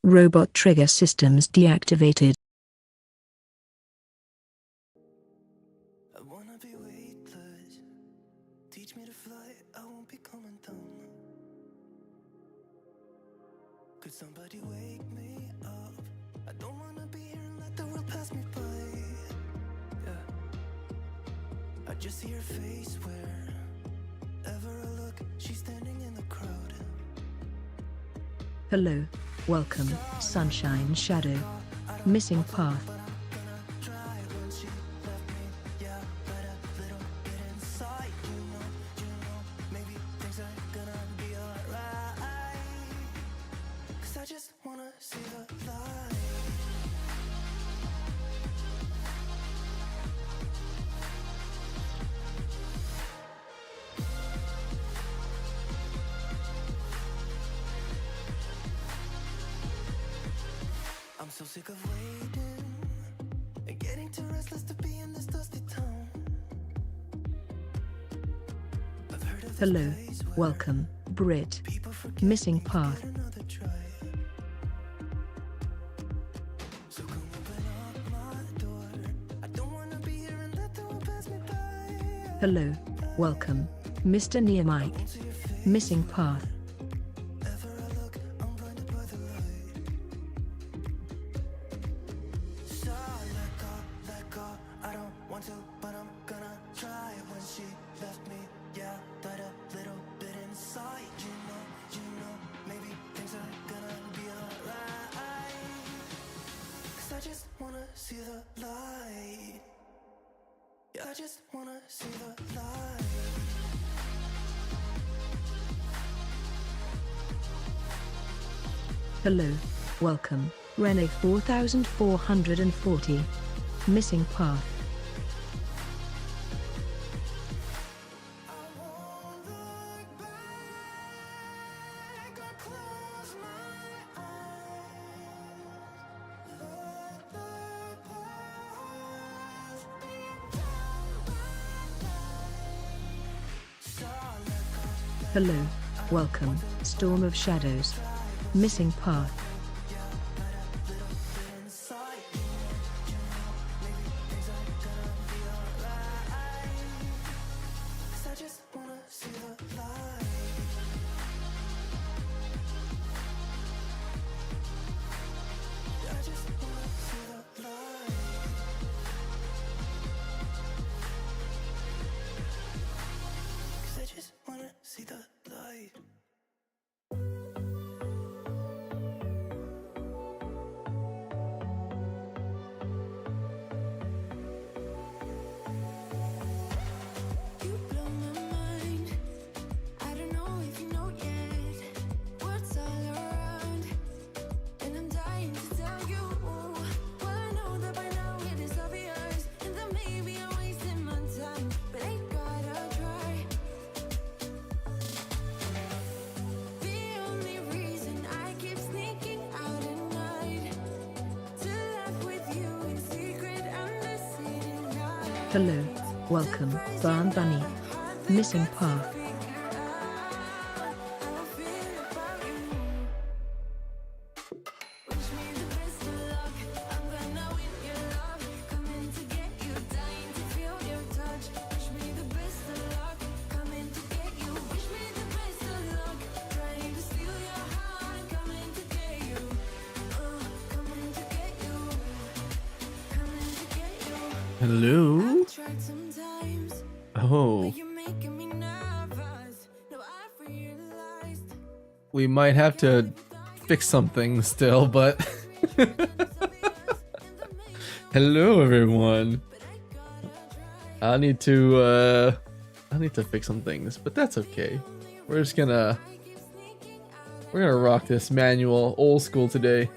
Robot trigger systems deactivated. I wanna be weightless. Teach me to fly, I won't be coming down. Could somebody wake me up? I don't wanna be here and let the world pass me by. Yeah. I just see her face wherever I look, she's standing in the crowd. Hello, welcome, Sunshine Shadow. Missing path. I just wanna see the light. I'm so sick of waiting and getting too restless to be in this dusty town. I've heard of this Hello, place where welcome, Brit. people forget Missing me to path. get another try. So come open up my door. I don't wanna be here and let the world pass me by. Hello, welcome, Mr. Near Mike. Missing path. Ever I look, I'm blinded by the light. So let go, I don't want to, but I'm gonna try. When she left me, yeah, died a little bit inside. You know, maybe things are gonna be alright. 'Cause I just wanna see the light. Yeah, I just wanna see the light. Hello, welcome, Rene 4440. Missing path. Hello, welcome, Storm of Shadows. Missing path. I just wanna see the light. I just wanna see the light. 'Cause I just wanna see the light. You blow my mind. I don't know if you know yet what's all around, and I'm dying to tell you. Well, I know that by now it is obvious, and that maybe I'm wasting my time, but I gotta try. The only reason I keep sneaking out at night to laugh with you in secret under city lights. Hello, welcome, Barn Bunny. Missing path. Hello? Oh, we might have to fix something still, but hello everyone. I need to fix some things, but that's okay. We're gonna rock this manual old school today.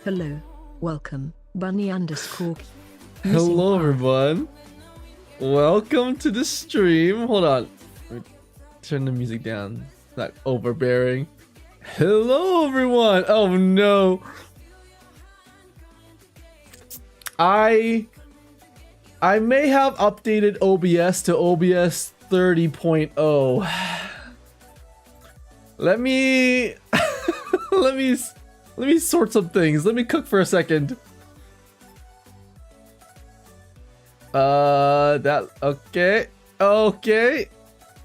Hello, welcome, Bunny underscore. Hello everyone. Welcome to the stream. Hold on. Let me turn the music down. It's not overbearing. Hello everyone. Oh no. I I may have updated OBS to OBS 30.0. Let me let me sort some things. Let me cook for a second. That okay. Okay.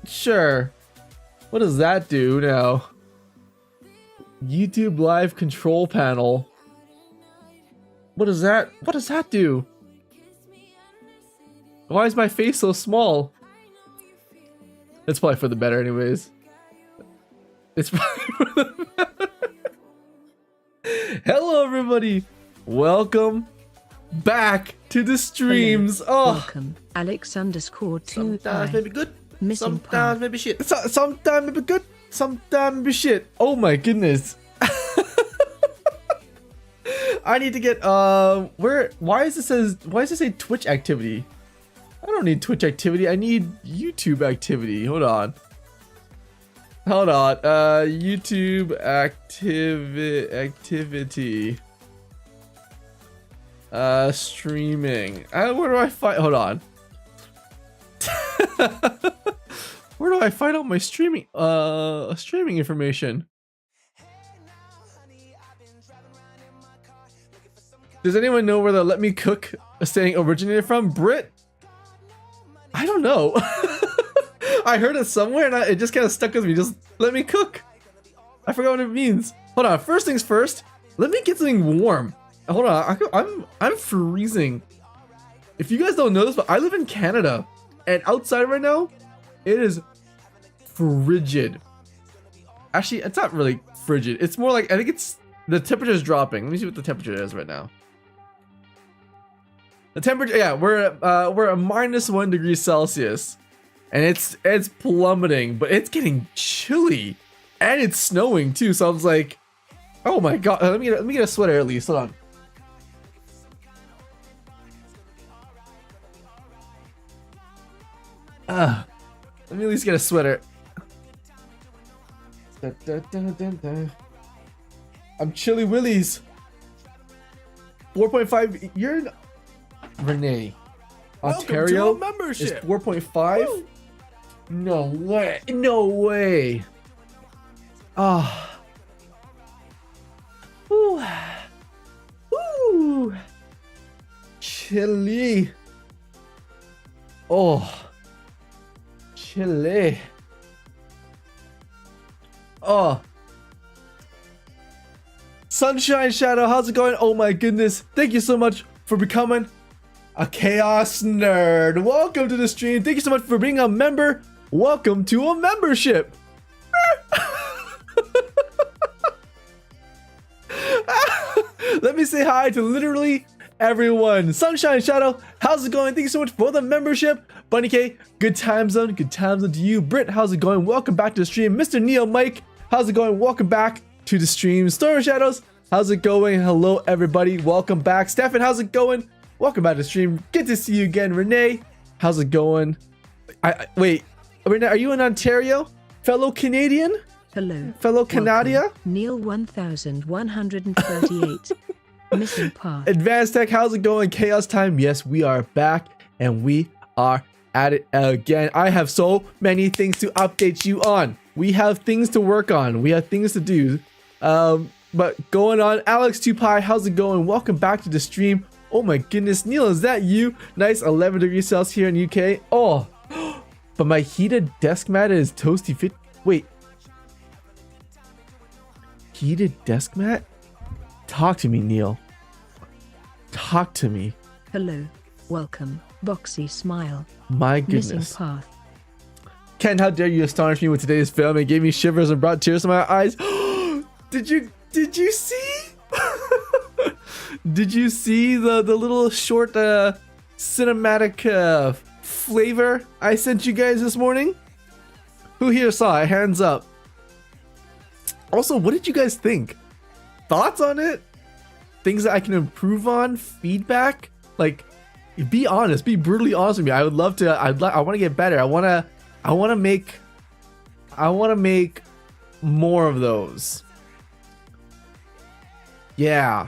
Sure. What does that do now? YouTube live control panel. What does that do? Why is my face so small? It's probably for the better anyways. It's probably for the better. Hello everybody. Welcome back to the streams. Hello. Welcome, Alex_2. Sometimes maybe good. Missing Sometimes part. maybe shit. Sometimes maybe good. Sometimes maybe shit. Oh my goodness. I need to get why does it say Twitch activity? I don't need Twitch activity. I need YouTube activity. Hold on. YouTube activity. Streaming. Where do I find? Hold on. Where do I find out my streaming information? Does anyone know where the "let me cook" saying originated from? Brit? I don't know. I heard it somewhere and it just kind of stuck with me. Just let me cook. I forgot what it means. Hold on. First things first. Let me get something warm. Hold on. I'm freezing. If you guys don't know this, but I live in Canada, and outside right now, it is frigid. Actually, it's not really frigid. It's more like, I think it's the temperature is dropping. Let me see what the temperature is right now. The temperature, yeah, we're at -1 degree Celsius, and it's plummeting, but it's getting chilly, and it's snowing too. So I was like, oh my god, let me get a sweater at least. Hold on. Let me at least get a sweater. I'm Chilly Willies. 4.5. You're in Renee. Ontario is 4.5. No way. No way. Ah. Ooh. Ooh. Chilly. Oh. Chilly. Oh. Sunshine Shadow, how's it going? Oh my goodness. Thank you so much for becoming a Chaos Nerd. Welcome to the stream. Thank you so much for being a member. Welcome to a membership. Let me say hi to literally everyone. Sunshine Shadow, how's it going? Thank you so much for the membership. Bunny K, good time zone to you. Britt, how's it going? Welcome back to the stream. Mr. Neo Mike, how's it going? Welcome back to the stream. Storm Shadows, how's it going? Hello everybody, welcome back. Stefan, how's it going? Welcome back to the stream. Good to see you again. Renee, how's it going? Wait, Renee, are you in Ontario? Fellow Canadian? Hello. Fellow Canada? Neil 1138. Missing part. Advanced Tech, how's it going? Chaos Time. Yes, we are back and we are at it again. I have so many things to update you on. We have things to work on. We have things to do. But going on, Alex2Pi, how's it going? Welcome back to the stream. Oh my goodness, Neil, is that you? Nice 11 degrees Celsius here in UK. Oh, but my heated desk mat is toasty fit. Wait. Heated desk mat? Talk to me, Neil. Talk to me. Hello. Welcome. Boxy Smile. My goodness. Missing path. Ken, how dare you astonish me with today's film? It gave me shivers and brought tears to my eyes. Did you see? Did you see the little short cinematic flavor I sent you guys this morning? Who here saw it? Hands up. Also, what did you guys think? Thoughts on it? Things that I can improve on? Feedback? Like, be honest. Be brutally honest with me. I would love to. I want to get better. I want to make more of those. Yeah.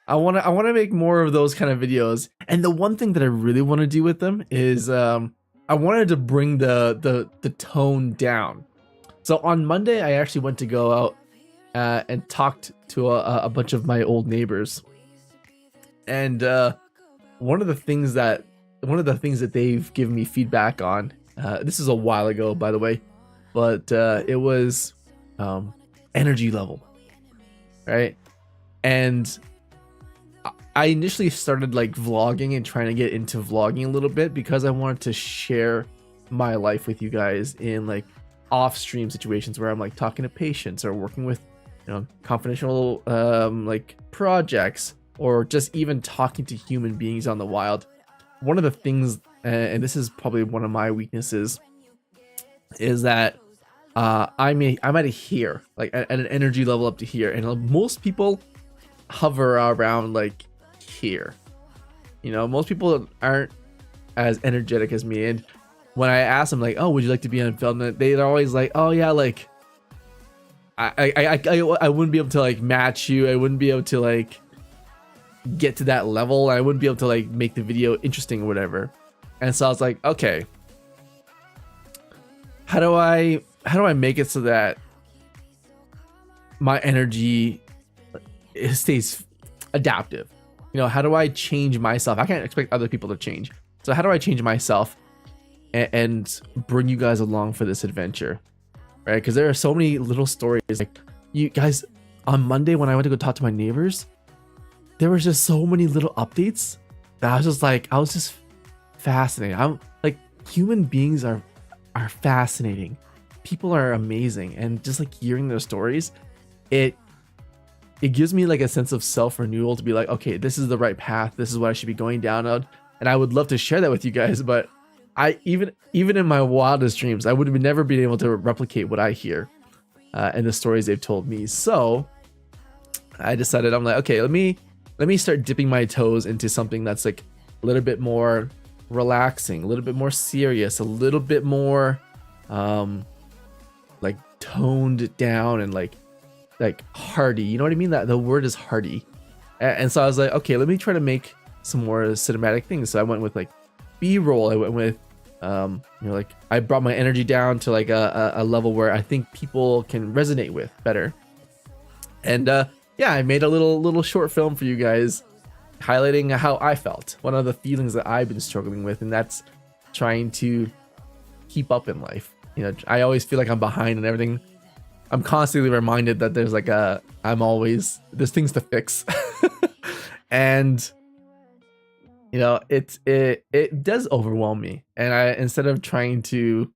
I want to make more of those kind of videos. And the one thing that I really want to do with them is I wanted to bring the tone down. So on Monday, I actually went to go out and talked to a bunch of my old neighbors. And one of the things that they've given me feedback on, this is a while ago, by the way, but it was energy level, right? And I initially started like vlogging and trying to get into vlogging a little bit because I wanted to share my life with you guys in like off stream situations where I'm like talking to patients or working with, you know, confidential like projects, or just even talking to human beings on the wild. One of the things, and this is probably one of my weaknesses, is that I'm at a here, like at an energy level up to here, and most people hover around like here. You know, most people aren't as energetic as me, and when I ask them like, "Oh, would you like to be on film?" They're always like, "Oh yeah, like I wouldn't be able to like match you. I wouldn't be able to like get to that level. I wouldn't be able to like make the video interesting or whatever." And so I was like, okay, how do I make it so that my energy stays adaptive? You know, how do I change myself? I can't expect other people to change. So how do I change myself and bring you guys along for this adventure, right? Because there are so many little stories. Like, you guys, on Monday when I went to go talk to my neighbors, there was just so many little updates that I was just fascinated. I'm like, human beings are fascinating. People are amazing, and just like hearing their stories, it gives me like a sense of self-renewal to be like, okay, this is the right path. This is what I should be going down on. And I would love to share that with you guys, but I even in my wildest dreams, I would have never been able to replicate what I hear and the stories they've told me. So I decided, I'm like, okay, let me start dipping my toes into something that's like a little bit more relaxing, a little bit more serious, a little bit more like toned down and like hearty. You know what I mean? That the word is hearty. And so I was like, okay, let me try to make some more cinematic things. So I went with like B-roll. I went with you know, like I brought my energy down to like a level where I think people can resonate with better. And yeah, I made a little short film for you guys highlighting how I felt, one of the feelings that I've been struggling with, and that's trying to keep up in life. You know, I always feel like I'm behind and everything. I'm constantly reminded that there's like there's things to fix. And you know, it does overwhelm me, and instead of trying to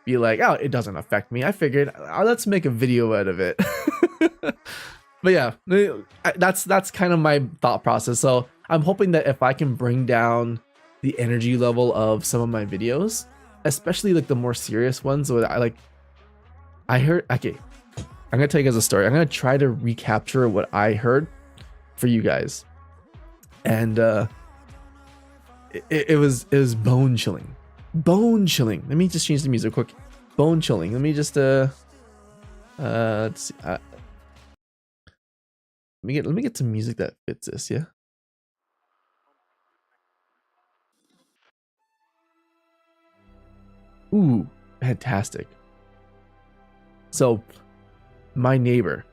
be like, oh, it doesn't affect me, I figured, let's make a video out of it. But yeah, that's kind of my thought process. So I'm hoping that if I can bring down the energy level of some of my videos, especially like the more serious ones, where I heard, okay, I'm gonna tell you guys a story. I'm gonna try to recapture what I heard for you guys, and it was bone chilling. Let me just change the music quick. Bone chilling. Let me just let's see. Let me get some music that fits this, yeah. Ooh, fantastic. So my neighbor,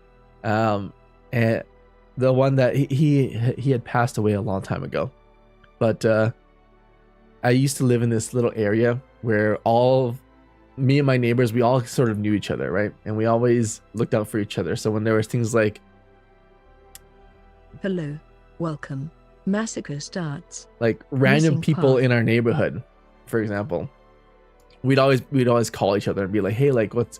and the one that he had passed away a long time ago, but I used to live in this little area where me and my neighbors, we all sort of knew each other, right? And we always looked out for each other. So when there was things like, hello, welcome, massacre starts, like random Missing people part. in our neighborhood, for example, we'd always call each other and be like, hey, like what's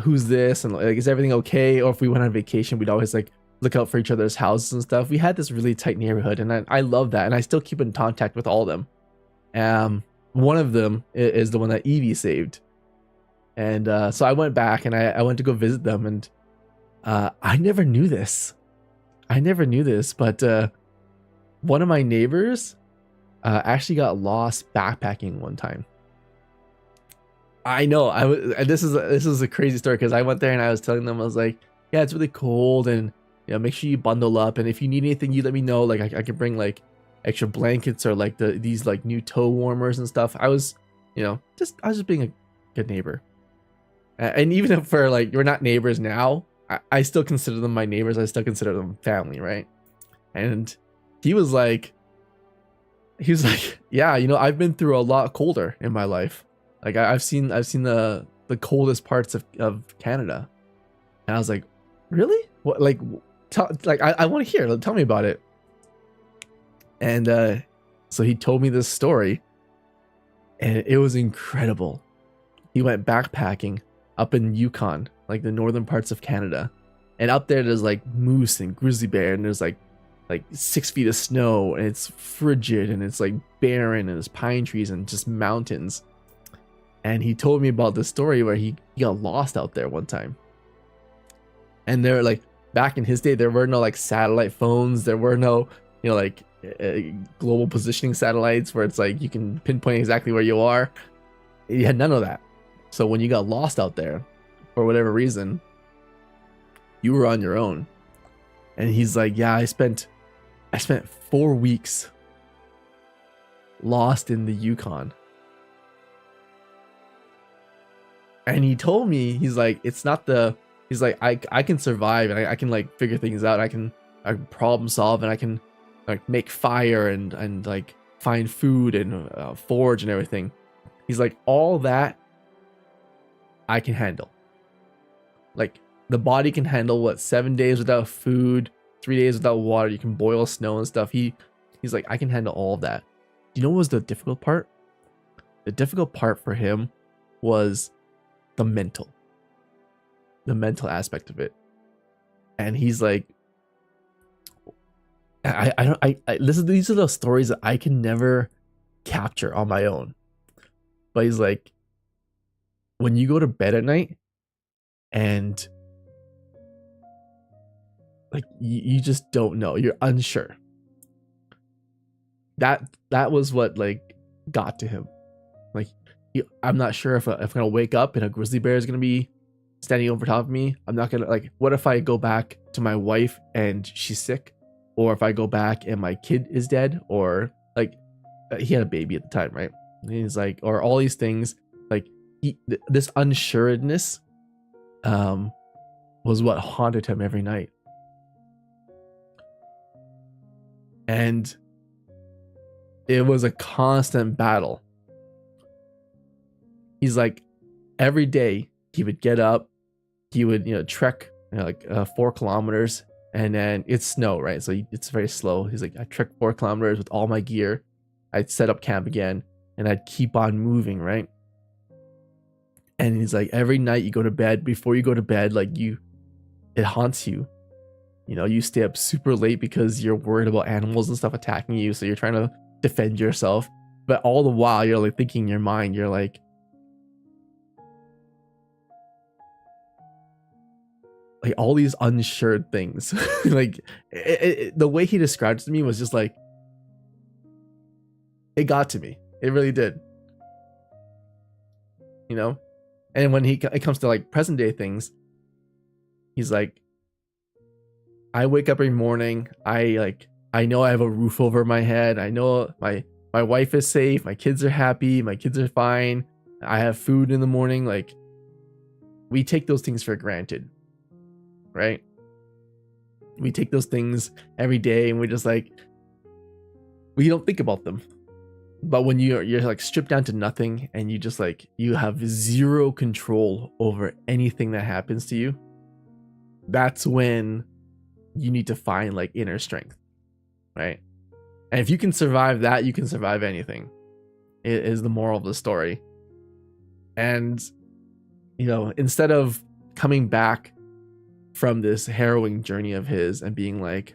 who's this, and like, is everything okay? Or if we went on vacation, we'd always like look out for each other's houses and stuff. We had this really tight neighborhood, and I love that, and I still keep in contact with all of them. One of them is the one that Evie saved, and so I went back and I went to go visit them, and I never knew this, but one of my neighbors actually got lost backpacking one time. I know, this is a crazy story, because I went there and I was telling them, I was like, yeah, it's really cold, and make sure you bundle up, and if you need anything, you let me know. Like I can bring like extra blankets or like these like new toe warmers and stuff. I was just being a good neighbor. And even if we're like, we're not neighbors now, I still consider them my neighbors. I still consider them family, right? And he was like, yeah, I've been through a lot colder in my life. Like I've seen the coldest parts of Canada. And I was like, really? What? Like, I want to hear. Tell me about it. And so he told me this story, and it was incredible. He went backpacking up in Yukon, like the northern parts of Canada, and up there's like moose and grizzly bear, and there's like 6 feet of snow, and it's frigid, and it's like barren, and there's pine trees and just mountains. And he told me about this story where he got lost out there one time. And they're like, back in his day, there were no like satellite phones, there were no global positioning satellites where it's like you can pinpoint exactly where you are. You had none of that. So when you got lost out there, for whatever reason, you were on your own. And he's like, yeah, I spent 4 weeks lost in the Yukon. And he told me, he's like, I can survive, and I can like figure things out. I can problem solve, and I can like make fire and like find food and forage and everything. He's like, all that I can handle. Like the body can handle 7 days without food, 3 days without water. You can boil snow and stuff. He's like, I can handle all of that. Do you know what was the difficult part? The difficult part for him was the mental aspect of it. And he's like, these are those stories that I can never capture on my own. But he's like, when you go to bed at night and like you just don't know, you're unsure. That was what like got to him. Like, I'm not sure if I'm gonna wake up and a grizzly bear is gonna be standing over top of me. I'm not gonna, like, what if I go back to my wife and she's sick, or if I go back and my kid is dead, or like he had a baby at the time, right? And he's like, or all these things, like this unsureness was what haunted him every night. And it was a constant battle. He's like, every day he would get up, he would trek 4 kilometers, and then it's snow, right? So it's very slow. He's like, I trek 4 kilometers with all my gear. I'd set up camp again, and I'd keep on moving, right? And he's like, every night you go to bed, before you go to bed, like it haunts you. You stay up super late because you're worried about animals and stuff attacking you, so you're trying to defend yourself. But all the while, you're like thinking in your mind, you're like all these unsure things. Like the way he described it to me was just like, it got to me. It really did. And when it comes to like present day things, he's like, I wake up every morning, I know I have a roof over my head, I know my wife is safe, my kids are happy, my kids are fine, I have food in the morning. Like, we take those things for granted, right? We take those things every day, and we just like, we don't think about them. But when you're like stripped down to nothing, and you just like, you have zero control over anything that happens to you, that's when you need to find like inner strength, right? And if you can survive that, you can survive anything. It is the moral of the story. And instead of coming back from this harrowing journey of his and being like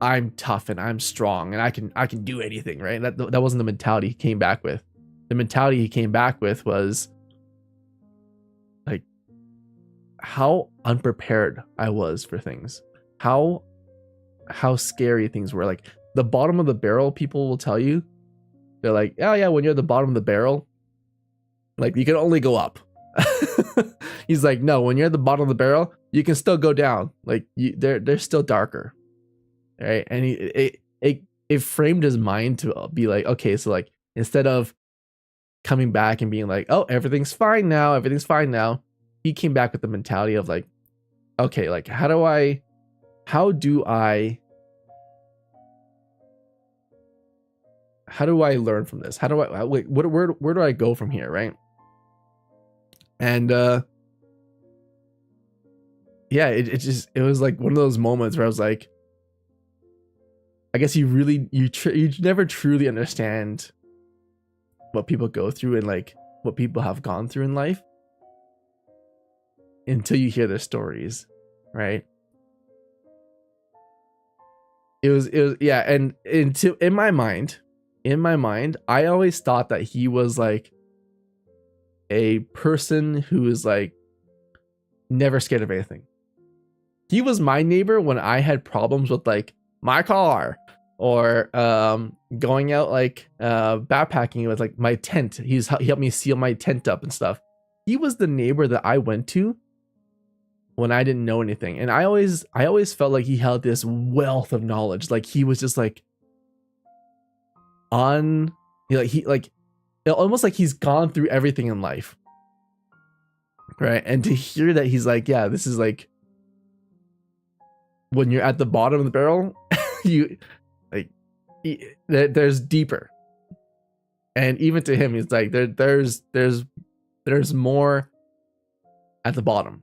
I'm tough and I'm strong and I can do anything, right? That wasn't the mentality he came back with. The mentality he came back with was like how unprepared I was for things, how scary things were. Like the bottom of the barrel, people will tell you, they're like, oh yeah, when you're at the bottom of the barrel, like you can only go up. He's like, no, when you're at the bottom of the barrel, you can still go down. Like they're still darker, right? And it framed his mind to be like, okay, so like instead of coming back and being like, oh, everything's fine now, he came back with the mentality of like, okay, like how do I learn from this? How do I wait, where do I go from here, right? And yeah, it was like one of those moments where I was like, I guess you never truly understand what people go through and like what people have gone through in life until you hear their stories, right? It was yeah, and in my mind, I always thought that he was like a person who is like never scared of anything. He was my neighbor when I had problems with like my car or going out like backpacking with like my tent. He helped me seal my tent up and stuff. He was the neighbor that I went to when I didn't know anything, and I always felt like he held this wealth of knowledge. Like he was just like almost like he's gone through everything in life, right? And to hear that he's like, yeah, this is like when you're at the bottom of the barrel, you like there's deeper, and even to him, he's like there's more at the bottom,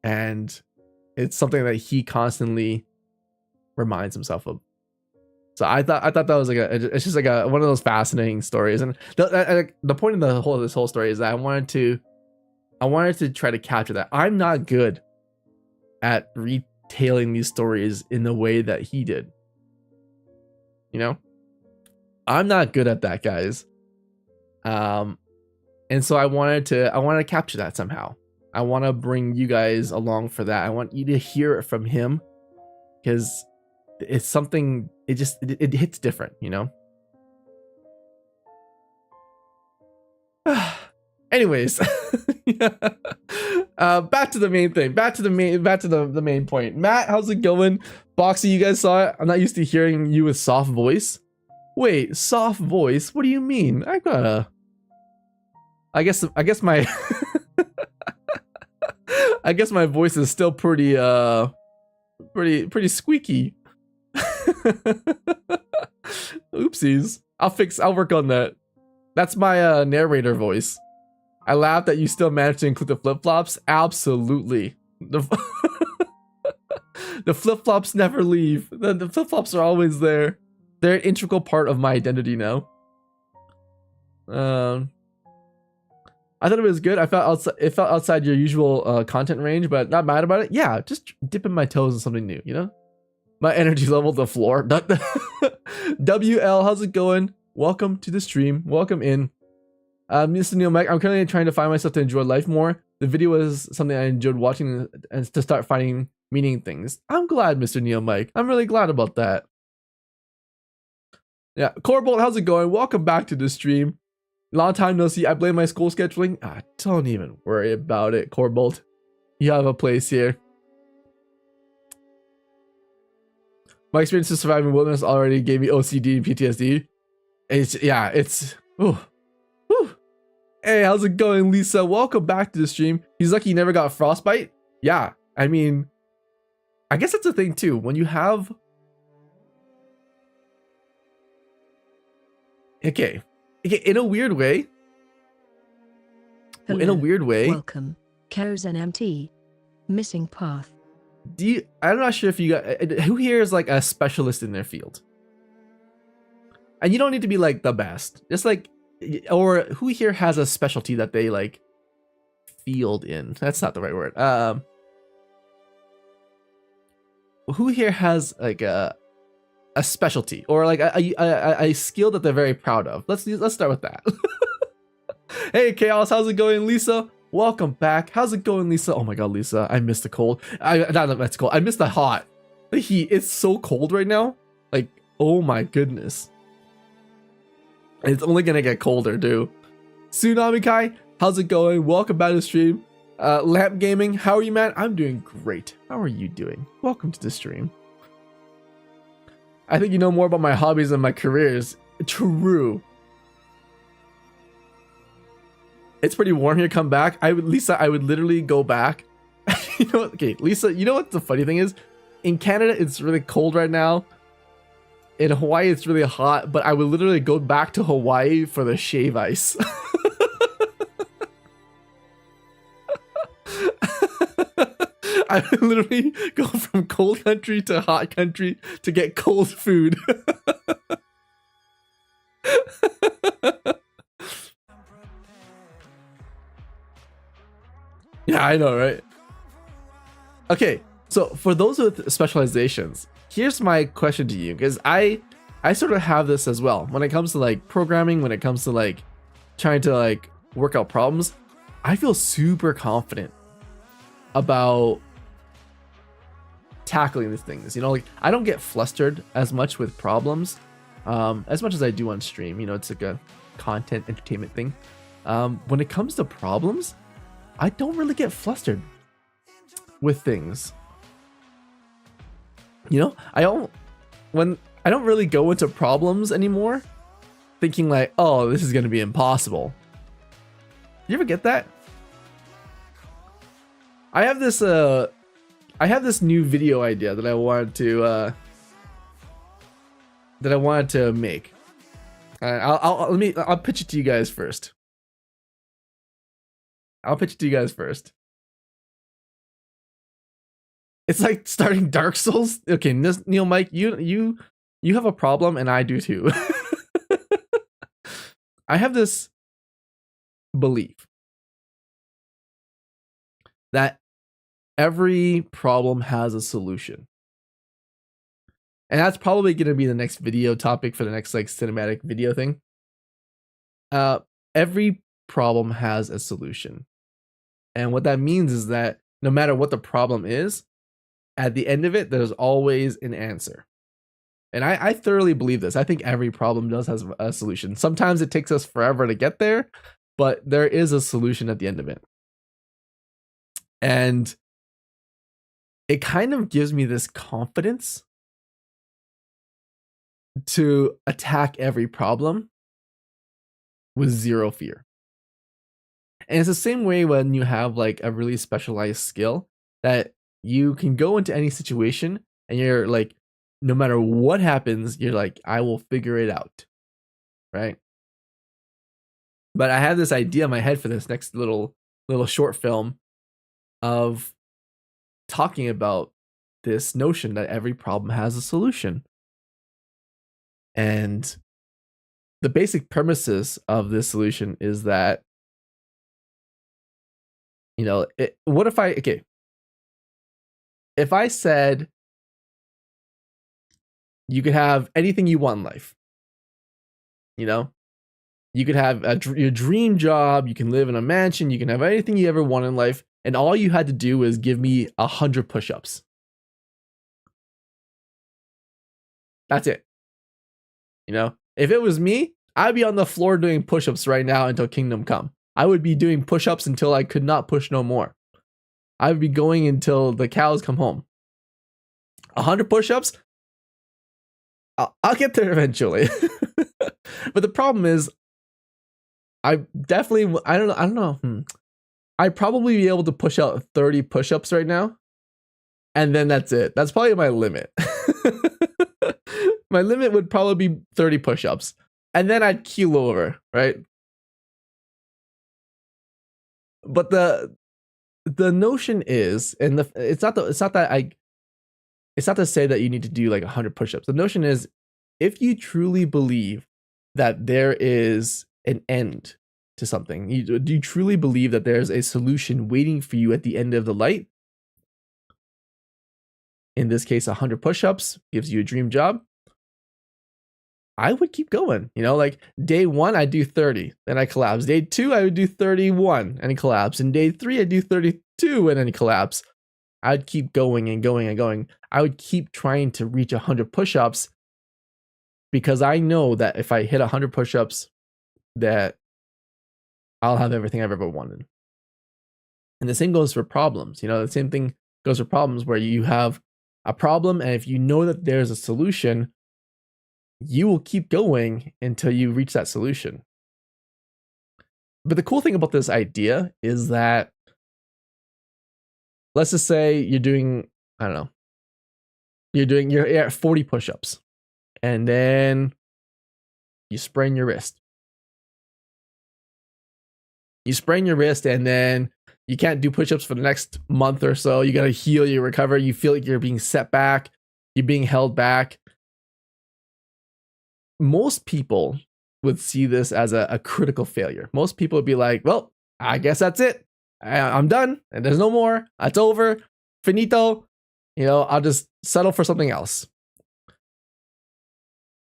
and it's something that he constantly reminds himself of. So I thought that was like it's just like one of those fascinating stories, and the point of this whole story is that I wanted to try to capture that. I'm not good at retailing these stories in the way that he did. You know, I'm not good at that, guys. And so I wanted to capture that somehow. I want to bring you guys along for that. I want you to hear it from him, because it's something, it hits different, you know? Anyways, back to the main thing, back to the main point. Matt, how's it going? Boxy, you guys saw it. I'm not used to hearing you with soft voice. Wait, soft voice? What do you mean? I guess my I guess my voice is still pretty squeaky. Oopsies. I'll work on that. That's my narrator voice. I laughed that you still managed to include the flip-flops. Absolutely. The flip-flops never leave. The flip-flops are always there. They're an integral part of my identity now. I thought it was good. It felt outside your usual content range, but not mad about it. Yeah, just dipping my toes in something new, you know? My energy level to the floor. WL, how's it going? Welcome to the stream. Welcome in. Mr. Neil Mike, I'm currently trying to find myself to enjoy life more. The video was something I enjoyed watching and to start finding meaning in things. I'm glad, Mr. Neil Mike. I'm really glad about that. Yeah, Corbolt, how's it going? Welcome back to the stream. Long time no see. I blame my school scheduling. Don't even worry about it, Corbolt. You have a place here. My experience of surviving wilderness already gave me OCD and PTSD. It's ooh. Hey, how's it going, Lisa? Welcome back to the stream. He's lucky he never got frostbite. Yeah, I mean, I guess that's a thing too. When you have... Okay, in a weird way. Hello. In a weird way. Welcome. Co's NMT. Missing path. I'm not sure if you got... Who here is like a specialist in their field? And you don't need to be like the best. Just like... Or who here has a specialty that they like field in? That's not the right word. Who here has like a specialty or like a skill that they're very proud of? Let's start with that. Hey Chaos, how's it going, Lisa? Welcome back. How's it going, Lisa? Oh my god, Lisa, I missed the cold. That's cold. I missed the hot. The heat. It's so cold right now. Like, oh my goodness. It's only gonna get colder, too. Tsunami Kai, how's it going? Welcome back to the stream. Lamp Gaming, how are you, man? I'm doing great. How are you doing? Welcome to the stream. I think you know more about my hobbies than my careers. True. It's pretty warm here. Come back. Lisa, I would literally go back. You know what? Okay, Lisa, you know what the funny thing is? In Canada, it's really cold right now. In Hawaii, it's really hot, but I would literally go back to Hawaii for the shave ice. I would literally go from cold country to hot country to get cold food. Yeah, I know, right? Okay, so for those with specializations, here's my question to you, because I sort of have this as well. When it comes to like programming, when it comes to like trying to like work out problems, I feel super confident about tackling these things. You know, like I don't get flustered as much with problems as much as I do on stream. You know, it's like a content entertainment thing. When it comes to problems, I don't really get flustered with things. You know, I don't really go into problems anymore thinking like, oh, this is gonna be impossible. You ever get that? I have this new video idea that I wanted to make. I'll pitch it to you guys first. It's like starting Dark Souls. Okay, Neil Mike, you have a problem and I do too. I have this belief that every problem has a solution. And that's probably going to be the next video topic for the next like cinematic video thing. Every problem has a solution. And what that means is that no matter what the problem is, at the end of it, there's always an answer. And I thoroughly believe this. I think every problem does have a solution. Sometimes it takes us forever to get there, but there is a solution at the end of it. And it kind of gives me this confidence to attack every problem with zero fear. And it's the same way when you have like a really specialized skill that you can go into any situation and you're like, no matter what happens, you're like, I will figure it out. Right? But I have this idea in my head for this next little short film of talking about this notion that every problem has a solution. And the basic premises of this solution is that, you know, if I said you could have anything you want in life, you know, you could have your dream job, you can live in a mansion, you can have anything you ever want in life, and all you had to do is give me 100 push-ups. That's it. You know, if it was me, I'd be on the floor doing push-ups right now until Kingdom Come. I would be doing push-ups until I could not push no more. I would be going until the cows come home. 100 push-ups, I'll get there eventually. But the problem is, I don't know. I'd probably be able to push out 30 push-ups right now. And then that's it. That's probably my limit. My limit would probably be 30 push-ups. And then I'd keel over, right? But the notion is, and it's not to say that you need to do like 100 push-ups. The notion is, if you truly believe that there is an end to something, do you truly believe that there's a solution waiting for you at the end of the light? In this case, 100 push-ups gives you a dream job. I would keep going. You know, like day 1, I do 30, then I collapse. Day 2, I would do 31 and collapse. And day 3, I do 32 and then collapse. I'd keep going and going and going. I would keep trying to reach 100 push-ups because I know that if I hit 100 push-ups, that I'll have everything I've ever wanted. And the same goes for problems. You know, the same thing goes for problems where you have a problem, and if you know that there's a solution, you will keep going until you reach that solution. But the cool thing about this idea is that, let's just say you're doing, I don't know, you're at 40 push-ups, and then you sprain your wrist. You sprain your wrist, and then you can't do push-ups for the next month or so. You gotta heal, you recover, you feel like you're being set back, you're being held back. Most people would see this as a critical failure. Most people would be like, well, I guess that's it. I'm done, and there's no more. It's over. Finito. You know, I'll just settle for something else.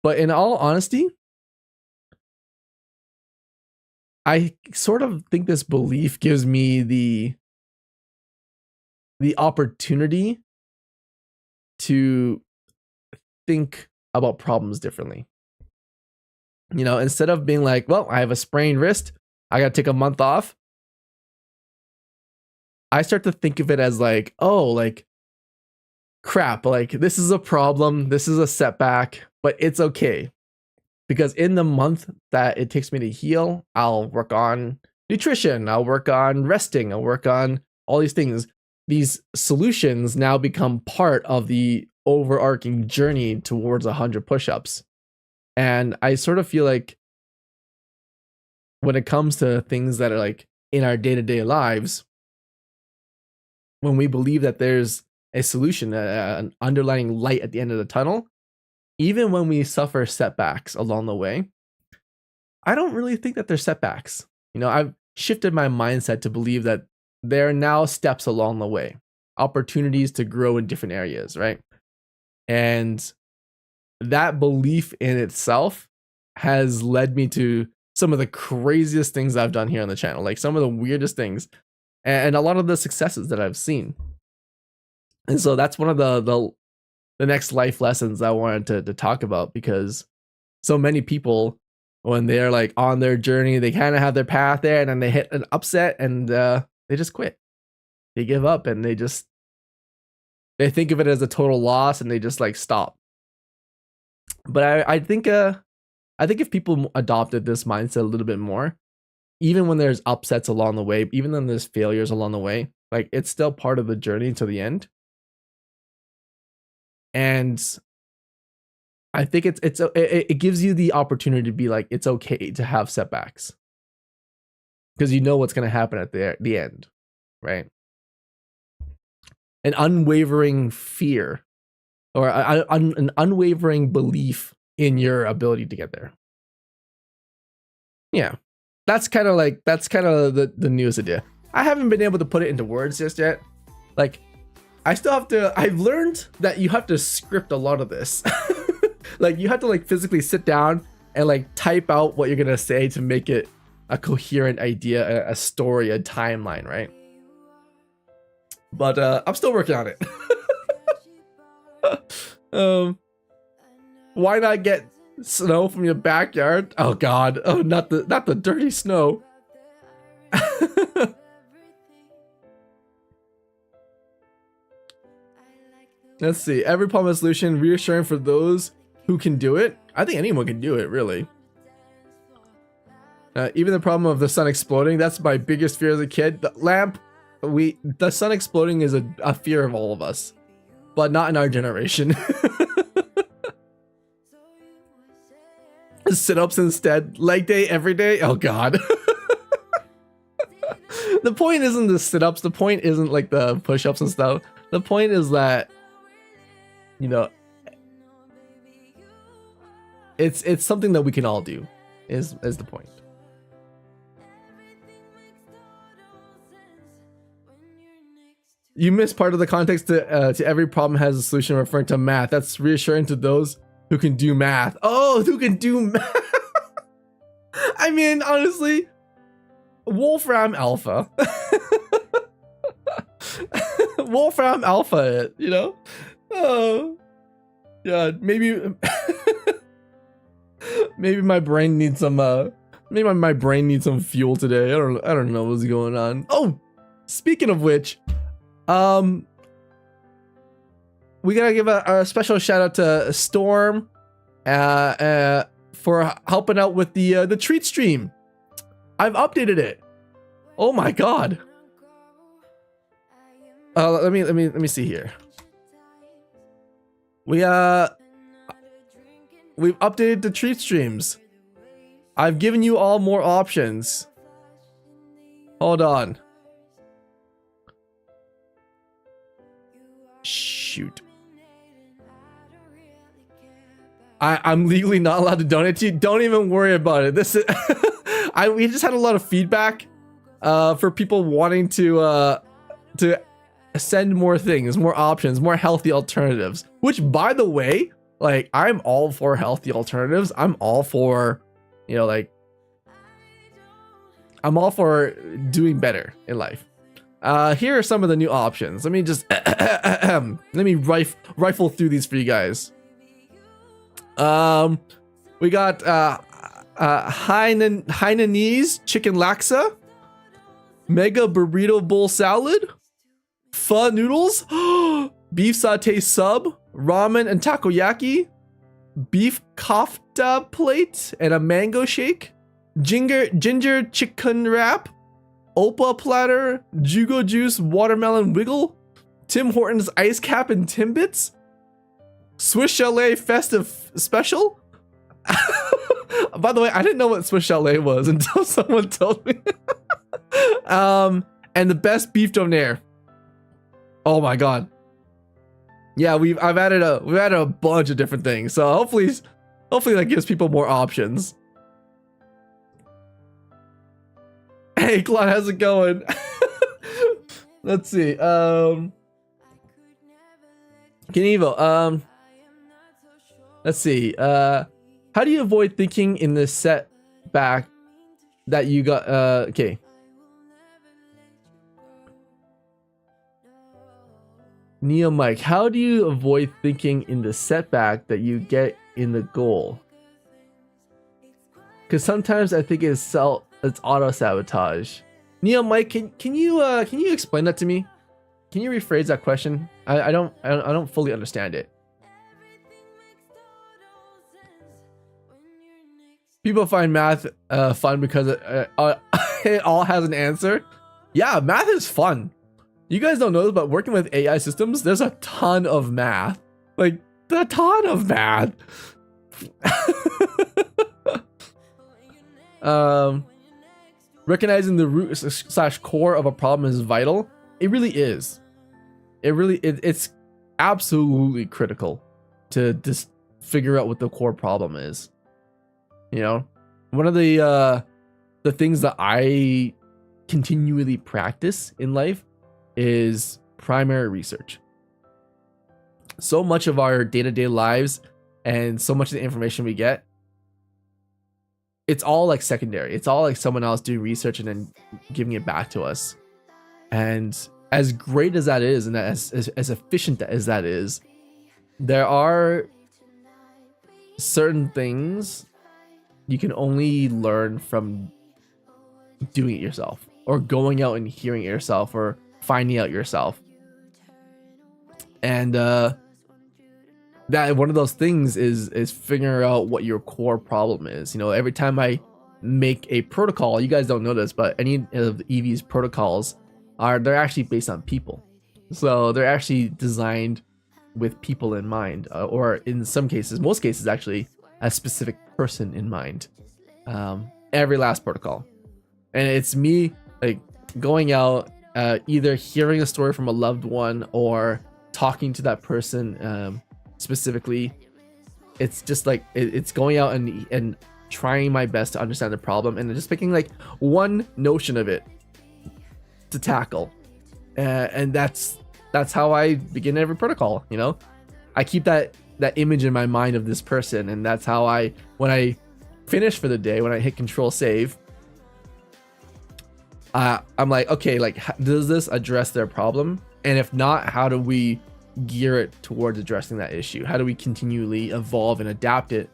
But in all honesty, I sort of think this belief gives me the opportunity to think about problems differently. You know, instead of being like, well, I have a sprained wrist, I gotta take a month off, I start to think of it as like, oh, like, crap, like, this is a problem, this is a setback, but it's okay. Because in the month that it takes me to heal, I'll work on nutrition, I'll work on resting, I'll work on all these things. These solutions now become part of the overarching journey towards 100 push-ups. And I sort of feel like when it comes to things that are like in our day-to-day lives, when we believe that there's a solution, an underlying light at the end of the tunnel, even when we suffer setbacks along the way, I don't really think that they're setbacks. You know, I've shifted my mindset to believe that there are now steps along the way, opportunities to grow in different areas, right? And that belief in itself has led me to some of the craziest things I've done here on the channel, like some of the weirdest things, and a lot of the successes that I've seen. And so that's one of the next life lessons I wanted to talk about, because so many people, when they're like on their journey, they kind of have their path there, and then they hit an upset, and they just quit. They give up, and they think of it as a total loss, and they just like stop. But I think if people adopted this mindset a little bit more, even when there's upsets along the way, even when there's failures along the way, like, it's still part of the journey to the end. And I think it gives you the opportunity to be like, it's okay to have setbacks, because you know what's going to happen at the end, right? An unwavering fear, or an unwavering belief in your ability to get there. Yeah, that's kind of the newest idea. I haven't been able to put it into words just yet. Like, I still have to. I've learned that you have to script a lot of this. Like, you have to like physically sit down and like type out what you're gonna say to make it a coherent idea, a story, a timeline, right? But I'm still working on it. Why not get snow from your backyard? Oh God! Oh, not the dirty snow. Let's see. Every problem has a solution. Reassuring for those who can do it. I think anyone can do it, really. Even the problem of the sun exploding. That's my biggest fear as a kid. The lamp. The sun exploding is a fear of all of us, but not in our generation. Sit-ups instead. Leg day every day. Oh God. The point isn't the sit-ups. The point isn't like the push-ups and stuff. The point is that, you know, it's something that we can all do, is the point. You missed part of the context to every problem has a solution, referring to math. That's reassuring to those who can do math. Oh, who can do math? I mean, honestly, Wolfram Alpha. Wolfram Alpha, you know? Oh, yeah, maybe maybe my brain needs some maybe my brain needs some fuel today. I don't know what's going on. Oh, Speaking of which, we gotta give a special shout out to Storm for helping out with the treat stream. I've updated it. Oh my god. Let me see here. We've updated the treat streams. I've given you all more options. Hold on. Shoot. I'm legally not allowed to donate to you. Don't even worry about it. This is we just had a lot of feedback for people wanting to send more things, more options, more healthy alternatives. Which, by the way, like, I'm all for healthy alternatives. I'm all for, you know, like, I'm all for doing better in life. Here are some of the new options. Let me just let me rifle through these for you guys. We got Hainanese chicken laksa, mega burrito bowl salad, pho noodles, beef satay sub, ramen and takoyaki, beef kofta plate and a mango shake, ginger chicken wrap, Opa platter, Jugo juice watermelon wiggle, Tim Hortons ice cap and Timbits, Swiss Chalet festive special. By the way, I didn't know what Swiss Chalet was until someone told me. And the best beef donair. Oh my god. Yeah, we've added a bunch of different things. So hopefully that gives people more options. Hey Claude, how's it going? Let's see. Knievo, let's see. How do you avoid thinking in the setback that you got? Okay. Neo Mike, how do you avoid thinking in the setback that you get in the goal? Because sometimes I think it's auto sabotage. Neo Mike, can you explain that to me? Can you rephrase that question? I don't fully understand it. People find math fun because it all has an answer. Yeah, math is fun. You guys don't know this, but working with AI systems, there's a ton of math. Like, a ton of math. Recognizing the root / core of a problem is vital. It really is. It's absolutely critical to just figure out what the core problem is. You know, one of the things that I continually practice in life is primary research. So much of our day-to-day lives and so much of the information we get, it's all like secondary. It's all like someone else doing research and then giving it back to us. And as great as that is, and as efficient as that is, there are certain things you can only learn from doing it yourself, or going out and hearing it yourself, or finding out yourself. And that one of those things is figuring out what your core problem is. You know, every time I make a protocol, you guys don't know this, but any of Eevee's protocols they're actually based on people. So they're actually designed with people in mind, or in some cases, most cases actually, a specific person in mind. Every last protocol. And it's me like going out, either hearing a story from a loved one or talking to that person specifically. It's just like it's going out and trying my best to understand the problem, and just picking like one notion of it to tackle. And that's how I begin every protocol. You know, I keep that image in my mind of this person, and that's how when I finish for the day, when I hit control save, I'm like, okay, like, does this address their problem? And if not, how do we gear it towards addressing that issue? How do we continually evolve and adapt it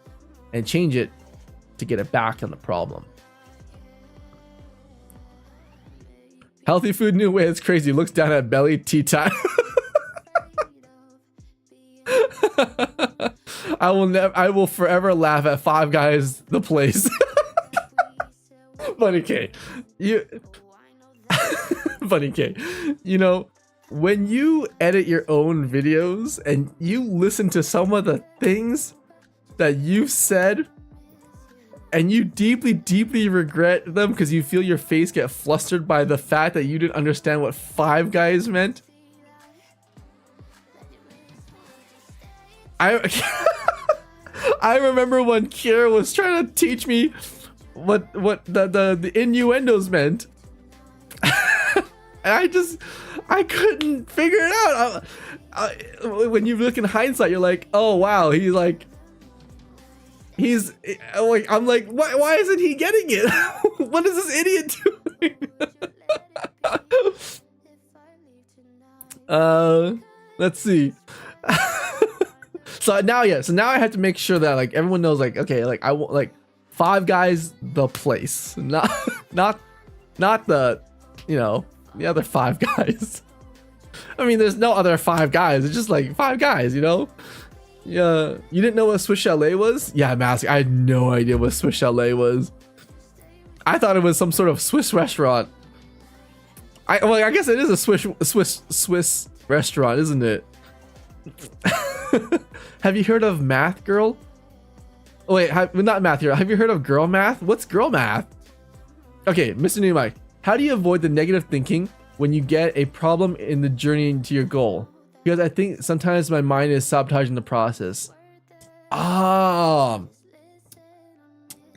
and change it to get it back on the problem? Healthy food, new way. It's crazy. Looks down at belly. Tea time. I will forever laugh at Five Guys the place. Funny K. Funny K. You know, when you edit your own videos and you listen to some of the things that you've said and you deeply, deeply regret them because you feel your face get flustered by the fact that you didn't understand what Five Guys meant. I remember when Kira was trying to teach me what the innuendos meant. And I couldn't figure it out. When you look in hindsight, you're like, oh wow, I'm like, why isn't he getting it? What is this idiot doing? Let's see. So now I have to make sure that like everyone knows, like, okay, like I want like Five Guys the place, not the, you know, the other Five Guys. I mean, there's no other Five Guys. It's just like Five Guys, you know? Yeah. You didn't know what Swiss Chalet was? Yeah, Mask. I had no idea what Swiss Chalet was. I thought it was some sort of Swiss restaurant. I guess it is a Swiss restaurant, isn't it? Have you heard of Math Girl? Oh wait, not Math Girl. Have you heard of Girl Math? What's Girl Math? Okay, Mr. New Mike. How do you avoid the negative thinking when you get a problem in the journey to your goal? Because I think sometimes my mind is sabotaging the process.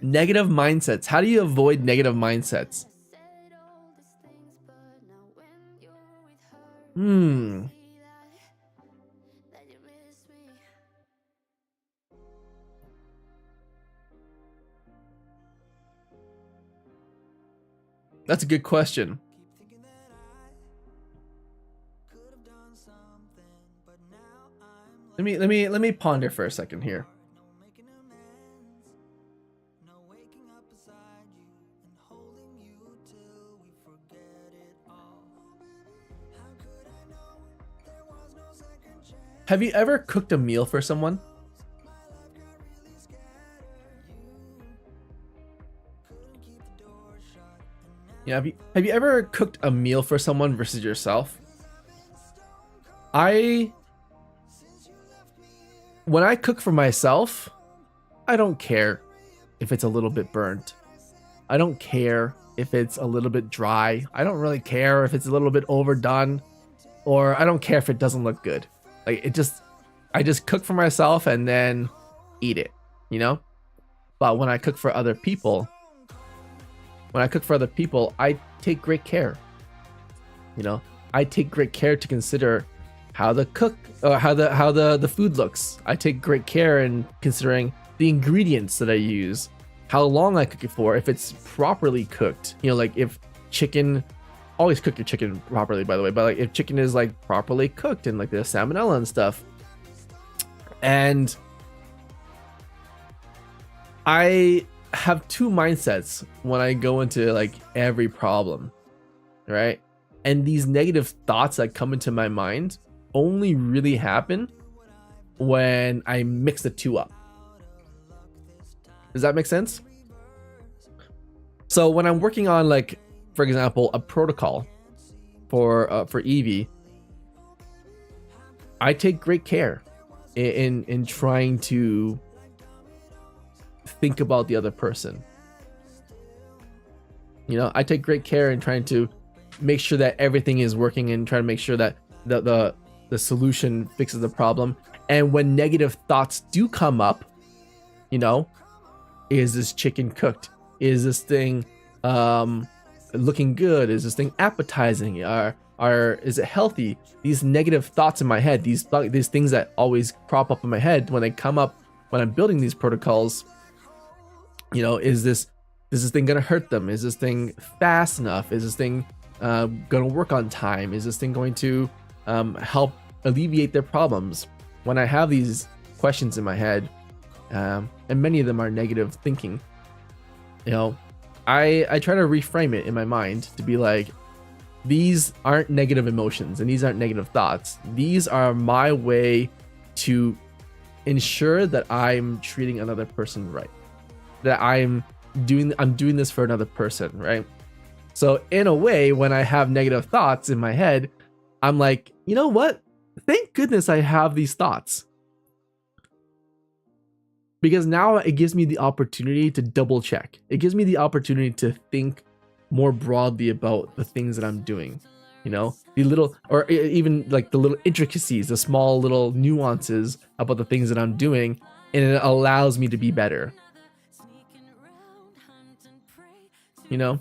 Negative mindsets. How do you avoid negative mindsets? That's a good question. Let me ponder for a second here. Have you ever cooked a meal for someone? Yeah, have you ever cooked a meal for someone versus yourself? When I cook for myself, I don't care if it's a little bit burnt. I don't care if it's a little bit dry. I don't really care if it's a little bit overdone, or I don't care if it doesn't look good. Like I just cook for myself and then eat it, you know? But when I cook for other people, I take great care. You know, I take great care to consider how the food looks. I take great care in considering the ingredients that I use, how long I cook it for, if it's properly cooked. You know, like if chicken, always cook your chicken properly, by the way, but like if chicken is like properly cooked and like there's salmonella and stuff. And I have two mindsets when I go into like every problem, right? And these negative thoughts that come into my mind only really happen when I mix the two up. Does that make sense? So when I'm working on, like, for example, a protocol for Eevee, I take great care in trying to think about the other person. You know, I take great care in trying to make sure that everything is working and try to make sure that the solution fixes the problem. And when negative thoughts do come up, you know, is this chicken cooked? Is this thing looking good? Is this thing appetizing? Is it healthy? These negative thoughts in my head, these things that always crop up in my head when they come up when I'm building these protocols, you know, is this thing gonna hurt them? Is this thing fast enough? Is this thing gonna work on time? Is this thing going to help alleviate their problems? When I have these questions in my head, and many of them are negative thinking, you know, I try to reframe it in my mind to be like, these aren't negative emotions and these aren't negative thoughts. These are my way to ensure that I'm treating another person right, that I'm doing this for another person, right? So in a way, when I have negative thoughts in my head, I'm like, you know what? Thank goodness I have these thoughts. Because now it gives me the opportunity to double check. It gives me the opportunity to think more broadly about the things that I'm doing. You know, the little, or even like the little intricacies, the small little nuances about the things that I'm doing, and it allows me to be better. You know,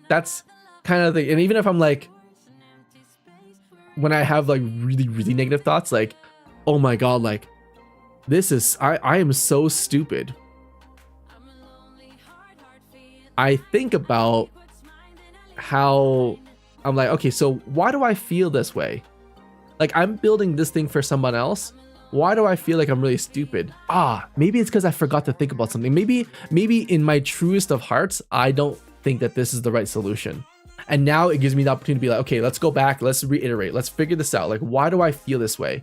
that's kind of the, and even if I'm like, when I have like really, really negative thoughts, like, oh my God, like this is, I am so stupid. I think about how I'm like, okay, so why do I feel this way? Like I'm building this thing for someone else. Why do I feel like I'm really stupid? Maybe it's because I forgot to think about something. Maybe in my truest of hearts, I don't think that this is the right solution. And now it gives me the opportunity to be like, okay, let's go back. Let's reiterate. Let's figure this out. Like, why do I feel this way?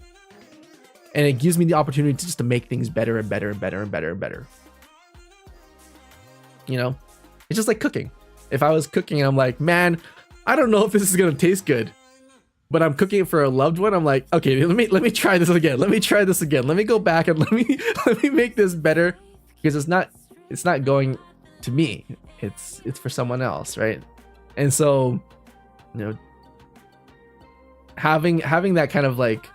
And it gives me the opportunity to just to make things better and better and better and better and better. You know, it's just like cooking. If I was cooking and I'm like, man, I don't know if this is going to taste good, but I'm cooking it for a loved one. I'm like, okay, let me try this again. Let me try this again. Let me go back and let me make this better, because it's not going to me. It's for someone else, right? And so, you know, having that kind of like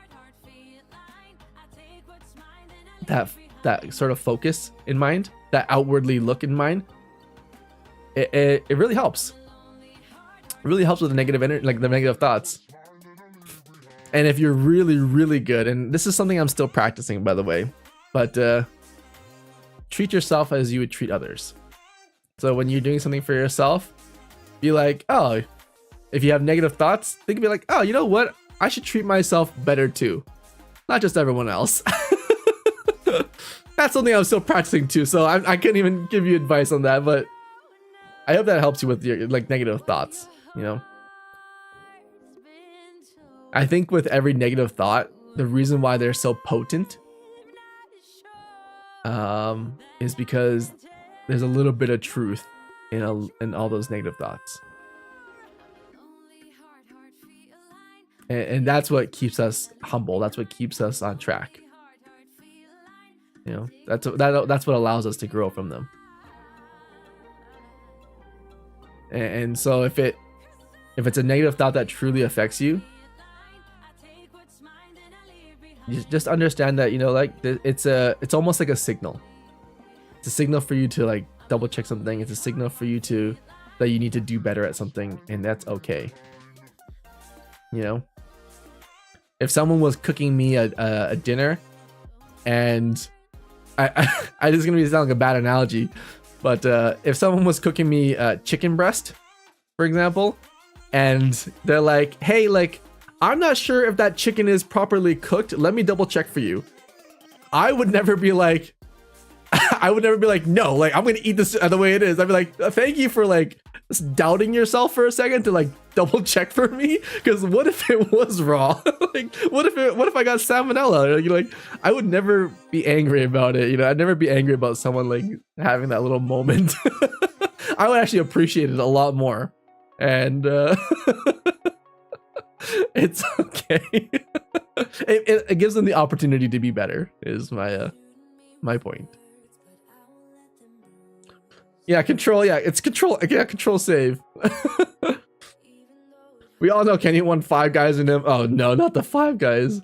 that sort of focus in mind, that outwardly look in mind, it really helps. It really helps with the negative energy, like the negative thoughts. And if you're really, really good, and this is something I'm still practicing, by the way, but treat yourself as you would treat others. So when you're doing something for yourself, be like, oh, if you have negative thoughts, think, be like, oh, you know what? I should treat myself better too, not just everyone else. That's something I'm still practicing too. So I couldn't even give you advice on that, but I hope that helps you with your like negative thoughts. You know, I think with every negative thought, the reason why they're so potent is because there's a little bit of truth in all those negative thoughts, and that's what keeps us humble. That's what keeps us on track. You know, that's what allows us to grow from them. And so if it's a negative thought that truly affects you, you just understand that, you know, like it's almost like a signal. It's a signal for you to like double check something. It's a signal for you that you need to do better at something, and that's okay. You know, if someone was cooking me a dinner, and I this is gonna sound like a bad analogy, but if someone was cooking me chicken breast, for example, and they're like, hey, like, I'm not sure if that chicken is properly cooked, let me double check for you. I would never be like, no, like, I'm gonna eat this the way it is. I'd be like, thank you for like just doubting yourself for a second to like double check for me, because what if it was raw? Like, what if I got salmonella? Like, I would never be angry about it. You know, I'd never be angry about someone like having that little moment. I would actually appreciate it a lot more. And it's okay. It gives them the opportunity to be better, is my point. Yeah, control. Yeah, it's control. Yeah, control save. We all know Kenny won 5 Guys in him. Oh no, not the 5 Guys.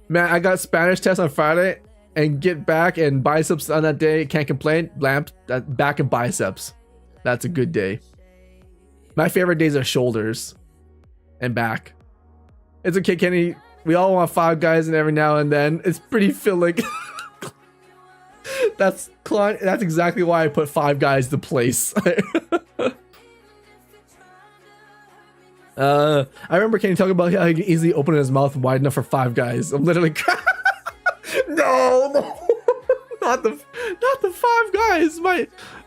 Man, I got Spanish test on Friday and get back and biceps on that day. Can't complain. Back and biceps. That's a good day. My favorite days are shoulders and back. It's okay, Kenny. We all want 5 Guys and every now and then. It's pretty filling. That's exactly why I put 5 Guys to place. I remember Kenny talking about how he can easily open his mouth wide enough for 5 Guys. I'm literally no, not the 5 Guys.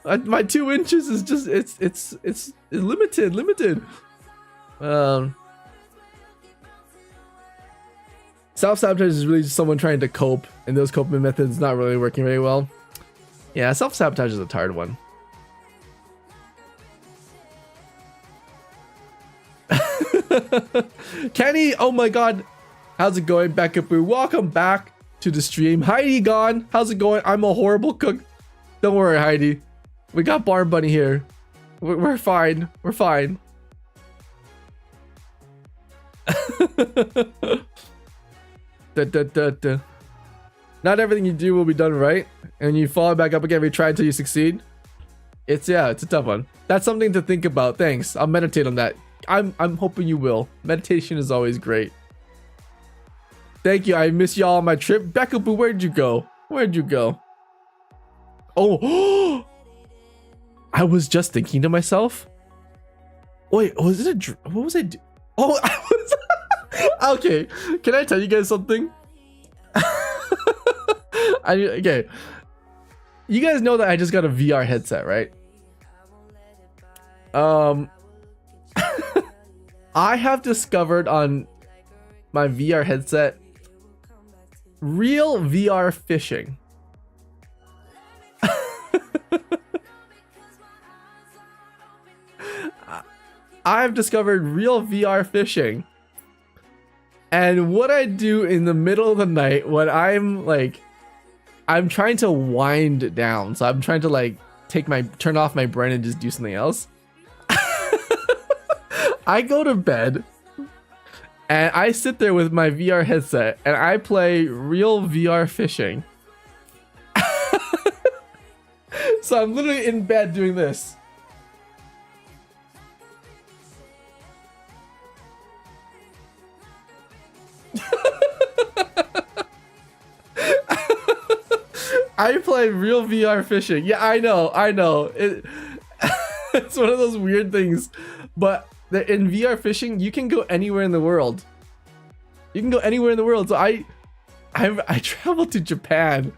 My 2 inches is just it's limited. Self-sabotage is really just someone trying to cope, and those coping methods not really working very well. Yeah, self-sabotage is a tired one. Kenny, oh my god, how's it going? Becca-boo, welcome back to the stream. Heidi gone, how's it going? I'm a horrible cook. Don't worry, Heidi. We got Barn Bunny here. We're fine. We're fine. Not everything you do will be done right, and you fall back up again every try until you succeed. It's a tough one. That's something to think about. Thanks. I'll meditate on that. I'm hoping you will. Meditation is always great. Thank you. I miss y'all on my trip. Becca Boo, where'd you go? Where'd you go? Oh, I was just thinking to myself. Wait, was it a? What was I do? Oh, I was. Okay, can I tell you guys something? Okay, you guys know that I just got a VR headset, right? I have discovered on my VR headset real VR fishing. I've discovered real VR fishing. And what I do in the middle of the night when I'm trying to wind down. So I'm trying to turn off my brain and just do something else. I go to bed and I sit there with my VR headset and I play real VR fishing. So I'm literally in bed doing this. I play real VR fishing. Yeah, I know. It's one of those weird things. But in VR fishing, you can go anywhere in the world. You can go anywhere in the world. So I traveled to Japan.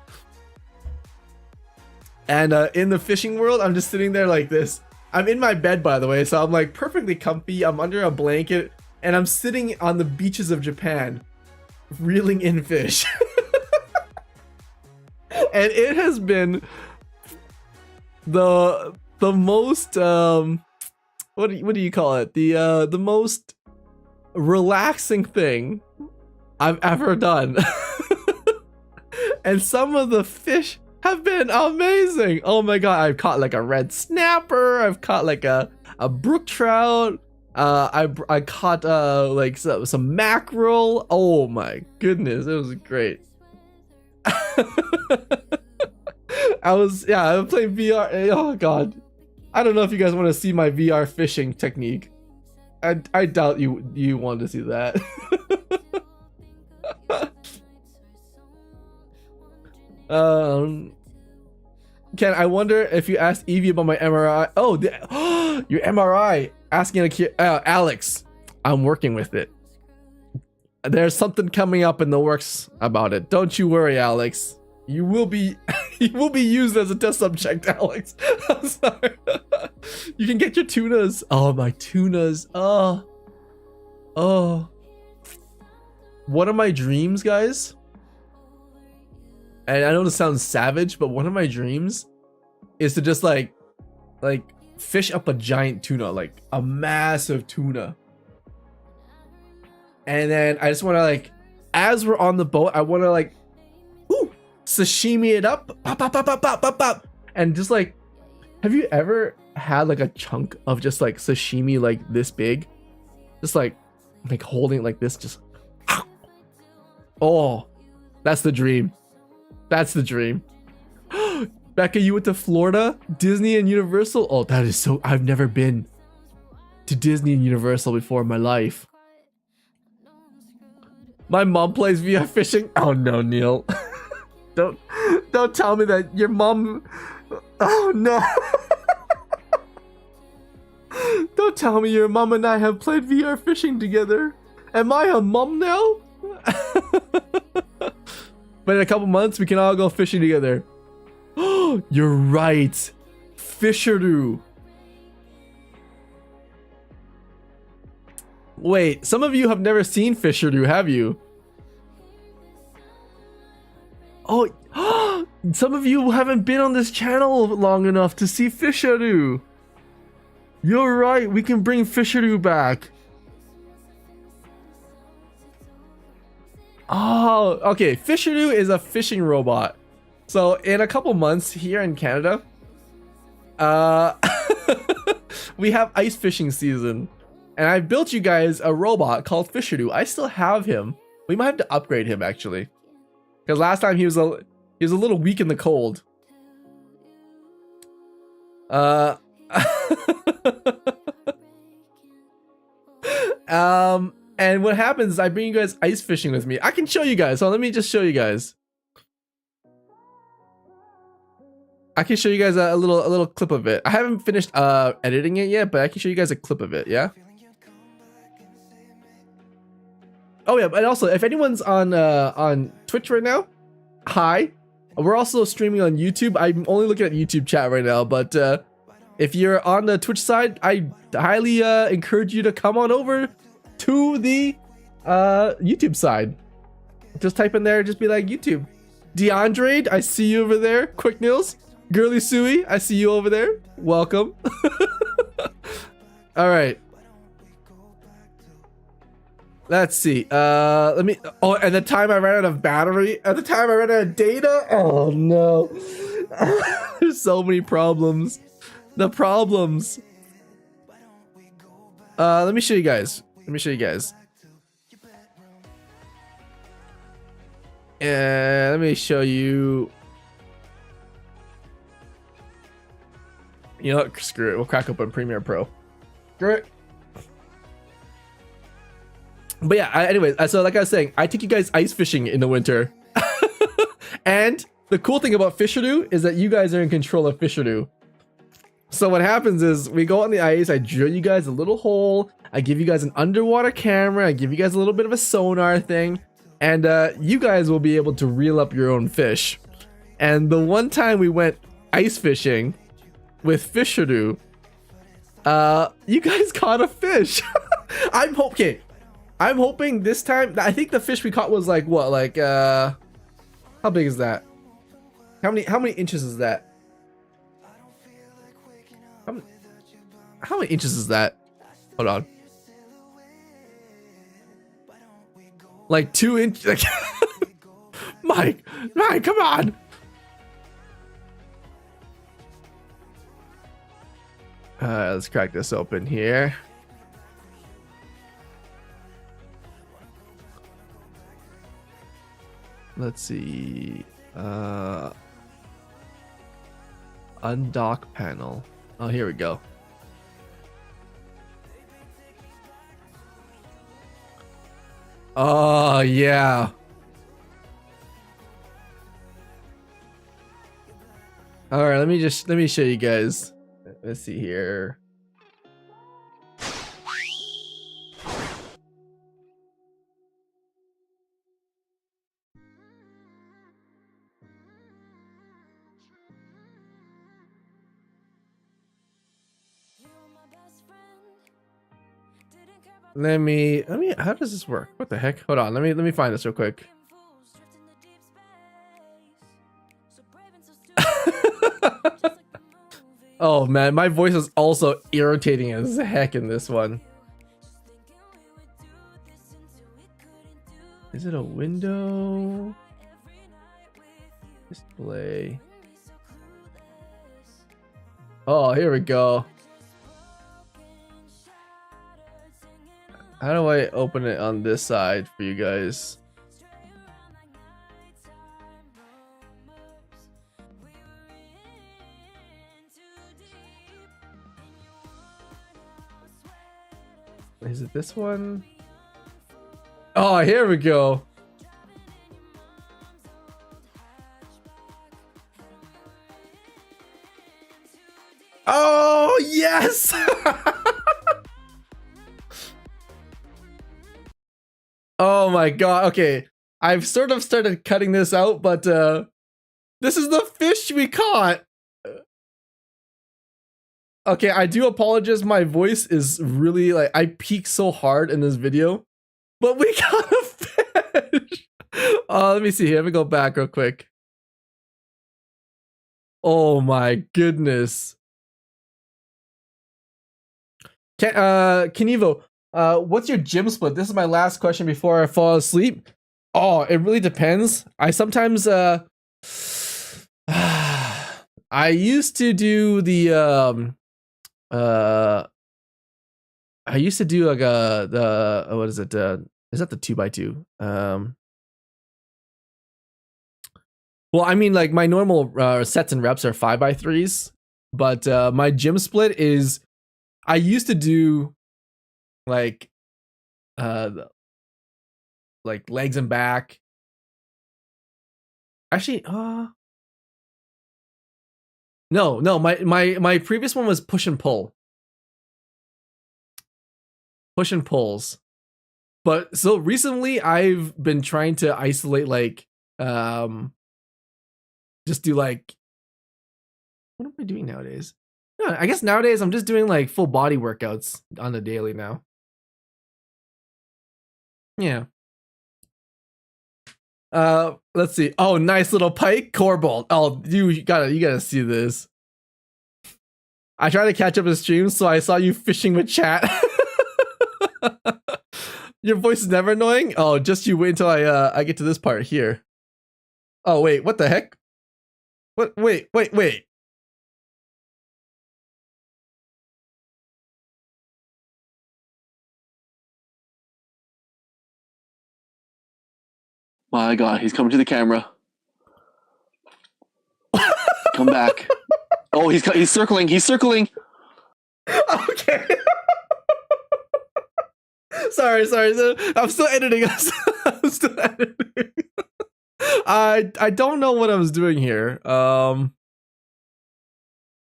And in the fishing world, I'm just sitting there like this. I'm in my bed, by the way, so I'm like perfectly comfy. I'm under a blanket, and I'm sitting on the beaches of Japan, reeling in fish. And it has been the most what do you call it? The most relaxing thing I've ever done. And some of the fish have been amazing. Oh my god, I've caught like a red snapper, I've caught like a brook trout, I caught like some mackerel. Oh my goodness, it was great. I was playing VR. Oh god, I don't know if you guys want to see my VR fishing technique. I doubt you want to see that. Ken, I wonder if you asked Evie about my MRI. Oh, your MRI. Asking Alex. I'm working with it. There's something coming up in the works about it. Don't you worry, Alex. You will be used as a test subject, Alex. I'm sorry. You can get your tunas. Oh, my tunas. Oh. One of my dreams, guys. And I know this sounds savage, but one of my dreams is to just like fish up a giant tuna, like a massive tuna. And then I just want to as we're on the boat, I want to sashimi it up, pop, pop, pop, pop, pop, pop, pop. And just have you ever had a chunk of just sashimi this big? Just like holding it like this, just, oh, that's the dream. That's the dream. Becca, you went to Florida, Disney and Universal? Oh, that is so, I've never been to Disney and Universal before in my life. My mom plays VR fishing. Oh no, Neil. Don't tell me that your mom, oh no. Don't tell me your mom and I have played VR fishing together. Am I a mom now? But in a couple months, we can all go fishing together. Oh, you're right. Fisheroo. Wait, some of you have never seen Fisheroo, have you? Oh, some of you haven't been on this channel long enough to see Fisheroo. You're right, we can bring Fisheroo back. Oh, okay. Fisheroo is a fishing robot. So in a couple months here in Canada, we have ice fishing season. And I built you guys a robot called Fisheroo. I still have him. We might have to upgrade him actually. Because last time he was a little weak in the cold. And what happens is I bring you guys ice fishing with me. I can show you guys. So let me just show you guys. I can show you guys a little clip of it. I haven't finished editing it yet, but I can show you guys a clip of it. Yeah. Oh yeah, and also if anyone's on Twitch right now, hi. We're also streaming on YouTube. I'm only looking at YouTube chat right now, but if you're on the Twitch side, I highly encourage you to come on over to the YouTube side. Just type in there, just be like YouTube. DeAndre, I see you over there. Quick Nils, Girly Suey, I see you over there. Welcome. All right. Let's see. Let me. Oh, and the time I ran out of battery. At the time I ran out of data. Oh no. There's so many problems. The problems. Let me show you guys. Let me show you guys. And let me show you. You know what? Screw it. We'll crack open Premiere Pro. Screw it. But yeah, anyways, so like I was saying, I take you guys ice fishing in the winter. And the cool thing about Fisheroo is that you guys are in control of Fisheroo. So what happens is we go on the ice, I drill you guys a little hole, I give you guys an underwater camera, I give you guys a little bit of a sonar thing, and you guys will be able to reel up your own fish. And the one time we went ice fishing with Fisheroo, you guys caught a fish. I'm hoping this time, I think the fish we caught was like what, like how big is that? How many inches is that? How many inches is that? Hold on. Like 2 inches. Like Mike, come on. Let's crack this open here. Let's see. Undock panel. Oh, here we go. Oh, yeah. All right, let me show you guys. Let's see here. Let me, how does this work? What the heck? Hold on, let me find this real quick. Oh man, my voice is also irritating as heck in this one. Is it a window? Display. Oh, here we go. How do I open it on this side for you guys? Is it this one? Oh, here we go. Oh, yes! Oh my god, okay. I've sort of started cutting this out, but this is the fish we caught. Okay, I do apologize. My voice is really like I peak so hard in this video, but we got a fish. Let me see here. Let me go back real quick. Oh my goodness. Kenivo, what's your gym split? This is my last question before I fall asleep. Oh, it really depends. I sometimes I used to do the I used to do like the what is it? Is that the 2x2? Well, I mean, like my normal sets and reps are 5x3s, but my gym split is I used to do like legs and back. Actually, no, my previous one was push and pull. Push and pulls. But so recently I've been trying to isolate like just do like what am I doing nowadays? No, I guess nowadays I'm just doing like full body workouts on the daily now. Yeah. Let's see. Oh, nice little pike core bolt. Oh, you gotta see this. I tried to catch up in stream, so I saw you fishing with chat. Your voice is never annoying? Oh, just you wait until I get to this part here. Oh wait, what the heck? What? Wait. My God, he's coming to the camera. Come back. Oh, he's circling. He's circling. Okay. sorry. I'm still editing. I'm still editing. I don't know what I was doing here. I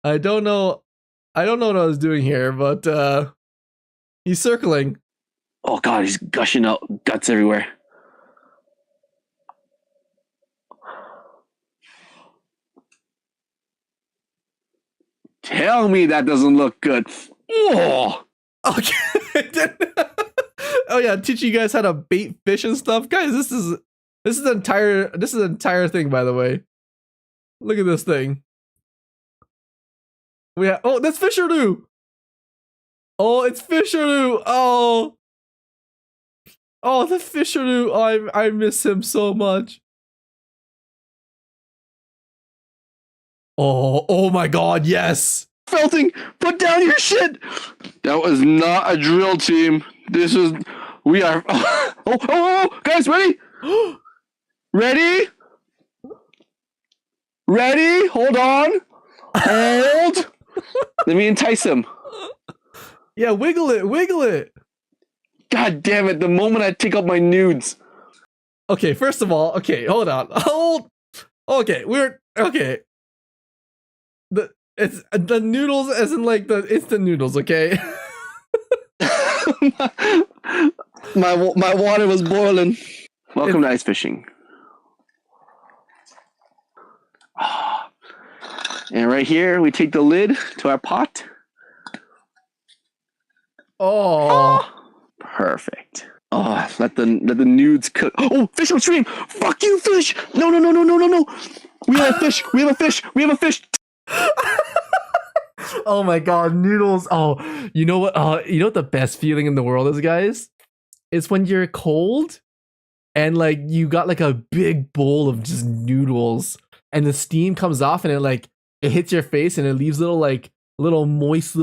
don't know what I was doing here, but he's circling. Oh God, he's gushing out guts everywhere. Tell me that doesn't look good. Oh. Okay. Oh yeah, teach you guys how to bait fish and stuff, guys. This is an entire thing, by the way. Look at this thing. Oh, that's Fisheroo. Oh, it's Fisheroo. Oh, the Fisheroo. Oh, I miss him so much. Oh my God, yes. Felting, put down your shit. That was not a drill team. We are. Oh, guys, ready? Ready? Hold on. Hold. Let me entice him. Yeah, wiggle it. God damn it, the moment I take out my nudes. Okay, first of all, okay, hold on. Okay, okay. It's the noodles as in like the instant noodles, okay? my water was boiling. Welcome to ice fishing. And right here, we take the lid to our pot. Oh. Perfect. Oh, let the nudes cook. Oh, fish on stream. Fuck you, fish. No. We have a fish. Oh my God, noodles. Oh, you know what? You know what the best feeling in the world is, guys? It's when you're cold and like you got like a big bowl of just noodles and the steam comes off and it hits your face and it leaves little moist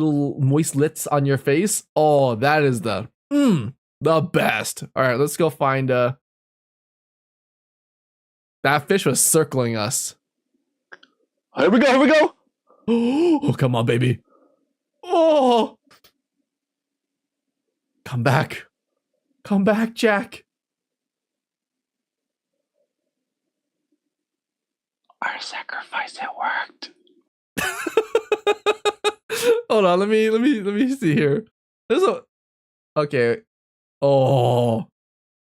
lits on your face. Oh, that is the best. All right, let's go find that fish was circling us. Here we go. Oh, come on, baby. Oh. Come back, Jack. Our sacrifice, it worked. Hold on, let me see here. Okay. Oh,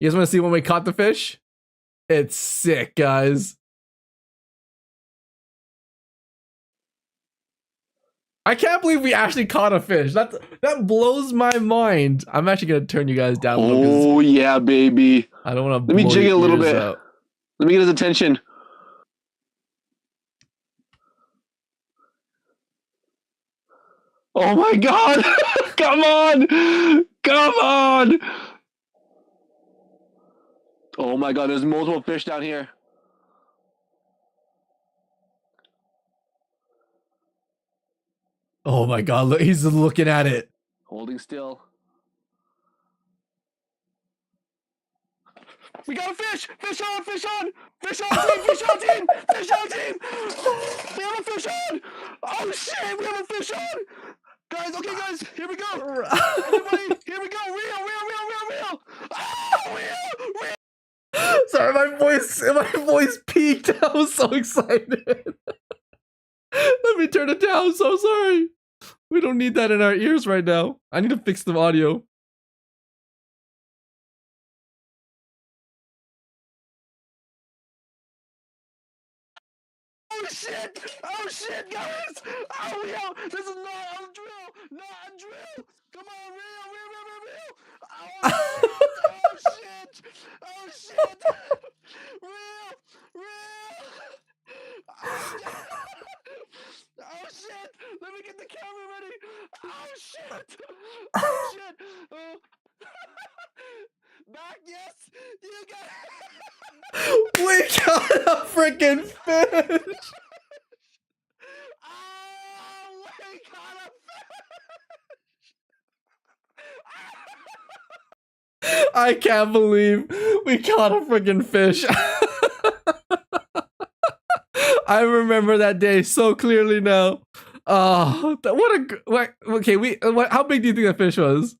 you guys want to see when we caught the fish? It's sick, guys. I can't believe we actually caught a fish. That blows my mind. I'm actually gonna turn you guys down a little. Oh yeah, baby. I don't want to. Let me jig it a little bit. Out. Let me get his attention. Oh my god! Come on! Come on! Oh my god, there's multiple fish down here. Oh my god, look, he's looking at it. Holding still. We got a fish! Fish on! Fish on! Fish on team! Fish on team! Fish on team! We have a fish on! Oh shit! We have a fish on! Guys, okay guys, here we go! Everybody, here we go! Reel! Oh, reel! Sorry, my voice peaked. I was so excited. Let me turn it down. I'm so sorry. We don't need that in our ears right now. I need to fix the audio. Oh shit, guys! Oh yeah! This is not a drill! Not a drill! Come on, reel! Oh shit! Oh shit! Reel! Oh shit! Let me get the camera ready! Oh shit! Oh shit! Back, yes! You got it! We got a freaking fish! Oh, we got a fish! I can't believe we caught a freaking fish. I remember that day so clearly now. Oh, okay, how big do you think that fish was?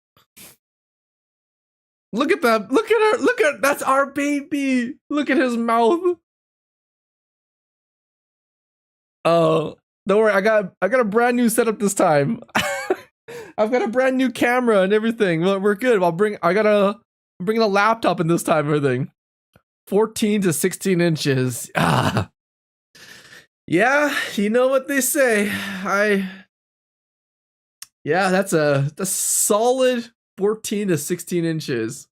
Look at that. Look at her. That's our baby. Look at his mouth. Oh, don't worry. I got a brand new setup this time. I've got a brand new camera and everything. We're good. I'm bringing a laptop in this time and everything. 14 to 16 inches. Ah. Yeah, you know what they say. Yeah, that's a solid 14 to 16 inches.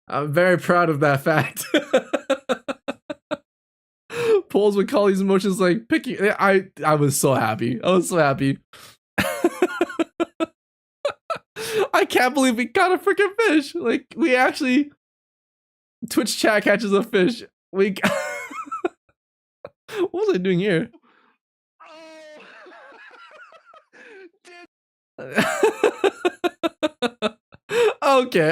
I'm very proud of that fact. Poles would call these emotions like picking. I was so happy. I was so happy. I can't believe we caught a freaking fish. Like, we actually. Twitch chat catches a fish. What was I doing here? Okay.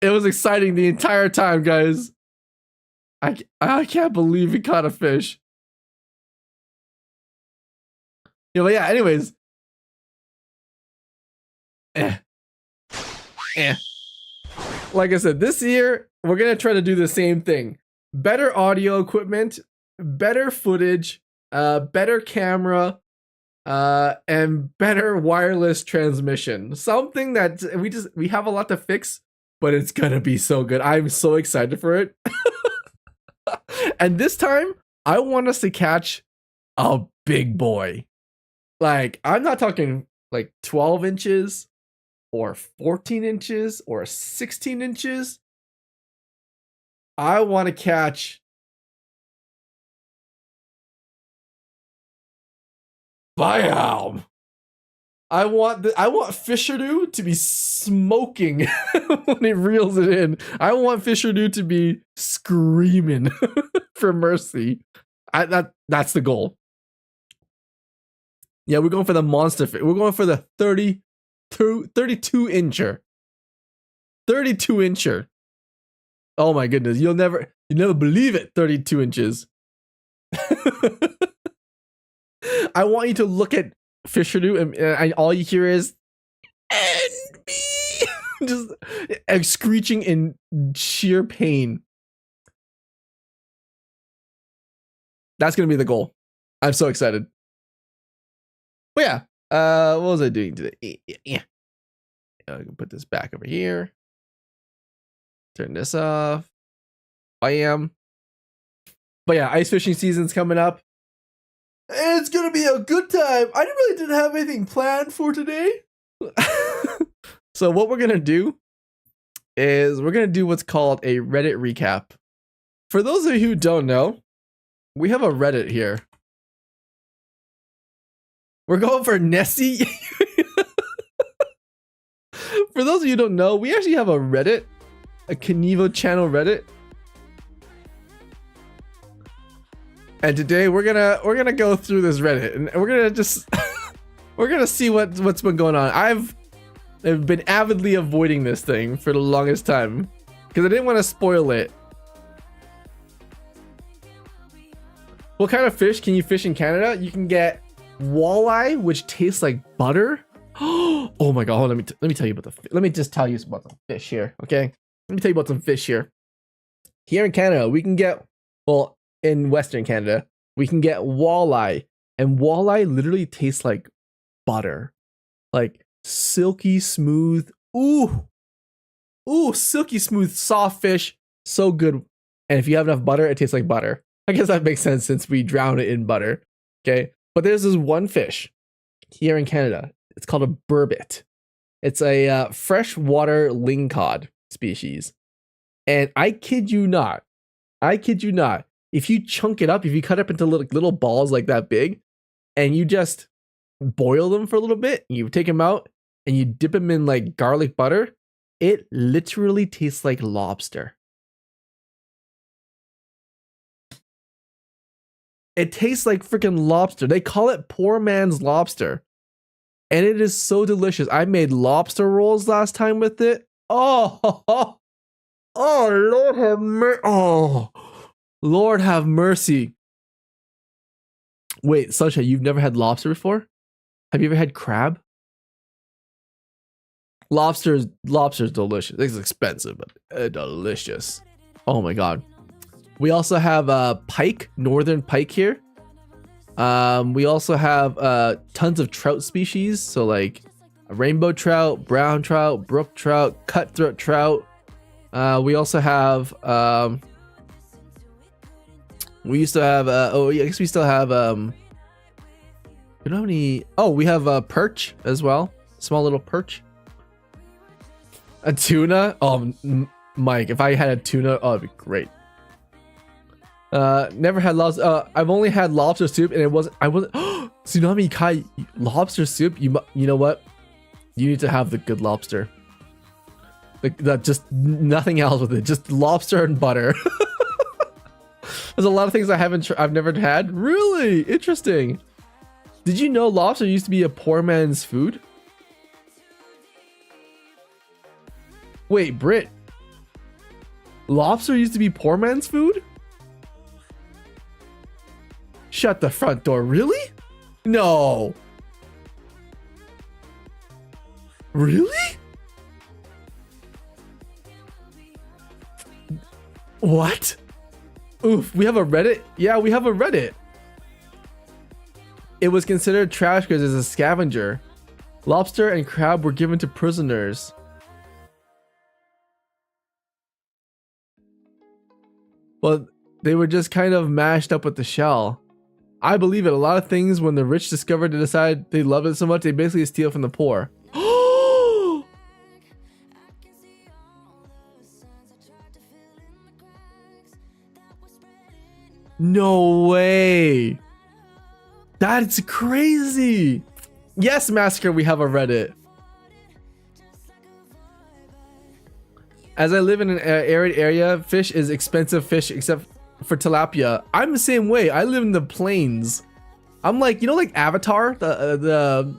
It was exciting the entire time, guys. I can't believe we caught a fish. Yeah, but yeah, anyways. Like I said, this year, we're going to try to do the same thing. Better audio equipment, better footage, better camera, and better wireless transmission. Something that we have a lot to fix, but it's going to be so good. I'm so excited for it. And this time, I want us to catch a big boy. Like, I'm not talking like 12 inches or 14 inches or 16 inches. I want to catch bam. I want Fisherdo to be smoking when he reels it in. I want Fisherdo to be screaming for mercy. That's the goal. Yeah, we're going for the monster fit. We're going for the 32 incher. 32 incher. Oh my goodness, you'll never believe it. 32 inches. I want you to look at Fisherdo and all you hear is and me just screeching in sheer pain. That's gonna be the goal. I'm so excited. But yeah, what was I doing today? Yeah. I can put this back over here. Turn this off. I am. But yeah, ice fishing season's coming up. It's gonna be a good time. I really didn't have anything planned for today. So what we're gonna do is we're gonna do what's called a Reddit recap. For those of you who don't know, we have a Reddit here. We're going for Nessie. For those of you who don't know, we actually have a Reddit, a Knievo channel Reddit. And today we're gonna go through this Reddit and we're gonna just we're gonna see what's been going on. I've been avidly avoiding this thing for the longest time because I didn't want to spoil it. What kind of fish can you fish in Canada? You can get walleye, which tastes like butter. Oh my god! Let me tell you about let me just tell you about some fish here, okay? Let me tell you about some fish here. Here in Canada, we can get, well, in Western Canada, we can get walleye, and walleye literally tastes like butter, like silky smooth. Ooh, silky smooth, soft fish, so good. And if you have enough butter, it tastes like butter. I guess that makes sense since we drown it in butter. Okay, but there's this one fish here in Canada. It's called a burbot. It's a freshwater lingcod species. And I kid you not, if you chunk it up, if you cut it up into little balls like that big, and you just boil them for a little bit, you take them out, and you dip them in like garlic butter, it literally tastes like lobster. It tastes like freaking lobster. They call it poor man's lobster. And it is so delicious. I made lobster rolls last time with it. Oh, Lord have mercy. Oh, Lord have mercy. Wait, Sunshine, you've never had lobster before? Have you ever had crab? Lobster's delicious. It's expensive, but delicious. Oh my god. We also have pike, northern pike here. We also have tons of trout species, so like rainbow trout, brown trout, brook trout, cutthroat trout. We also have we used to have I guess we still have we don't have any. Oh, we have perch as well, small little perch. A tuna. Oh, Mike, if I had a tuna, oh, it'd be great. Never had lobster. I've only had lobster soup, and I wasn't. Tsunami Kai, lobster soup. You know what? You need to have the good lobster. That just nothing else with it. Just lobster and butter. There's a lot of things I've never had. Really interesting. Did you know lobster used to be a poor man's food? Wait, Brit. Lobster used to be poor man's food? Shut the front door. Really? No. Really? What? Oof, we have a Reddit? Yeah, we have a Reddit. It was considered trash because it's a scavenger. Lobster and crab were given to prisoners. Well, they were just kind of mashed up with the shell. I believe it. A lot of things, when the rich discovered to decide they love it so much, they basically steal from the poor. No way. That's crazy. Yes, Massacre, we have a Reddit. As I live in an arid area, fish is expensive fish except for tilapia. I'm the same way. I live in the plains. I'm like, you know, like Avatar, the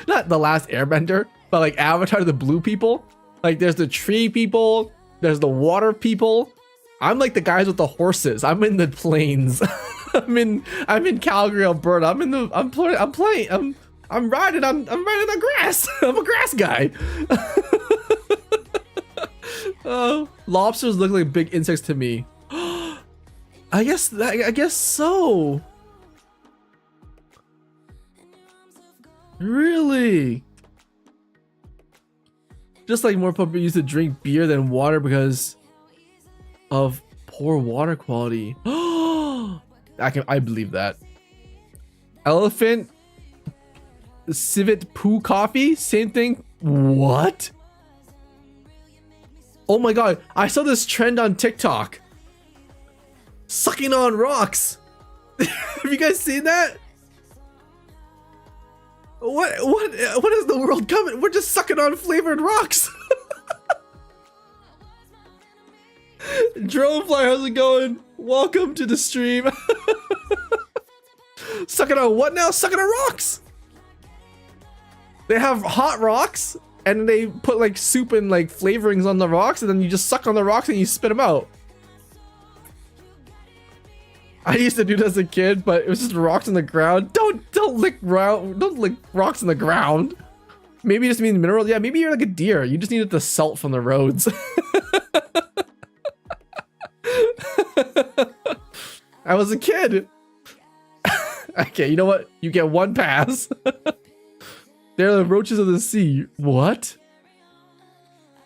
not the last Airbender, but like Avatar, the blue people. Like there's the tree people, there's the water people. I'm like the guys with the horses. I'm in the plains. I'm in Calgary, Alberta. I'm riding the grass. I'm a grass guy. Oh, lobsters look like big insects to me. I guess so. Really? Just like more people used to drink beer than water because of poor water quality. I believe that. Elephant civet poo coffee, same thing. What? Oh my god, I saw this trend on TikTok. Sucking on rocks. Have you guys seen that? What is the world coming? We're just sucking on flavored rocks. Dronefly, how's it going? Welcome to the stream. Sucking on what now? Sucking on rocks. They have hot rocks and they put like soup and like flavorings on the rocks, and then you just suck on the rocks and you spit them out. I used to do this as a kid, but it was just rocks on the ground. Don't lick rocks on the ground. Maybe it just means minerals. Yeah, maybe you're like a deer. You just needed the salt from the roads. I was a kid. Okay, you know what? You get one pass. They're the roaches of the sea. What?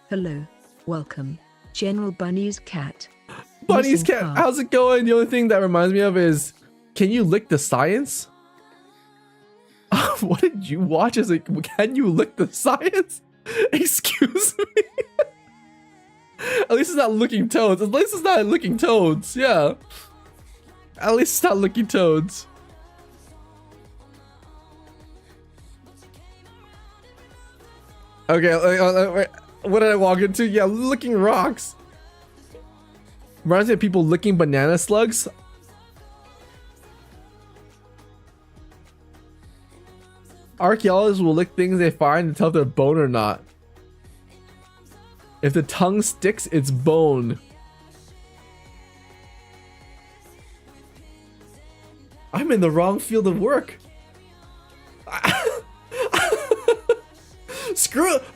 Hello, welcome, General Bunny's cat. Bunny's Missing cat, part. how's it going? The only thing that reminds me of is, can you lick the science? What did you watch? Is like, can you lick the science? Excuse me. At least it's not licking toads. At least it's not licking toads. Yeah. At least it's not licking toads. Okay, what did I walk into? Yeah, licking rocks. Reminds me of people licking banana slugs. Archaeologists will lick things they find to tell if they're bone or not. If the tongue sticks, it's bone. I'm in the wrong field of work.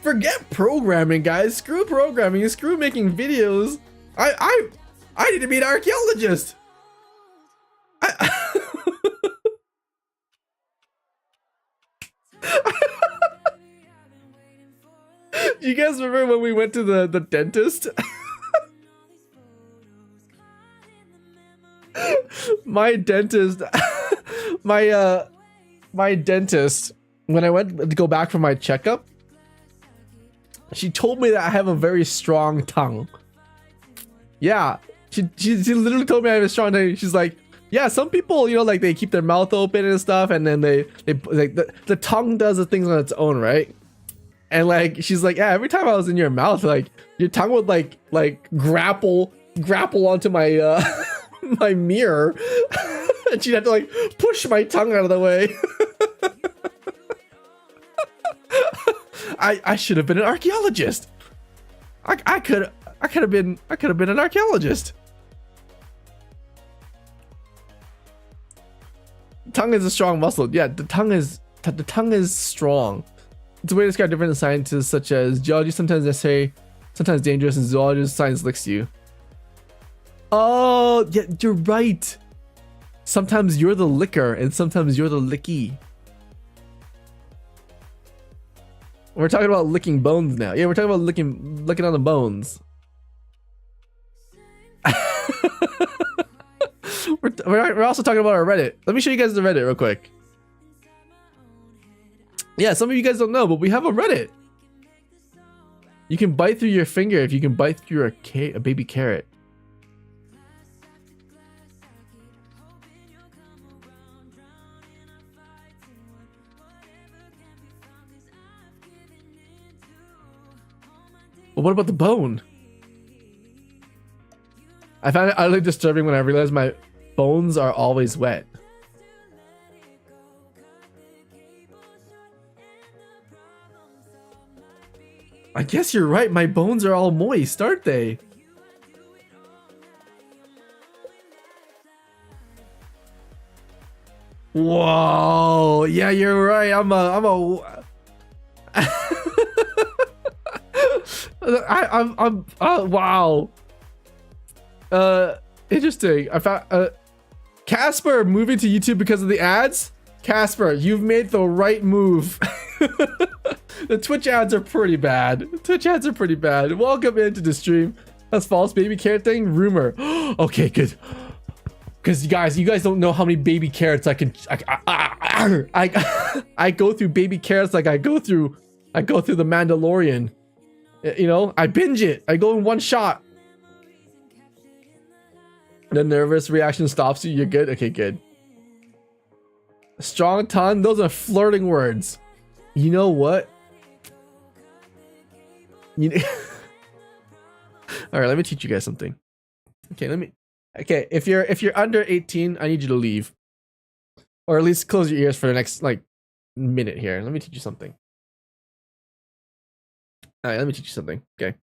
Forget programming, guys. Screw programming. Screw making videos. I need to be an archaeologist. Do you guys remember when we went to the dentist? My dentist, my dentist, when I went to go back for my checkup, she told me that I have a very strong tongue. Yeah, she literally told me I have a strong tongue. She's like, yeah, some people, you know, like they keep their mouth open and stuff, and then they like the tongue does the things on its own, right? And like she's like, yeah, every time I was in your mouth, like your tongue would like grapple onto my my mirror, and she'd have to like push my tongue out of the way. I should have been an archaeologist. I could have been an archaeologist. Tongue is a strong muscle. Yeah, the tongue is strong. It's a way to describe different sciences, such as geology sometimes necessary, sometimes dangerous, and zoology science licks you. Oh, yeah, you're right. Sometimes you're the licker, and sometimes you're the licky. We're talking about licking bones now. Yeah, we're talking about licking on the bones. we're also talking about our Reddit. Let me show you guys the Reddit real quick. Yeah, some of you guys don't know, but we have a Reddit. You can bite through your finger if you can bite through a baby carrot. But what about the bone? I found it utterly disturbing when I realized my bones are always wet. I guess you're right. My bones are all moist, aren't they? Whoa! Yeah, you're right. I'm a. Wow. Interesting. I found Casper moving to YouTube because of the ads. Casper, you've made the right move. The Twitch ads are pretty bad. Welcome into the stream. That's false baby carrot thing. Rumor. Okay, good. Because you guys don't know how many baby carrots I can I go through baby carrots like I go through the Mandalorian. You know, I binge it. I go in one shot. The nervous reaction stops you. You're good? Okay, good. Strong tongue, those are flirting words. You know what? Alright, let me teach you guys something. Okay, if you're under 18, I need you to leave. Or at least close your ears for the next like minute here. Let me teach you something. Alright, let me teach you something. Okay.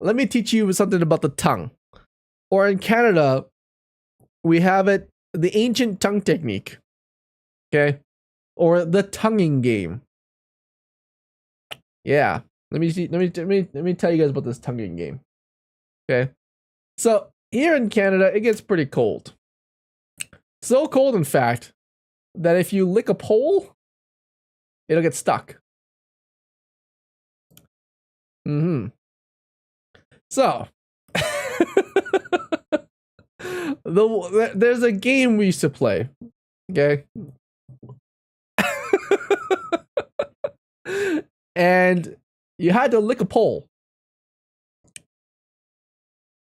Let me teach you something about the tongue. Or in Canada, we have it the ancient tongue technique. Okay? Or the tonguing game. Yeah. Let me tell you guys about this tonguing game. Okay? So, here in Canada, it gets pretty cold. So cold, in fact, that if you lick a pole, it'll get stuck. So, there's a game we used to play. Okay? And you had to lick a pole.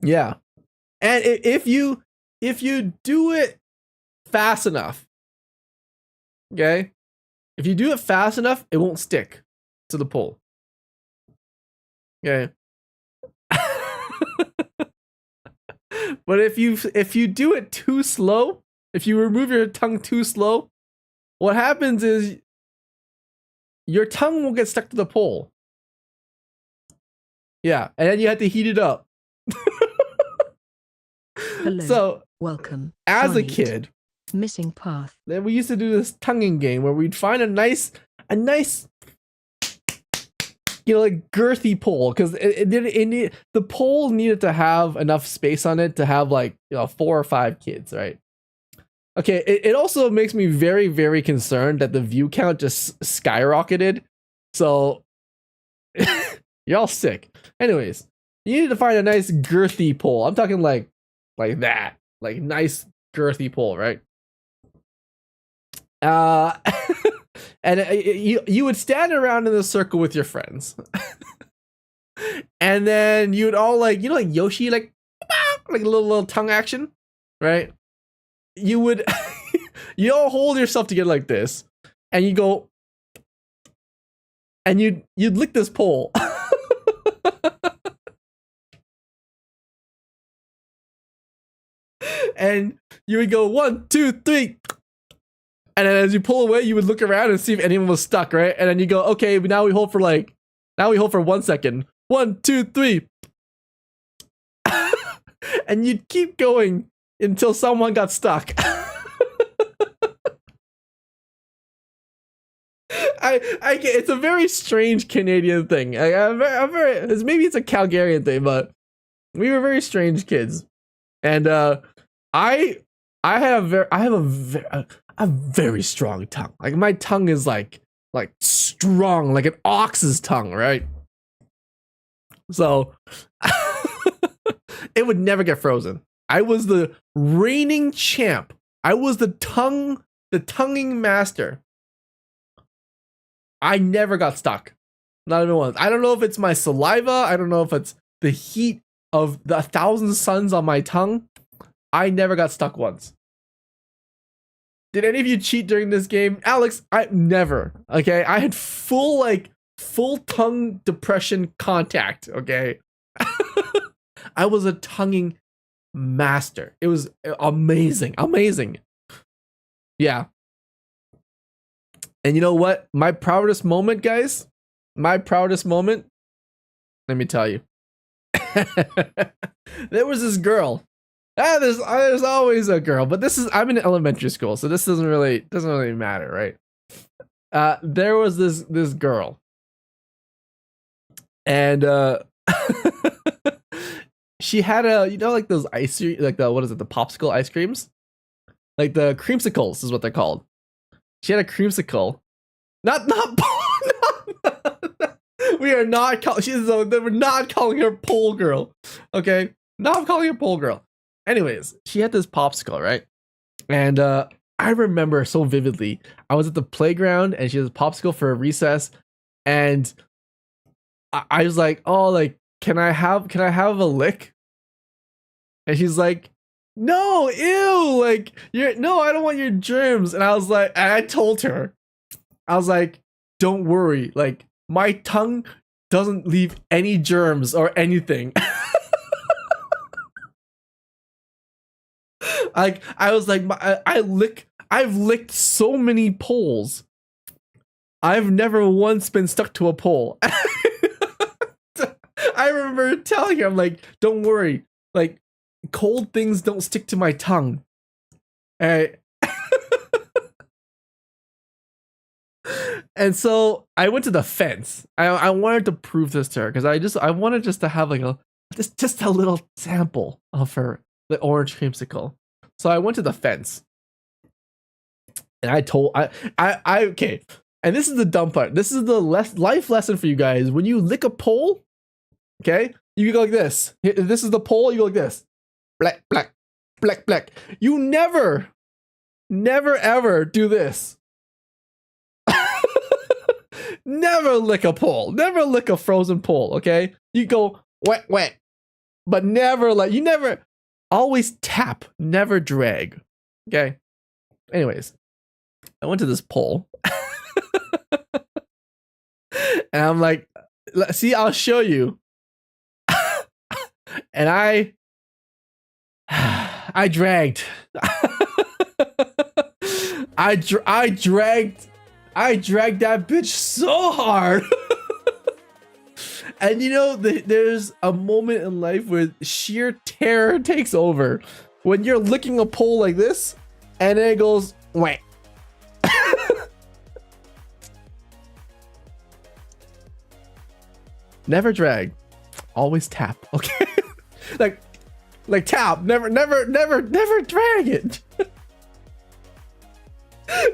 Yeah. And if you do it fast enough, okay? If you do it fast enough, it won't stick to the pole. Okay? But if you do it too slow, if you remove your tongue too slow, what happens is your tongue will get stuck to the pole. Yeah, and then you have to heat it up. Hello. So, welcome. as a Johnny. kid, Missing path. then we used to do this tonguing game where we'd find a nice, you know, like girthy pole, because the pole needed to have enough space on it to have like, you know, 4 or 5 kids, right? Okay, it also makes me very, very concerned that the view count just skyrocketed. So you're all sick. Anyways, you need to find a nice girthy pole. I'm talking like that, like nice girthy pole, right? And you would stand around in a circle with your friends, and then you'd all like, you know, like Yoshi, like a little tongue action, right? You would you all hold yourself together like this, and you go, and you'd lick this pole. And you would go 1, 2, 3. And then as you pull away, you would look around and see if anyone was stuck, right? And then you go, okay, but now we hold for 1 second. 1, 2, 3. And you'd keep going until someone got stuck. It's a very strange Canadian thing. Maybe it's a Calgarian thing, but we were very strange kids. And I have a very strong tongue. Like my tongue is like strong, like an ox's tongue, right? So it would never get frozen. I was the reigning champ. I was the tonguing master. I never got stuck. Not even once. I don't know if it's my saliva. I don't know if it's the heat of the 1,000 suns on my tongue. I never got stuck once. Did any of you cheat during this game? Alex, I never. Okay, I had full tongue depression contact. Okay, I was a tonguing master. It was amazing. Yeah. And you know what? My proudest moment, guys. My proudest moment. Let me tell you. There was this girl. There's always a girl, but I'm in elementary school, so this doesn't really matter, right? There was this girl, and she had like those ice, like the popsicle ice creams, like the creamsicles is what they're called. She had a creamsicle, not. We are not calling. We're not calling her pole girl. Okay, not calling her pole girl. Anyways, she had this popsicle, right? And I remember so vividly. I was at the playground and she has a popsicle for a recess, and I was like, "Oh, like, can I have a lick?" And she's like, "No, ew, like, no, I don't want your germs." And I was like, and I told her, I was like, "Don't worry, like, my tongue doesn't leave any germs or anything." Like, I was like, I've licked so many poles. I've never once been stuck to a pole. I remember telling her, I'm like, "Don't worry, like, cold things don't stick to my tongue." And and so I went to the fence. I wanted to prove this to her because I wanted just to have like just a little sample of the orange creamsicle. So I went to the fence, and I told I okay. And this is the dumb part. This is the life lesson for you guys. When you lick a pole, okay, you go like this. This is the pole. You go like this. Black, black, black, black. You never ever do this. Never lick a pole. Never lick a frozen pole. Okay, you go wet, wet, but never like you never. Always tap, never drag. Okay. Anyways, I went to this pole. And I'm like, "See, I'll show you." And I dragged. I dragged that bitch so hard. And you know, there's a moment in life where sheer terror takes over when you're licking a pole like this, and then it goes wait. Never drag, always tap. Okay, like tap. Never drag it.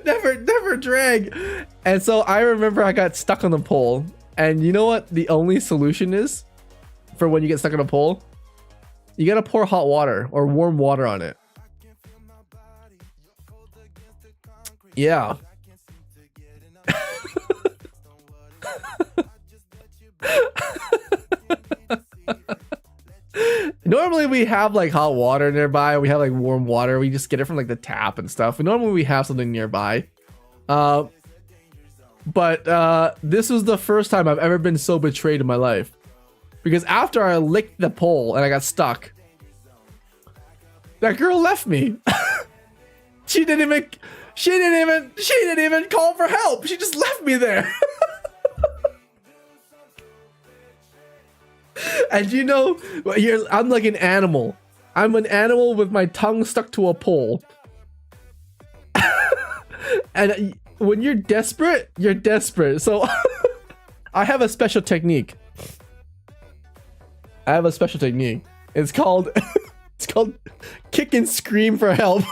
never drag. And so I remember I got stuck on the pole. And you know what the only solution is for when you get stuck on a pole? You gotta pour hot water or warm water on it. Yeah. Normally we have like hot water nearby. We have like warm water. We just get it from like the tap and stuff. And normally we have something nearby. But this was the first time I've ever been so betrayed in my life, because after I licked the pole and I got stuck, that girl left me. She didn't even call for help. She just left me there. And you know, I'm like an animal. I'm an animal with my tongue stuck to a pole. And when you're desperate, you're desperate. So I have a special technique. It's called kick and scream for help.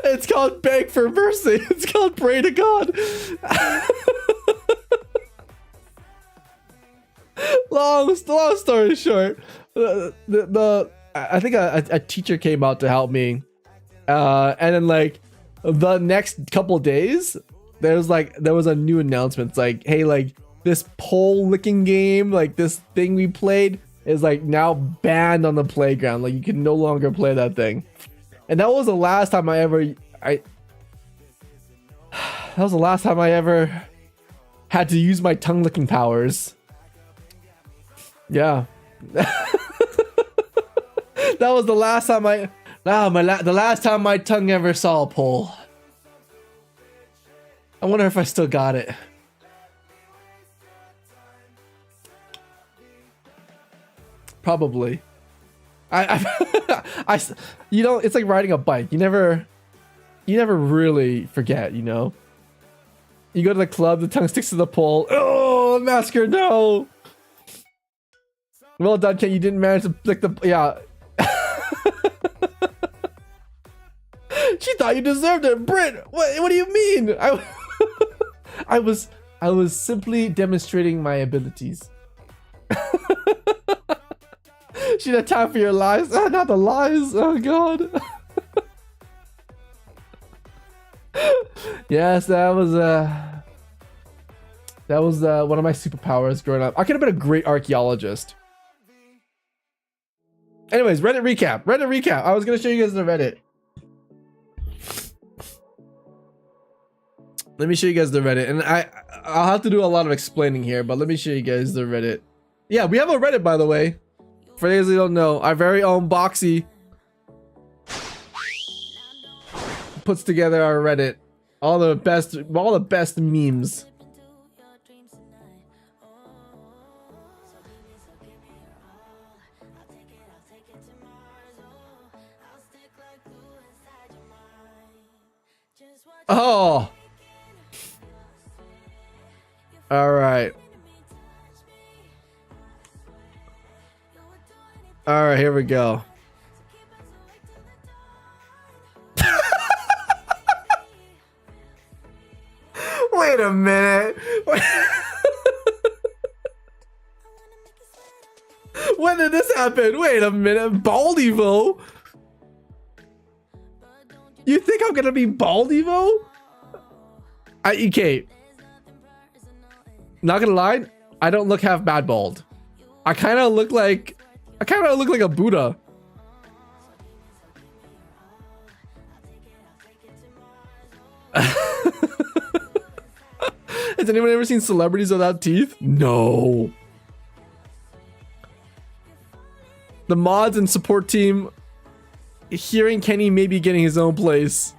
It's called beg for mercy. It's called pray to God. Long story short, I think a teacher came out to help me, and then like the next couple days, there was a new announcement. It's like, hey, like this pole licking game, like this thing we played is like now banned on the playground. Like you can no longer play that thing. And that was the last time I ever had to use my tongue licking powers. Yeah. That was the last time the last time my tongue ever saw a pole. I wonder if I still got it. Probably. You know, it's like riding a bike. You never really forget, you know. You go to the club, the tongue sticks to the pole. Oh, massacre, no. Well done, Ken. You didn't manage to lick the... Yeah. She thought you deserved it. Brit, what do you mean? I was I was simply demonstrating my abilities. She had time for your lies. Not the lies. Oh god. Yes, that was one of my superpowers growing up. I could have been a great archaeologist. Anyways, Reddit recap. Reddit recap. I was gonna show you guys the Reddit. Let me show you guys the Reddit, and I'll have to do a lot of explaining here, but let me show you guys the Reddit. Yeah, we have a Reddit, by the way. For those who don't know, our very own Boxy puts together our Reddit. All the best memes. Oh. All right. All right, here we go. Wait a minute. When did this happen? Wait a minute. Baldivo? You think I'm gonna be Baldivo? Okay. Not gonna lie, I don't look half bad bald. I kind of look like a Buddha. Has anyone ever seen celebrities without teeth? No. The mods and support team hearing Kenny may be getting his own place.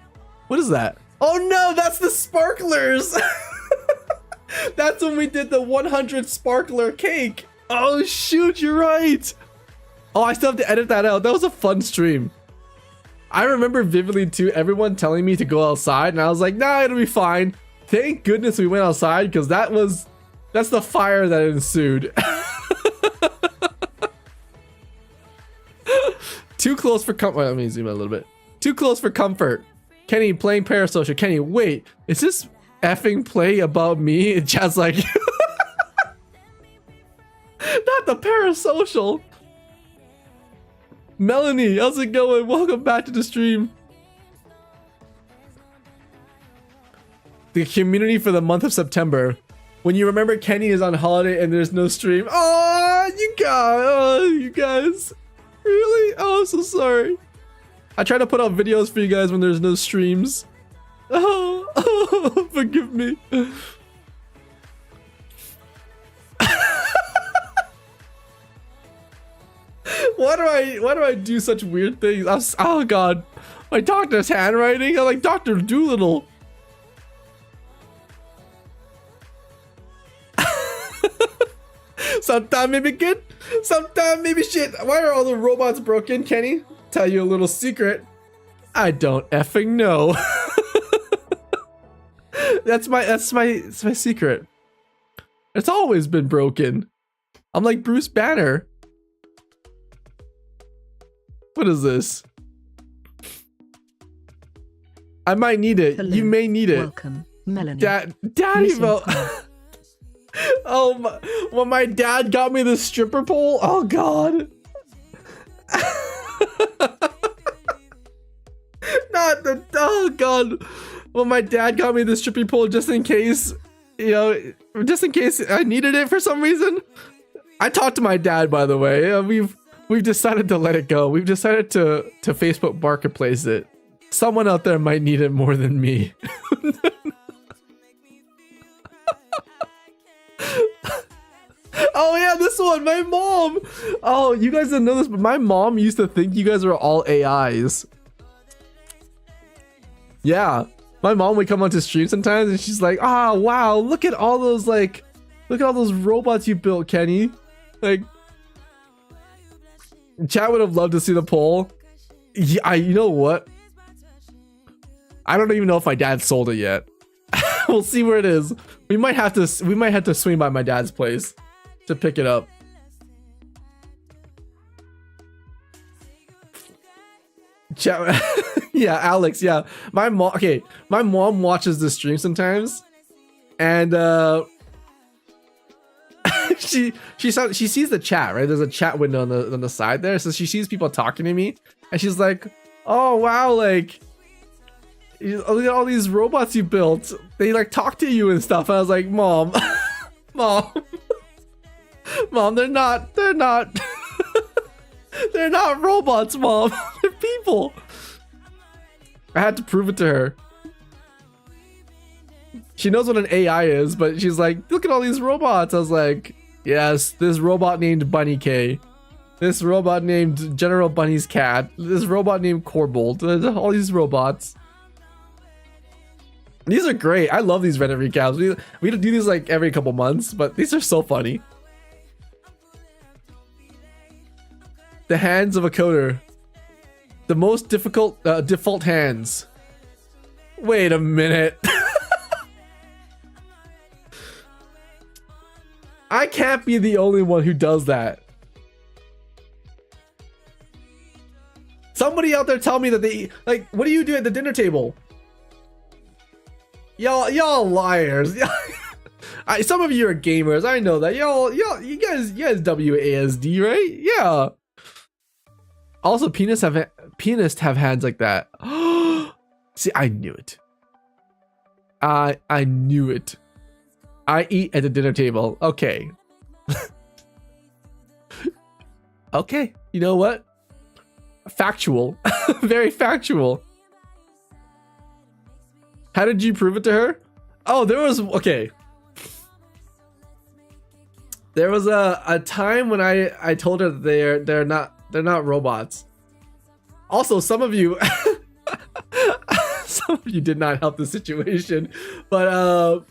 What is that? Oh no, that's the sparklers. That's when we did the 100 sparkler cake. Oh shoot, you're right. Oh, I still have to edit that out. That was a fun stream. I remember vividly too, everyone telling me to go outside, and I was like, nah, it'll be fine. Thank goodness we went outside, because that's the fire that ensued. Too close for comfort. Let me zoom out a little bit. Too close for comfort. Kenny playing parasocial. Kenny, wait, is this effing play about me? And Chad's like, not the parasocial. Melanie, how's it going? Welcome back to the stream. The community for the month of September. When you remember Kenny is on holiday and there's no stream. Oh, you guys. Really? Oh, I'm so sorry. I try to put out videos for you guys when there's no streams. Oh, forgive me. Why do I do such weird things? Oh god, my doctor's handwriting. I'm like Dr. Doolittle. Sometimes maybe good, sometimes maybe shit. Why are all the robots broken, Kenny? Tell you a little secret. I don't effing know. That's my secret. It's always been broken. I'm like Bruce Banner. What is this? I might need it. Hello. You may need it. Welcome, Melanie. Daddy vote. Oh, when my dad got me the stripper pole. Oh god. Not the. Oh god. When my dad got me the stripping pole just in case, you know, just in case I needed it for some reason. I talked to my dad, by the way. We've decided to let it go. We've decided to Facebook Marketplace it. Someone out there might need it more than me. Oh yeah, this one, my mom. Oh, you guys didn't know this, but my mom used to think you guys were all AIs. Yeah, my mom would come onto stream sometimes and she's like, ah, wow, look at all those robots you built, Kenny. Like, chat would have loved to see the poll. Yeah, you know what? I don't even know if my dad sold it yet. We'll see where it is. We might have to swing by my dad's place to pick it up. Chat. Yeah, Alex. Yeah, my mom. Okay, my mom watches the stream sometimes, And she sees the chat, right? There's a chat window on the side there, so she sees people talking to me, and she's like, "Oh wow, like look at all these robots you built. They like talk to you and stuff." And I was like, "Mom, mom, mom, they're not they're not robots, mom. They're people." I had to prove it to her. She knows what an AI is, but she's like, "Look at all these robots." I was like, "Yes, this robot named Bunny K. This robot named General Bunny's cat. This robot named Corbold. All these robots." These are great. I love these Reddit recaps. We do these like every couple months, but these are so funny. The hands of a coder. The most difficult default hands. Wait a minute. I can't be the only one who does that. Somebody out there tell me that they like, what do you do at the dinner table? Y'all liars. Some of you are gamers. I know that. You guys WASD, right? Yeah. Also, penists have hands like that. See, I knew it. I knew it. I eat at the dinner table. Okay. Okay. You know what? Factual. Very factual. How did you prove it to her? Oh, there was okay. There was a time when I told her that they're not robots. Also, some of you did not help the situation, but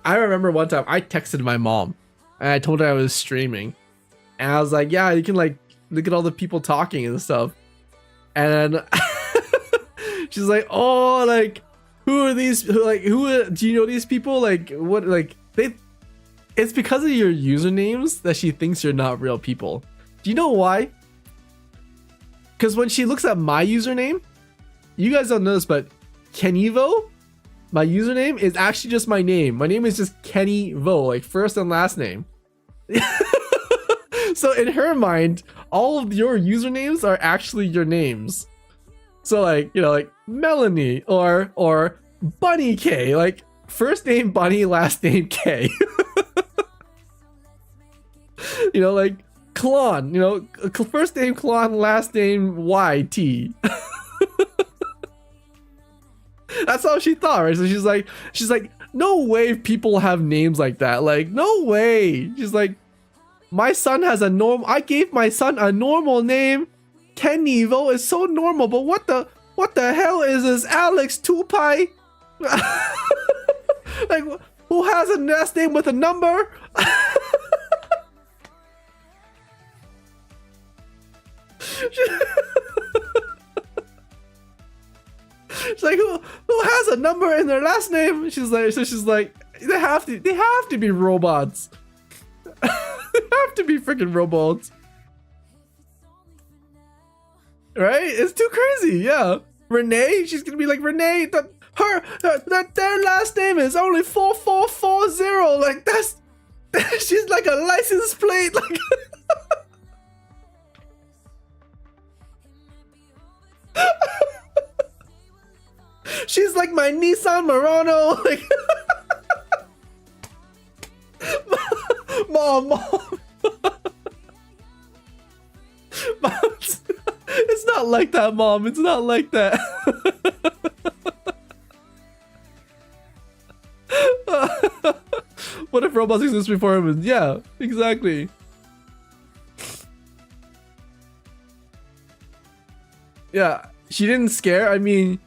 I remember one time I texted my mom and I told her I was streaming, and I was like, "Yeah, you can like look at all the people talking and stuff," and she's like, "Oh, like who are these? Who do you know these people? Like what? Like they? It's because of your usernames that she thinks you're not real people. Do you know why? Because when she looks at my username, you guys don't know this, but Kenivo, my username is actually just my name. My name is just Kenny Vo, like first and last name." So in her mind, all of your usernames are actually your names. So like, you know, like Melanie or Bunny K, like first name Bunny, last name K. You know, like Klon, you know, first name Klon, last name YT. That's how she thought, right? So she's like, "No way people have names like that. Like, no way." She's like, "My son has I gave my son a normal name. Kenivo is so normal, but what the hell is this Alex Tupai?" Like, who has a last name with a number? She's like, who has a number in their last name? She's like, they have to be robots. They have to be freaking robots. Right? It's too crazy. Yeah. Renee, she's gonna be like, Renee, their last name is only 4440. Like that's she's like a license plate. Like she's like my Nissan Murano. Like mom. Mom, it's not like that, Mom. It's not like that. What if robots exist before humans? Yeah, exactly. Yeah, she didn't scare. I mean,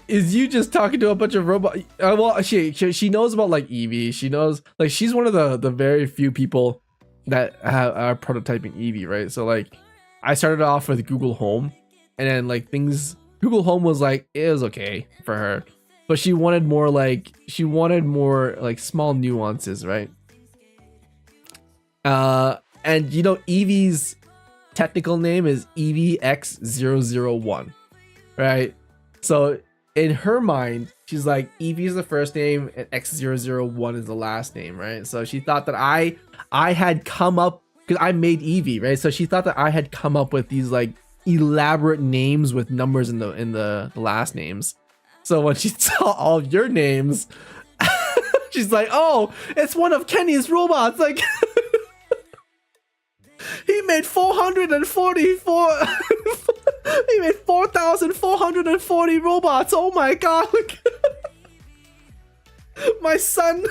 is you just talking to a bunch of robots? Well, she knows about like Eevee. She knows, like, she's one of the very few people that are prototyping Eevee, right? So like, I started off with Google Home, and then like Google Home was like, it was okay for her, but she wanted more like small nuances, right? And you know, Eevee's technical name is Eevee X001, right? So in her mind, she's like, Evie is the first name and X001 is the last name, right? So she thought that I had come up, because I made Evie, right? So she thought that I had come up with these like elaborate names with numbers in the last names. So when she saw all of your names, she's like, oh, it's one of Kenny's robots. Like, he made 444. He made 4,440 robots. Oh my god. My son.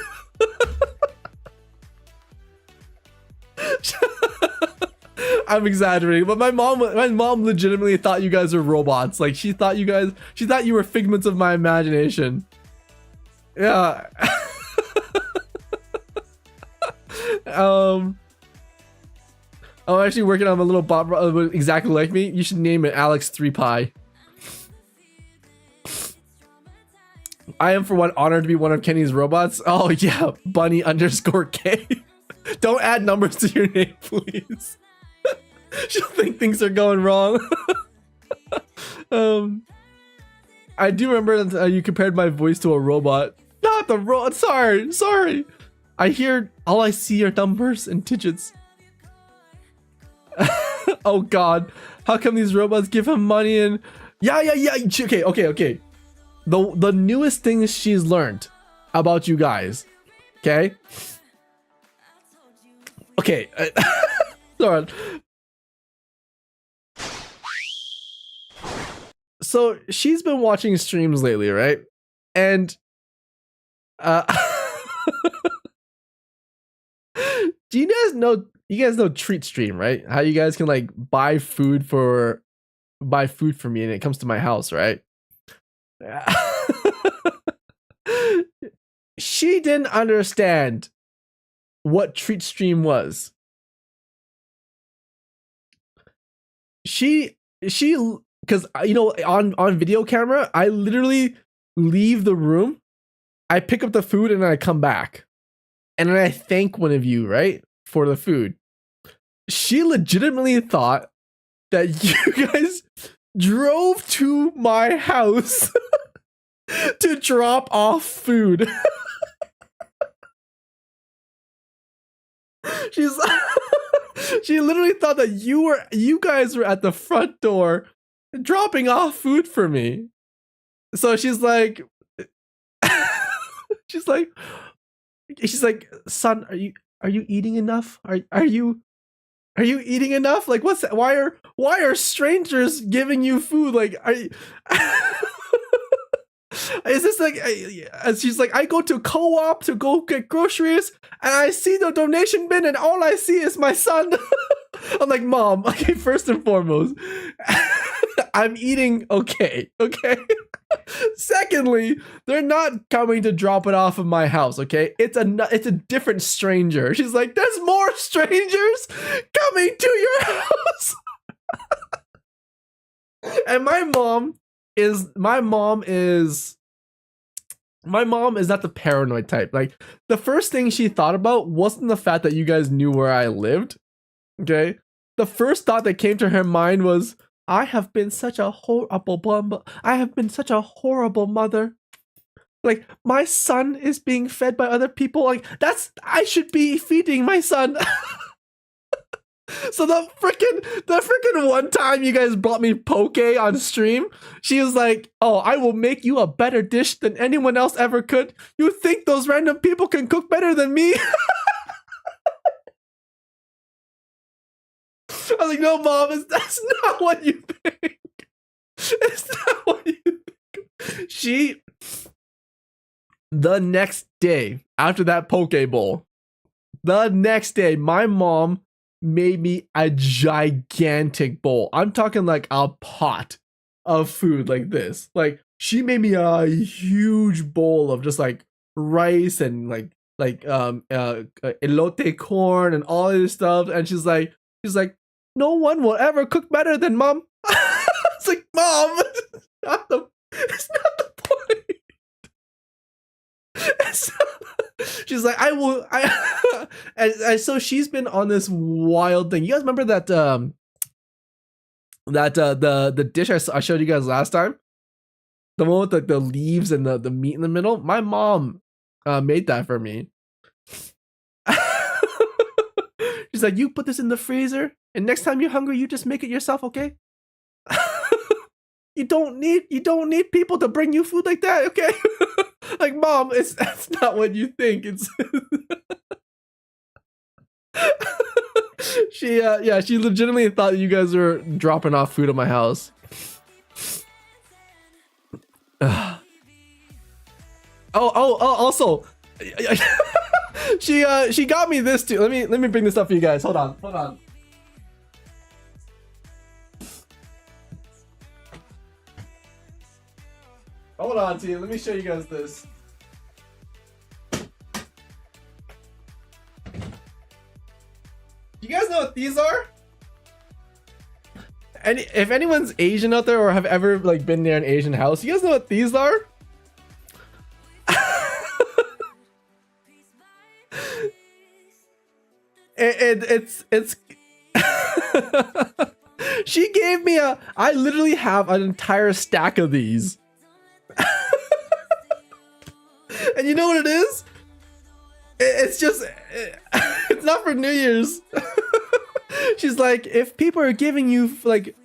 I'm exaggerating, but my mom legitimately thought you guys were robots. Like, she thought you were figments of my imagination. Yeah. I'm actually working on a little bot exactly like me. You should name it Alex 3Pi. I am for one honored to be one of Kenny's robots. Oh yeah, bunny_K. Don't add numbers to your name, please. She'll think things are going wrong. I do remember that you compared my voice to a robot. Not the robot. Sorry. All I see are numbers and digits. Oh god, how come these robots give him money and yeah. Okay. The newest thing she's learned about you guys. Okay. Sorry. So she's been watching streams lately, right? And do you guys know Treat Stream, right? How you guys can like buy food for me and it comes to my house, right? She didn't understand what Treat Stream was. She because on video camera, I literally leave the room, I pick up the food and then I come back. And then I thank one of you, right, for the food. She legitimately thought that you guys drove to my house to drop off food. She literally thought that you guys were at the front door dropping off food for me. So she's like, son, are you eating enough? Are you eating enough? Like, what's that? Why are strangers giving you food? Like, is this like? She's like, I go to co-op to go get groceries, and I see the donation bin, and all I see is my son. I'm like, Mom, okay, first and foremost, I'm eating okay. Secondly, they're not coming to drop it off at my house, okay? It's a different stranger. She's like, there's more strangers coming to your house. And my mom is not the paranoid type. Like, the first thing she thought about wasn't the fact that you guys knew where I lived. Okay? The first thought that came to her mind was, I have been such a horrible mother. Like, my son is being fed by other people. Like, I should be feeding my son. So the freaking one time you guys brought me poke on stream, she was like, oh, I will make you a better dish than anyone else ever could. You think those random people can cook better than me? I was like, no, Mom, that's not what you think. It's not what you think. The next day, after that poke bowl, the next day, my mom made me a gigantic bowl. I'm talking like a pot of food like this. Like, she made me a huge bowl of just like rice and like elote corn and all this stuff. And she's like, no one will ever cook better than Mom. It's like, Mom, it's not the point. She's like, and so she's been on this wild thing. You guys remember that the dish I showed you guys last time? The one with the leaves and the meat in the middle. My mom made that for me. She's like, you put this in the freezer, and next time you're hungry, you just make it yourself, okay? You don't need people to bring you food like that, okay? Like, mom, that's not what you think. It's she legitimately thought you guys were dropping off food at my house. Also, she got me this too. Let me bring this up for you guys. Hold on. Hold on, team. Let me show you guys this. You guys know what these are? And if anyone's Asian out there or have ever like been near an Asian house, you guys know what these are? It's she gave me I literally have an entire stack of these. And you know what it is? It's just it's not for New Year's. She's like, if people are giving you like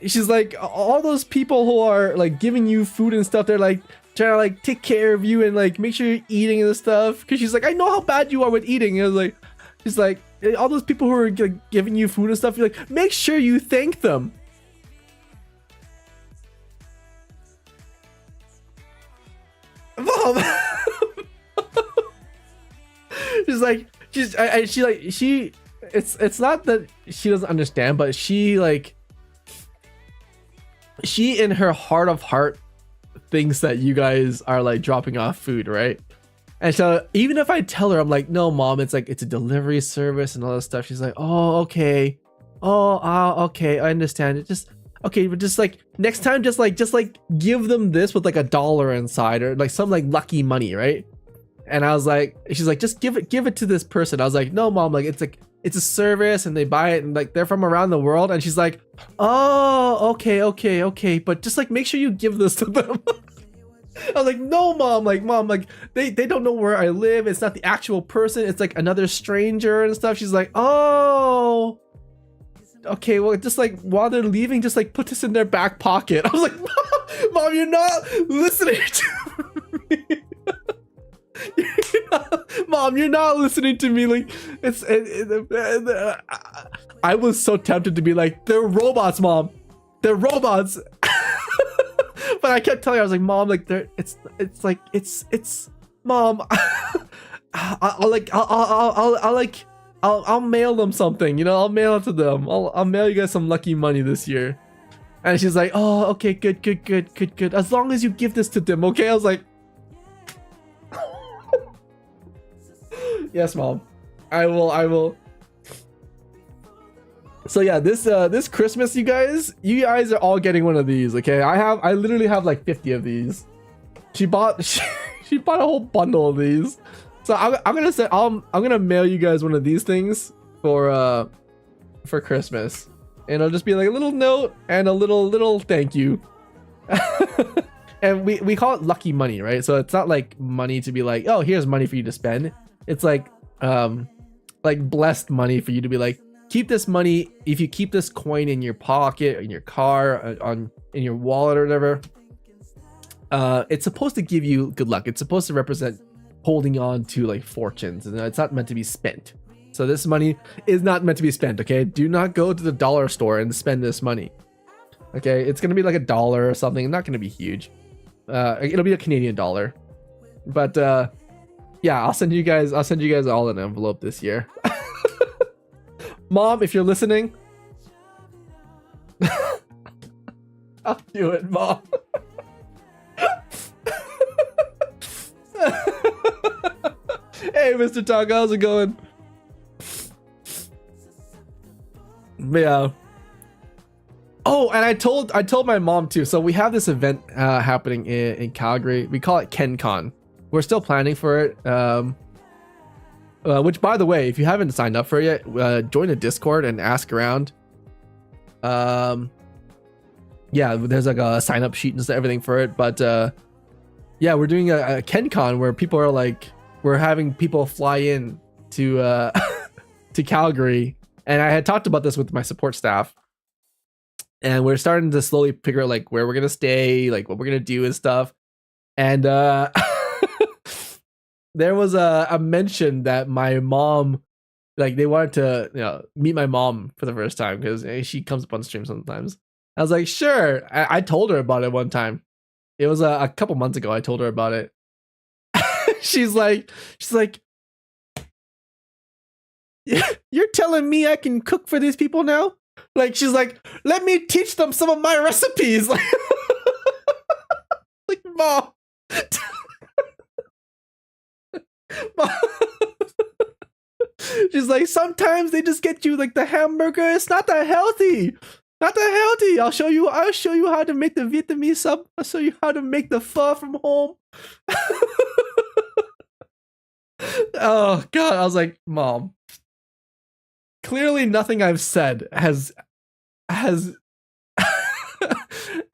she's like, all those people who are like giving you food and stuff, they're like trying to like take care of you and like make sure you're eating and stuff. Because she's like, I know how bad you are with eating. And I was like, she's like, all those people who are like, giving you food and stuff, you're like, make sure you thank them. Mom. She's like, it's not that she doesn't understand, but she in her heart of heart thinks that you guys are like dropping off food, right? And so even if I tell her, I'm like, no, mom, it's like, it's a delivery service and all that stuff. She's like, oh, okay. Okay, I understand it. Just okay, but just like next time, just like give them this with like $1 inside or like some like lucky money, right? And I was like, she's like, just give it to this person. I was like, no, mom, like it's a service and they buy it and like they're from around the world. And she's like, oh, okay, but just like make sure you give this to them. I was like, no, mom, like they don't know where I live. It's not the actual person. It's like another stranger and stuff. She's like, oh, okay, well, just like while they're leaving, just like put this in their back pocket. I was like, mom, you're not listening to me. Mom, you're not listening to me. Like I was so tempted to be like, they're robots, mom, they're robots. But I kept telling her, I was like, mom, like it's mom. I'll mail them something, you know, I'll mail it to them. I'll mail you guys some lucky money this year. And she's like, oh, okay, good. As long as you give this to them, okay? I was like, yes, mom, I will. So yeah, this Christmas, you guys are all getting one of these, okay? I literally have like 50 of these. She bought a whole bundle of these. So I'm gonna mail you guys one of these things for Christmas, and it'll just be like a little note and a little thank you. And we call it lucky money, right? So it's not like money to be like, oh, here's money for you to spend. It's like blessed money for you to be like, keep this money. If you keep this coin in your pocket, in your car, in your wallet or whatever, it's supposed to give you good luck. It's supposed to represent holding on to like fortunes, and it's not meant to be spent. So this money is not meant to be spent, okay? Do not go to the dollar store and spend this money, okay? It's gonna be like $1 or something. Not gonna be huge. It'll be a Canadian dollar, but yeah, I'll send you guys all an envelope this year. Mom, if you're listening, I'll do it, mom. Hey, Mr. Talk, how's it going? Yeah. Oh, and I told my mom too. So we have this event happening in Calgary. We call it KenCon. We're still planning for it. Which, by the way, if you haven't signed up for it yet, join the Discord and ask around. yeah, there's like a sign up sheet and everything for it. But yeah, we're doing a KenCon where people are like, we're having people fly in to to Calgary, and I had talked about this with my support staff, and we're starting to slowly figure out like where we're gonna stay, like what we're gonna do and stuff. And there was a mention that my mom, like they wanted to meet my mom for the first time because she comes up on stream sometimes. I was like, sure. I told her about it one time. It was a couple months ago. I told her about it. she's like, you're telling me I can cook for these people now? Like, she's like, let me teach them some of my recipes. Like, like Mom. Mom. She's like, sometimes they just get you like the hamburger. It's not that healthy. Not that healthy. I'll show you how to make the Vietnamese sub. I'll show you how to make the pho from home. Oh God. I was like, Mom. Clearly nothing I've said has and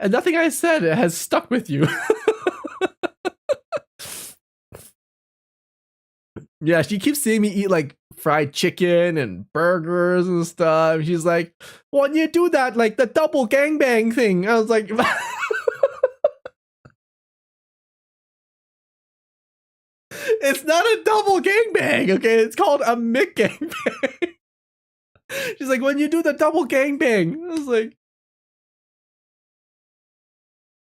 nothing I said has stuck with you. Yeah, she keeps seeing me eat like fried chicken and burgers and stuff. She's like, why don't you do that, like the double gangbang thing? I was like, it's not a double gangbang, okay? It's called a Mick gangbang. She's like, when you do the double gangbang. I was like,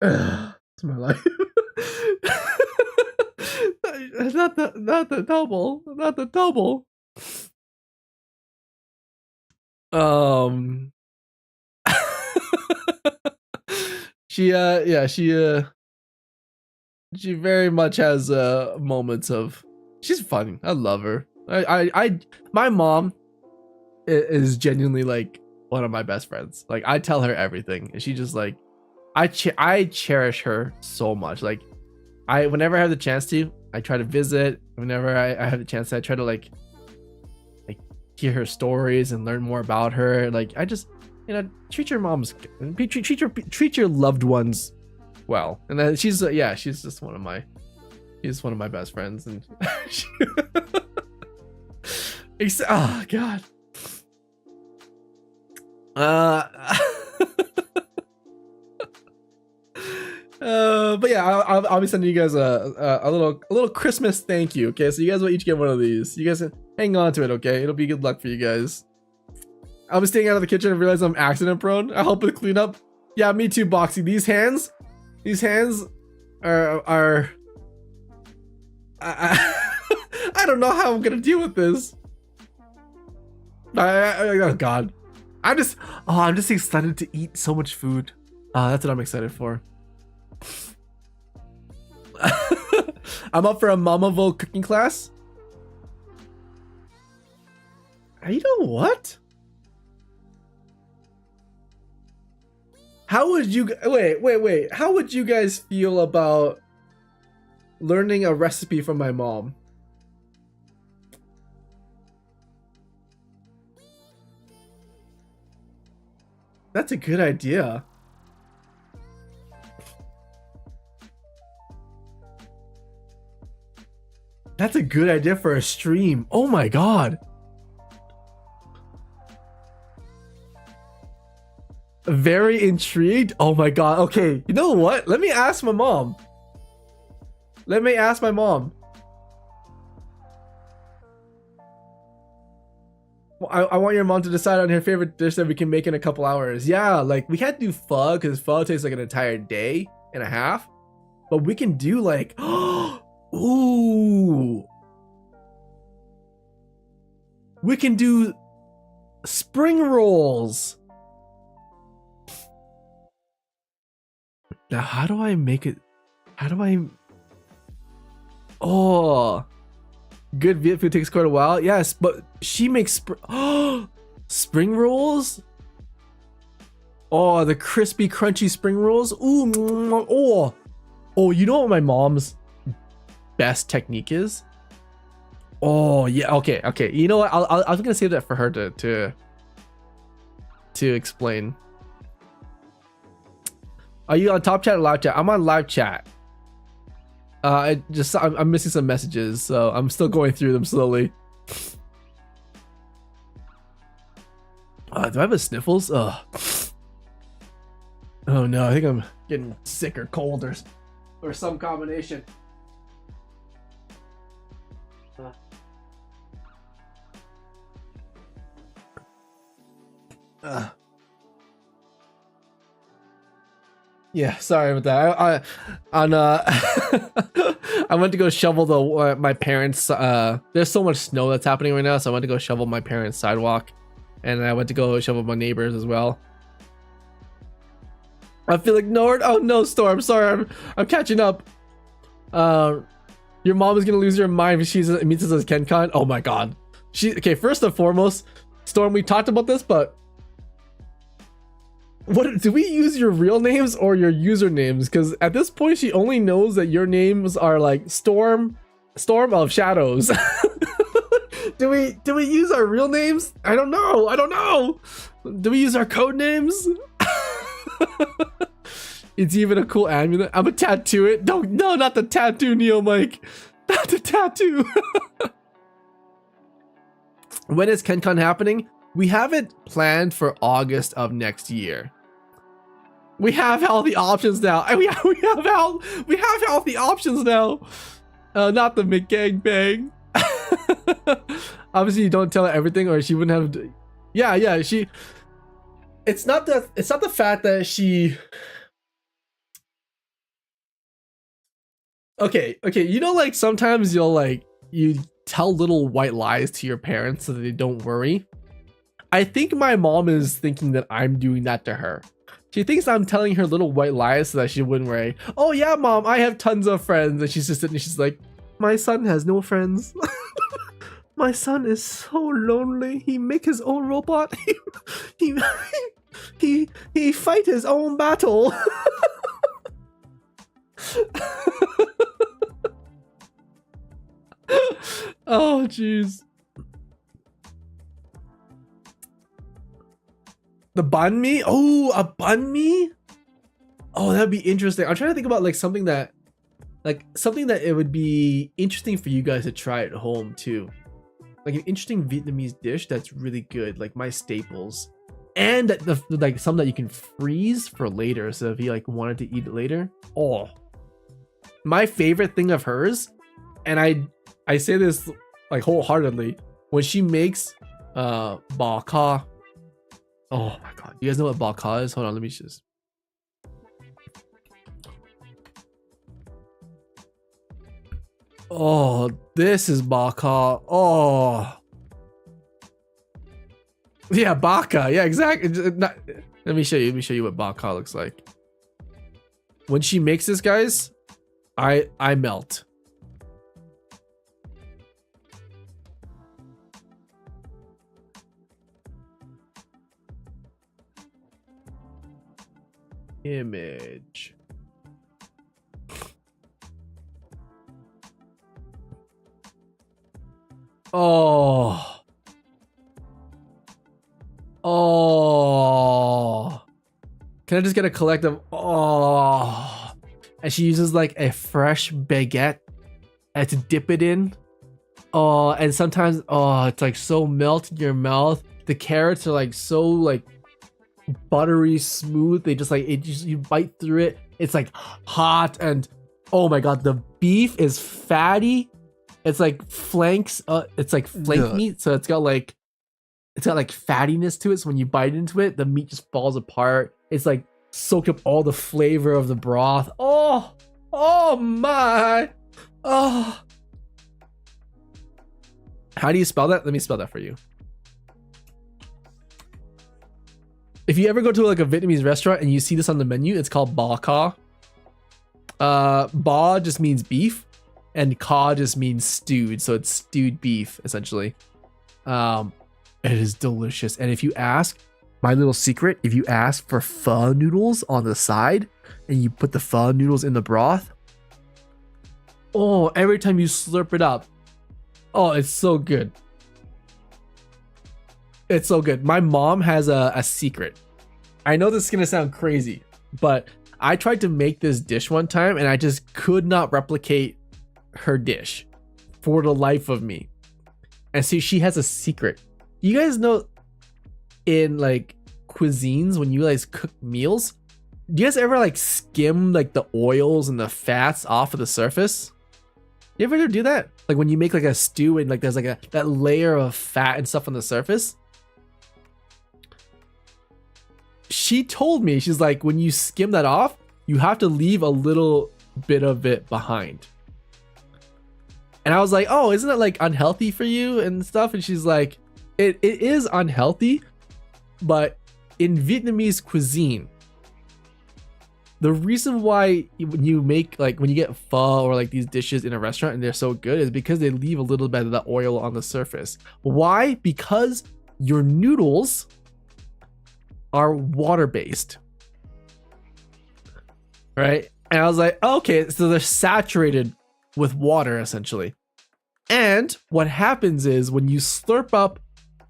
it's my life. not the double. She very much has moments of, she's funny. I love her. My mom is genuinely like one of my best friends. Like, I tell her everything and she just like, I cherish her so much. Like, whenever I have the chance to, I try to visit. Whenever I have the chance to, I try to like hear her stories and learn more about her. Like, I just, treat your moms, treat your loved ones well. And then she's just one of my best friends. And oh God. But yeah, I'll be sending you guys a little Christmas thank you. Okay, so you guys will each get one of these. You guys hang on to it. Okay, it'll be good luck for you guys. I'll be staying out of the kitchen and realize I'm accident prone. I help with cleanup. Yeah, me too, Boxy. These hands are I don't know how I'm gonna deal with this. Oh God, I'm just excited to eat so much food. That's what I'm excited for. I'm up for a Mamaville cooking class. You know what? How would you wait? How would you guys feel about learning a recipe from my mom? That's a good idea. That's a good idea for a stream. Oh my God. Very intrigued. Oh my God. Okay, you know what? Let me ask my mom. I want your mom to decide on her favorite dish that we can make in a couple hours. Yeah, like we can't do pho because pho takes like an entire day and a half. But we can do like, ooh. We can do spring rolls. Now, how do I make it? Oh, good Viet food takes quite a while. Yes, but she makes spring rolls. Oh, the crispy, crunchy spring rolls. Ooh, oh, you know what my mom's best technique is? Oh yeah, okay. You know what? I was gonna save that for her to explain. Are you on top chat or live chat? I'm on live chat. I'm missing some messages, so I'm still going through them slowly. Do I have a sniffles? Ugh. Oh no, I think I'm getting sick or cold or some combination. Yeah, sorry about that. I went to go shovel my parents. There's so much snow that's happening right now, so I went to go shovel my parents' sidewalk, and I went to go shovel my neighbors as well. I feel ignored. Oh no, Storm. Sorry, I'm catching up. Your mom is gonna lose her mind if she meets us as KenCon. Oh my god. Okay. First and foremost, Storm. We talked about this, but. What do we use your real names or your usernames? Because at this point, she only knows that your names are like Storm of Shadows. do we use our real names? I don't know. Do we use our code names? It's even a cool amulet. I'm gonna tattoo it. No, not the tattoo, Neo Mike. Not the tattoo. When is KenCon happening? We have it planned for August of next year. We have all the options now. We have all the options now. Not the McGangbang. Obviously, you don't tell her everything, or she wouldn't have. Yeah. It's not the fact that she. Okay. You know, like sometimes you tell little white lies to your parents so that they don't worry. I think my mom is thinking that I'm doing that to her. She thinks I'm telling her little white lies so that she wouldn't worry. Oh yeah, mom, I have tons of friends. And she's just sitting there, she's like, my son has no friends. My son is so lonely. He make his own robot. He fight his own battle. Oh jeez. The banh mi? Oh, a banh mi? Oh, that'd be interesting. I'm trying to think about like something that it would be interesting for you guys to try at home too. Like an interesting Vietnamese dish that's really good, like my staples. And like some that you can freeze for later, so if you like wanted to eat it later. Oh. My favorite thing of hers, and I say this like wholeheartedly, when she makes ba ka. Oh my god. You guys know what ba ka is? Hold on, let me just. Oh, this is ba ka. Oh. Yeah, baka. Yeah, exactly. Let me show you. Let me show you what ba ka looks like. When she makes this, guys, I melt. Image. Oh. Oh. Can I just get a collective? Oh. And she uses like a fresh baguette to dip it in. Oh, and sometimes, it's like so melt in your mouth. The carrots are like so like buttery smooth. They just like you bite through it. It's like hot, and oh my god, the beef is fatty. It's like flanks. It's like flank meat, so it's got like fattiness to it. So when you bite into it, the meat just falls apart. It's like soaked up all the flavor of the broth. Oh my. Oh. How do you spell that? Let me spell that for you. If you ever go to like a Vietnamese restaurant and you see this on the menu, it's called ba ka. Ba just means beef, and ka just means stewed, so it's stewed beef essentially. It is delicious. And if you ask, my little secret, if you ask for pho noodles on the side and you put the pho noodles in the broth, oh, every time you slurp it up, oh, it's so good. It's so good. My mom has a secret. I know this is gonna sound crazy, but I tried to make this dish one time and I just could not replicate her dish for the life of me. And see, she has a secret. You guys know in like cuisines when you guys cook meals, do you guys ever like skim like the oils and the fats off of the surface? You ever do that? Like when you make like a stew and like there's like that layer of fat and stuff on the surface? She told me, she's like, when you skim that off, you have to leave a little bit of it behind. And I was like, oh, isn't that like unhealthy for you and stuff? And she's like, it is unhealthy, but in Vietnamese cuisine, the reason why when you make like when you get pho or like these dishes in a restaurant and they're so good is because they leave a little bit of the oil on the surface. Why? Because your noodles are water-based, right? And I was like, okay, so they're saturated with water essentially. And what happens is when you slurp up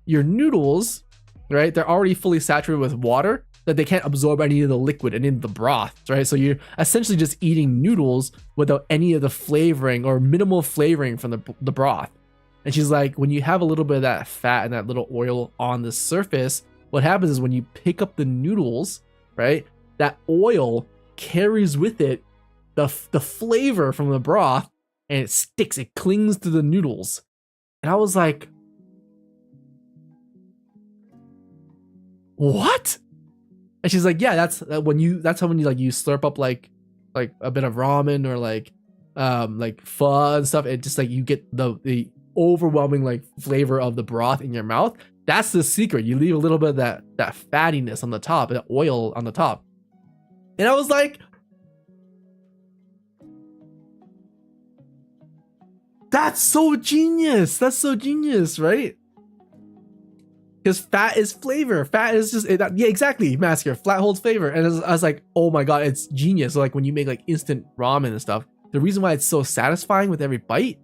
your noodles, right, they're already fully saturated with water that they can't absorb any of the liquid, any of the broth, right? So you're essentially just eating noodles without any of the flavoring or minimal flavoring from the broth. And she's like, when you have a little bit of that fat and that little oil on the surface, what happens is when you pick up the noodles, right, that oil carries with it the flavor from the broth and it sticks, it clings to the noodles. And I was like, what? And she's like, yeah, that's how when you like you slurp up like a bit of ramen or like pho and stuff, it just like you get the overwhelming like flavor of the broth in your mouth. That's the secret. You leave a little bit of that fattiness on the top, that oil on the top. And I was like, that's so genius. That's so genius, right? Because fat is flavor. Fat is just, yeah, exactly, Masker. Fat holds flavor. And I was like, oh my God, it's genius. So like when you make like instant ramen and stuff, the reason why it's so satisfying with every bite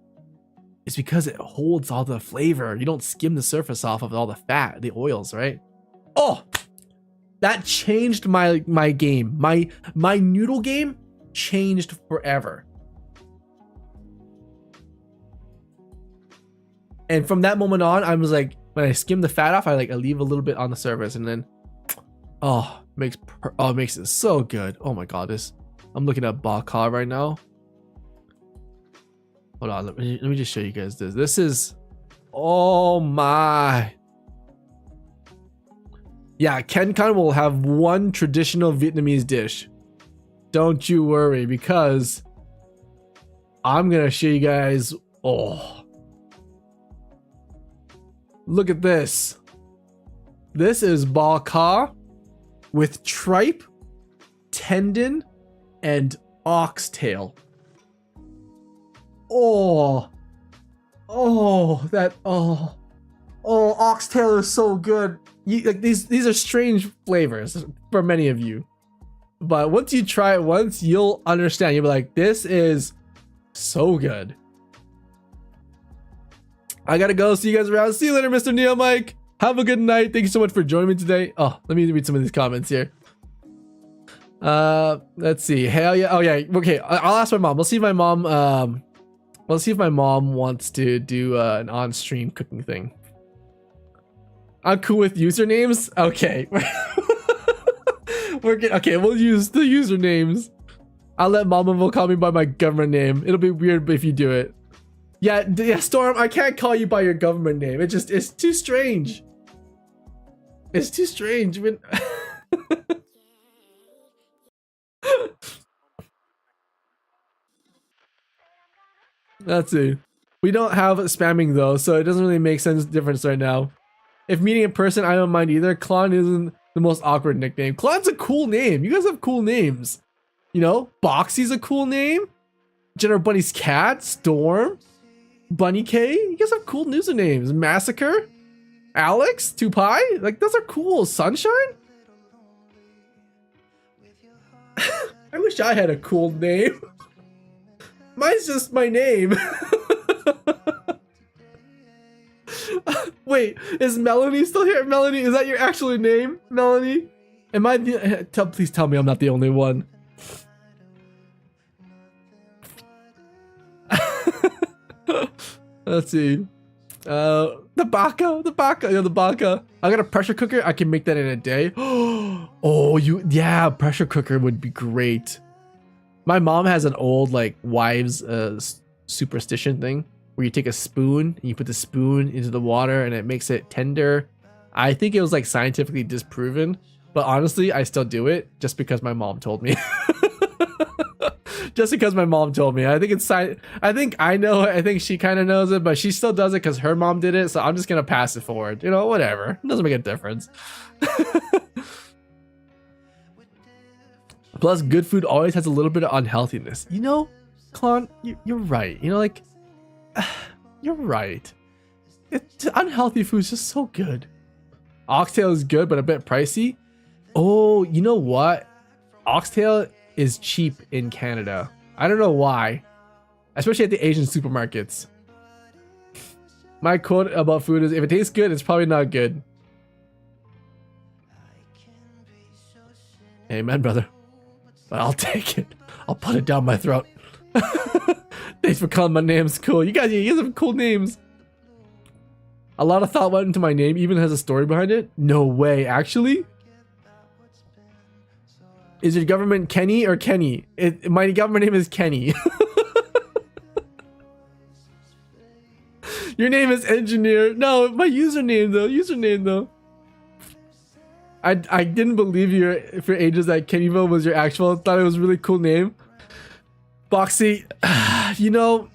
is because it holds all the flavor. You don't skim the surface off of all the fat, the oils, right? Oh, that changed my game. My noodle game changed forever. And from that moment on, I was like, when I skim the fat off, I leave a little bit on the surface, and then, it makes it so good. Oh my God, I'm looking at baka right now. Hold on, let me just show you guys this. This is, oh my. Yeah, Ken Kan will have one traditional Vietnamese dish. Don't you worry, because I'm gonna show you guys. Oh. Look at this. This is baka with tripe, tendon, and oxtail. Oh, oxtail is so good. These are strange flavors for many of you, but once you try it once, you'll understand. You'll be like, this is so good. I gotta go. See you guys around. See you later, Mr. Neo Mike. Have a good night. Thank you so much for joining me today. Oh, let me read some of these comments here. Let's see. Hell yeah. Oh yeah. Okay. I'll ask my mom. We'll see if my mom. We'll see if my mom wants to do an on-stream cooking thing. I'm cool with usernames. Okay. We're good. Okay. We'll use the usernames. I'll let Mama call me by my government name. It'll be weird if you do it. Yeah, Storm, I can't call you by your government name. It's too strange. It's too strange. Let's see. We don't have spamming though, so it doesn't really make difference right now. If meeting in person, I don't mind either. Klon isn't the most awkward nickname. Klon's a cool name. You guys have cool names. You know, Boxy's a cool name. General Bunny's cat, Storm. Bunny K, you guys have cool usernames. Massacre, Alex, Tupai, like those are cool. Sunshine. I wish I had a cool name. Mine's just my name. Wait, is Melanie still here? Melanie, is that your actual name, Melanie? Am I please tell me I'm not the only one. Let's see. The baka. Yeah, the baka. I got a pressure cooker. I can make that in a day. Oh, yeah, pressure cooker would be great. My mom has an old like wives superstition thing where you take a spoon and you put the spoon into the water and it makes it tender. I think it was like scientifically disproven, but honestly, I still do it just because my mom told me. Just because my mom told me. I think it's I think I know it. I think she kind of knows it, but she still does it because her mom did it. So I'm just gonna pass it forward. You know, whatever. It doesn't make a difference. Plus, good food always has a little bit of unhealthiness. You know, Klon, you're right. You know, like, you're right. Unhealthy food is just so good. Oxtail is good, but a bit pricey. Oh, you know what? Oxtail is cheap in Canada. I don't know why. Especially at the Asian supermarkets. My quote about food is, if it tastes good, it's probably not good. Amen, brother. But I'll take it. I'll put it down my throat. Thanks for calling my names cool. You guys have cool names. A lot of thought went into my name, even has a story behind it. No way, actually? Is your government Kenny or Kenny? My government name is Kenny. Your name is Engineer. No, my username though. I didn't believe you for ages that Kennyville was your actual. Thought it was a really cool name. Boxy, you know,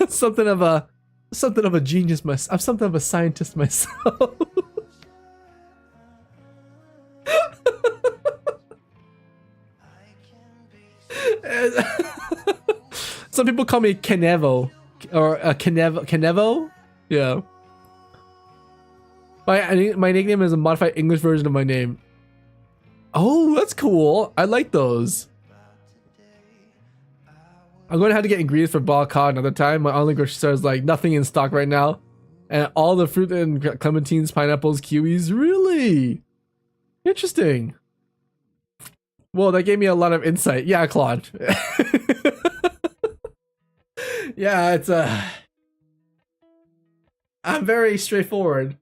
something of a genius myself. I'm something of a scientist myself. Some people call me Kenevo or Kenevo. Yeah. My nickname is a modified English version of my name. Oh, that's cool. I like those. I'm going to have to get ingredients for ball cod another time. My online grocery store is like nothing in stock right now. And all the fruit and clementines, pineapples, kiwis. Really? Interesting. Well, that gave me a lot of insight. Yeah, Claude. Yeah, it's I'm very straightforward.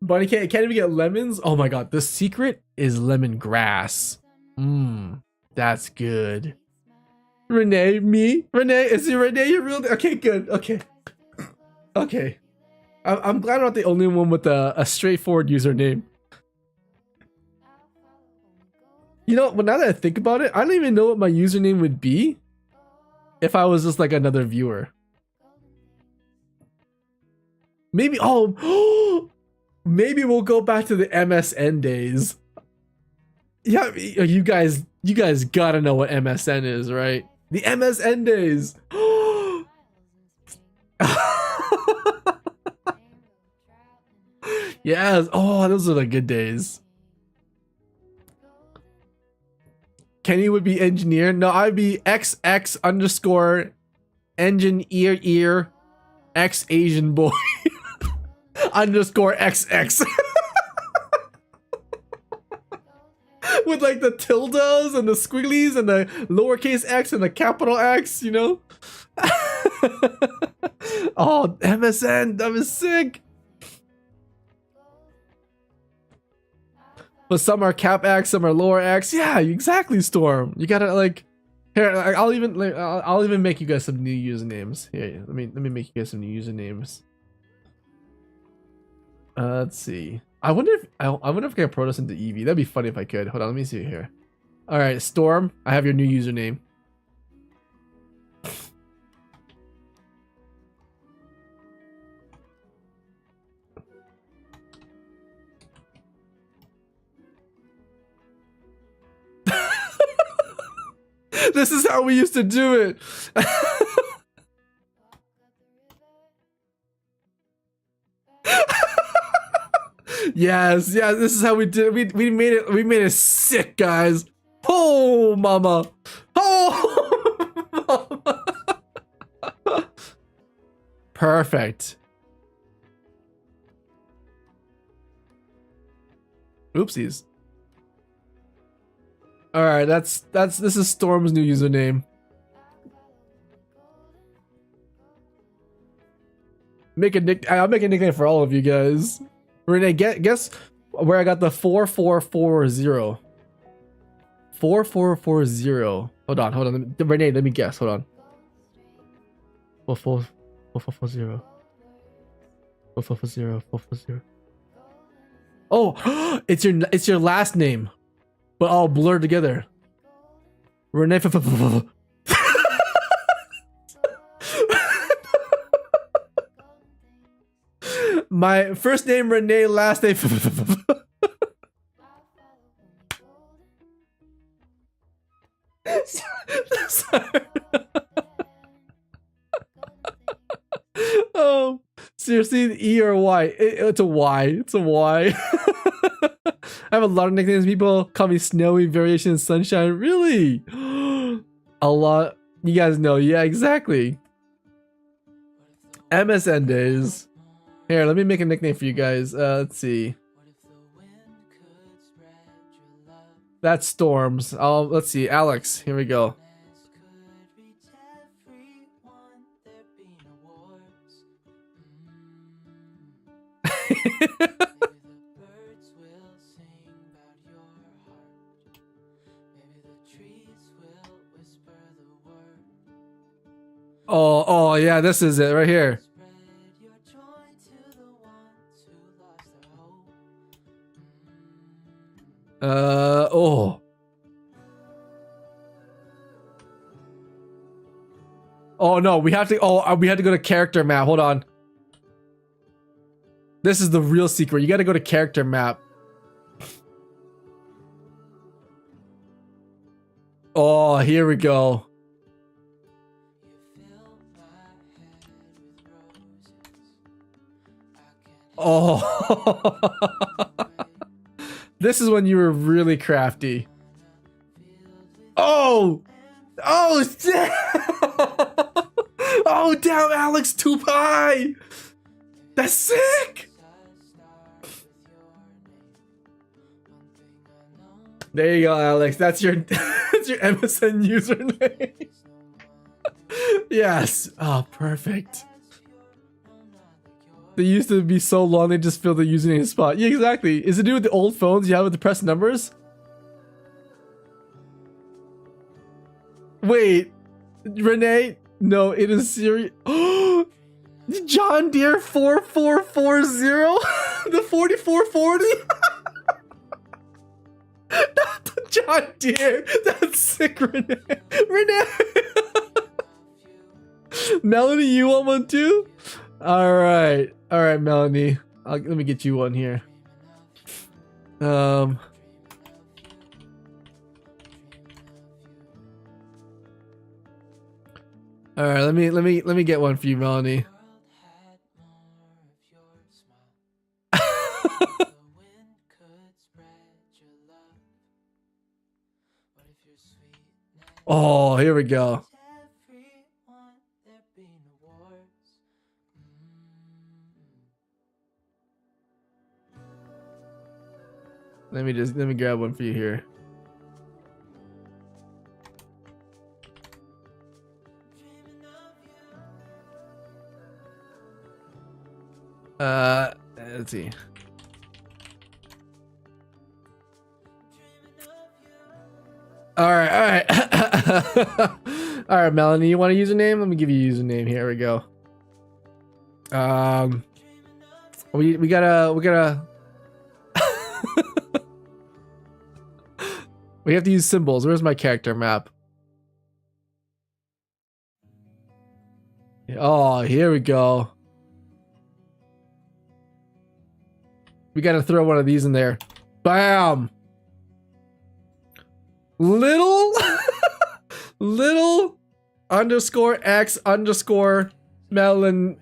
But I can't even get lemons. Oh my god, the secret is lemongrass. That's good. Renee, me? Renee, is it Renee? You're real? Okay, good. Okay. Okay. I'm glad I'm not the only one with a straightforward username. You know, but now that I think about it, I don't even know what my username would be if I was just like another viewer. Maybe, oh, maybe we'll go back to the MSN days. Yeah, you guys gotta know what MSN is, right? The MSN days. Yes. Oh, those are the good days. Kenny would be engineer. No, I'd be XX underscore engine ear X Asian boy underscore XX. With like the tildes and the squigglies and the lowercase x and the capital X, you know? Oh, MSN, that was sick. But some are cap X, some are lower X. Yeah, exactly, Storm. You gotta like, here. I'll even make you guys some new usernames. Here, let me make you guys some new usernames. Let's see. I wonder if I can promote us into EV. That'd be funny if I could. Hold on, let me see here. All right, Storm, I have your new username. This is how we used to do it. Yes, this is how we did it. We made it sick, guys. Oh, mama. Oh, mama. Perfect. Oopsies. All right, this is Storm's new username. I'll make a nickname for all of you guys. Renee, guess where I got the 4440. 4440. Hold on. Renee, let me guess. Hold on. 4440. 4440. Oh, it's your last name, but all blurred together. Renee. My first name Renee, last name. Sorry. Oh, seriously, E or Y? It's a Y. It's a Y. I have a lot of nicknames. People call me Snowy, Variation, Sunshine. Really? A lot. You guys know. Yeah, exactly. MSN days. Here, let me make a nickname for you guys. Let's see. That's Storms. Let's see. Alex. Here we go. Oh, yeah, this is it right here. Oh. Oh no, we have to go to character map. Hold on. This is the real secret. You got to go to character map. Oh, here we go. Oh. This is when you were really crafty. Oh! Oh, damn! Oh, damn, Alex, too high! That's sick! There you go, Alex. That's your that's your MSN username. Yes. Oh, perfect. They used to be so long, they just filled the username spot. Yeah, exactly. Is it to do with the old phones you have with the press numbers? Wait, Renee? No, it is serious. John Deere 4440? The 4440? Not the John Deere. That's sick, Renee. Renee. Melanie, you want one too? All right, Melanie. Let me get you one here. All right, let me get one for you, Melanie. Oh, here we go. Let me grab one for you here. Let's see. All right. All right, Melanie, you want a username? Let me give you a username. Here we go. We gotta we have to use symbols. Where's my character map? Oh, here we go. We gotta throw one of these in there. Bam! Little underscore X underscore melon.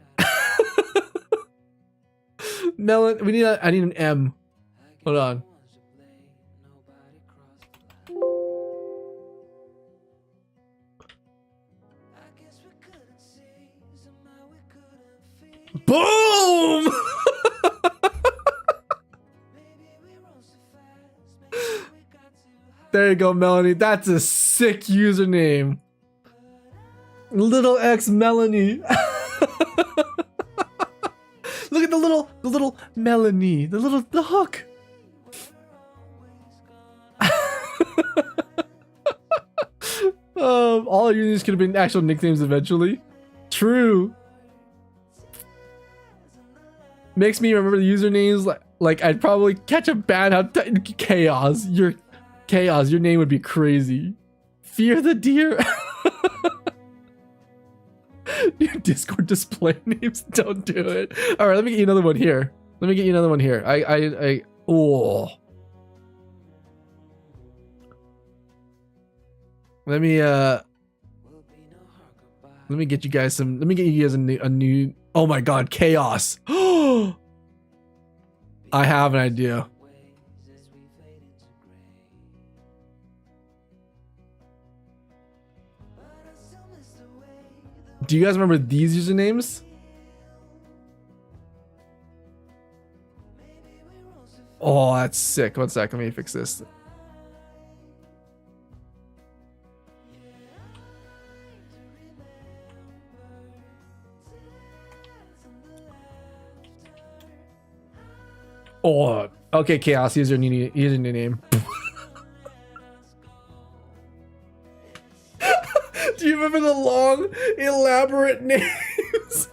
Melon. I need an M. Hold on. Boom! There you go, Melanie. That's a sick username. Little X Melanie. The little Melanie. The hook. All of your names could have been actual nicknames eventually. True. Makes me remember the usernames like I'd probably catch a bad out. Chaos. Chaos. Your name would be crazy. Fear the deer. Your Discord display names. Don't do it. All right, let me get you another one here. Oh. Let me get you guys some. Let me get you guys a new. Oh my God, chaos. I have an idea. Do you guys remember these usernames? Oh, that's sick. One sec, let me fix this. Oh, okay, Chaos, here's your new name. Do you remember the long, elaborate names?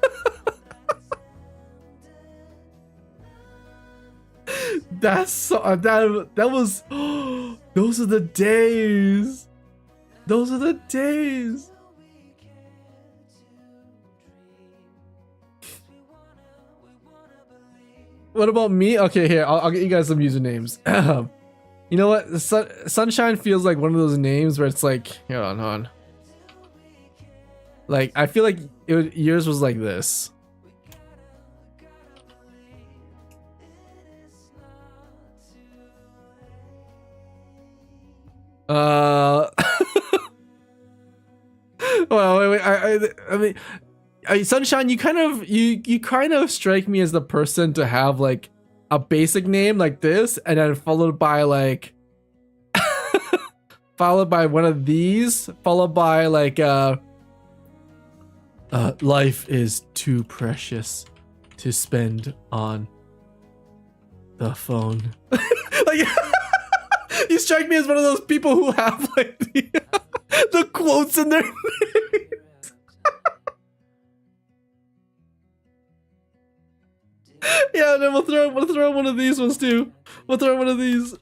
That's so, that was, those are the days. Those are the days. What about me? Okay, here, I'll get you guys some usernames. You know what? Sunshine feels like one of those names where it's like, hold on. Like, I feel like yours was like this. Well, wait, I mean, Sunshine, you kind of strike me as the person to have like a basic name like this, and then followed by like, followed by one of these, followed by like, life is too precious to spend on the phone. Like, you strike me as one of those people who have like the quotes in their names. Yeah, and then we'll throw one of these ones too. We'll throw one of these.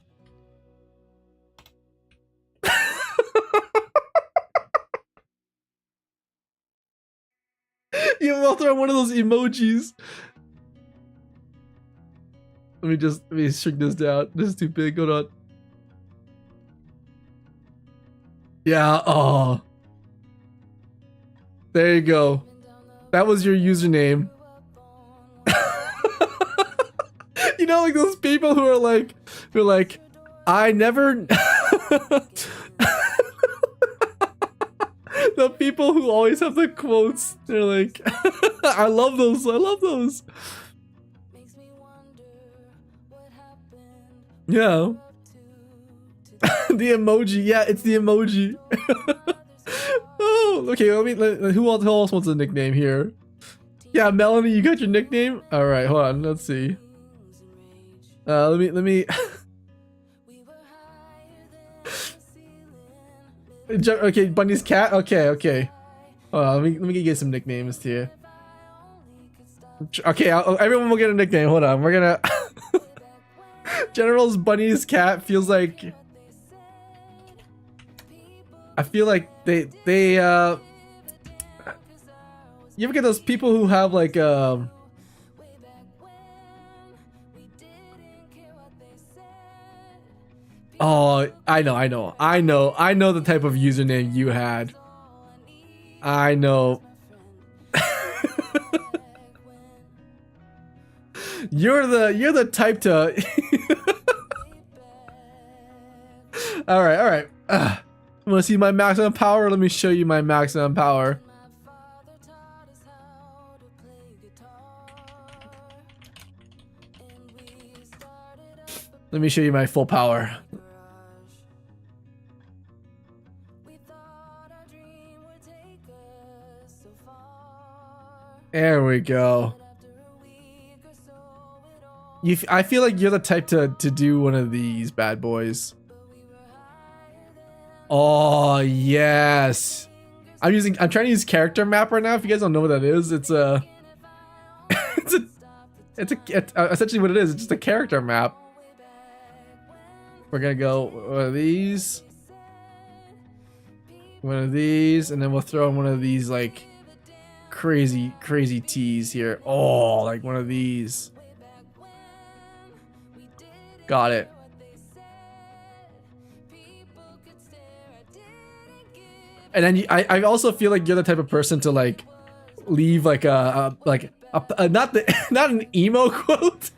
Yeah, we'll throw one of those emojis. Let me shrink this down. This is too big. Hold on. Yeah. Oh. There you go. That was your username. You know, like those people who are like, I never. The people who always have the quotes. They're like, I love those. Yeah. The emoji. Yeah, it's the emoji. Oh, okay. Who else wants a nickname here? Yeah, Melanie, you got your nickname? All right, hold on. Let's see. Let me. Okay, Bunny's cat. Okay. Let me get you some nicknames here. Okay, everyone will get a nickname. Hold on, we're gonna. General's Bunny's cat feels like. I feel like they. You ever get those people who have like Oh, I know the type of username you had. I know. You're the type to. All right. Want to see my maximum power? Let me show you my maximum power. Let me show you my full power. There we go. I feel like you're the type to do one of these bad boys. Oh yes. I'm trying to use character map right now. If you guys don't know what that is, it's a it's essentially what it is. It's just a character map. We're gonna go one of these, and then we'll throw in one of these like crazy tees here. Oh, like one of these. Got it. And then I also feel like you're the type of person to like leave like a not an emo quote,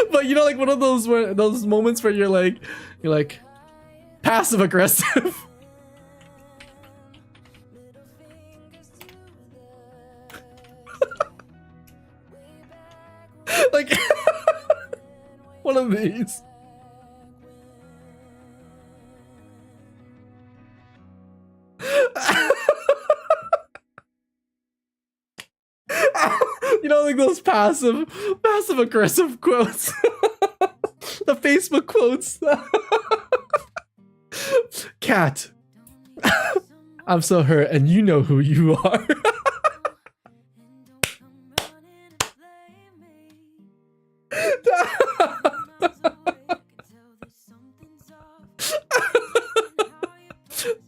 but you know, like one of those moments where you're like passive aggressive. Like one of these. You know, like those passive aggressive quotes. The Facebook quotes. Cat, I'm so hurt, and you know who you are.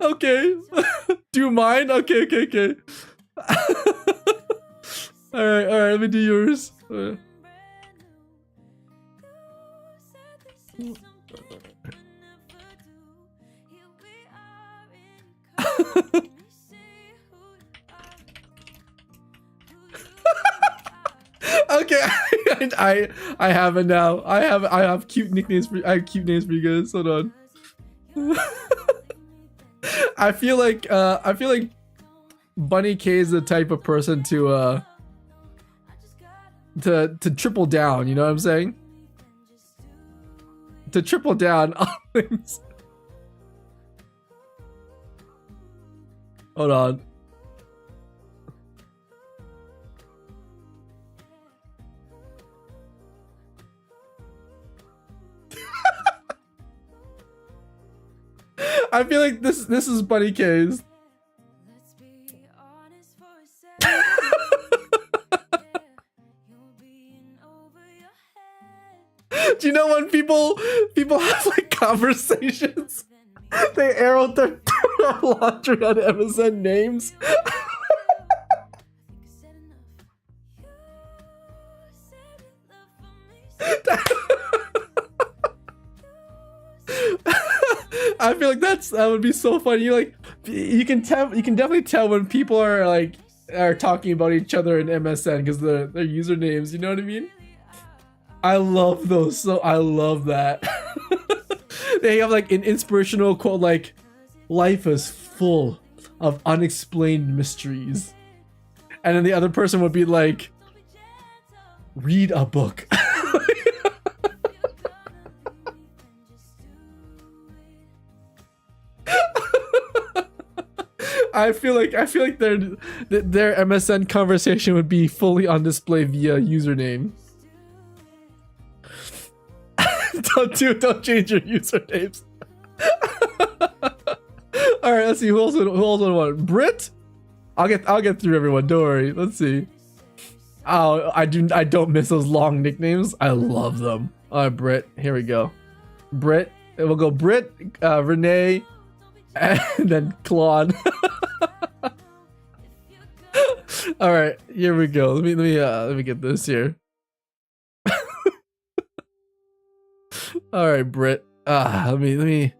Okay. Do you mind? Okay. Alright, let me do yours. Okay, I have it now. I have cute nicknames for I have cute names for you guys. Hold on. I feel like Bunny K is the type of person to triple down, you know what I'm saying? To triple down on things. Hold on. I feel like this is Bunny K's. Do you know when people have like conversations, they air out their laundry on MSN names? I feel like that would be so funny. You can definitely tell when people are talking about each other in MSN because their usernames, you know what I mean? I love those, so I love that. They have like an inspirational quote like, "Life is full of unexplained mysteries," and then the other person would be like, "Read a book." I feel like their MSN conversation would be fully on display via username. Don't change your usernames. All right, let's see who else want. Brit? I'll get through everyone. Don't worry. Let's see. Oh, I don't miss those long nicknames. I love them. All right, Brit. Here we go. Brit. We'll go Brit, Renee, and then Claude. All right, here we go. Let me get this here. All right, Brit. Let me.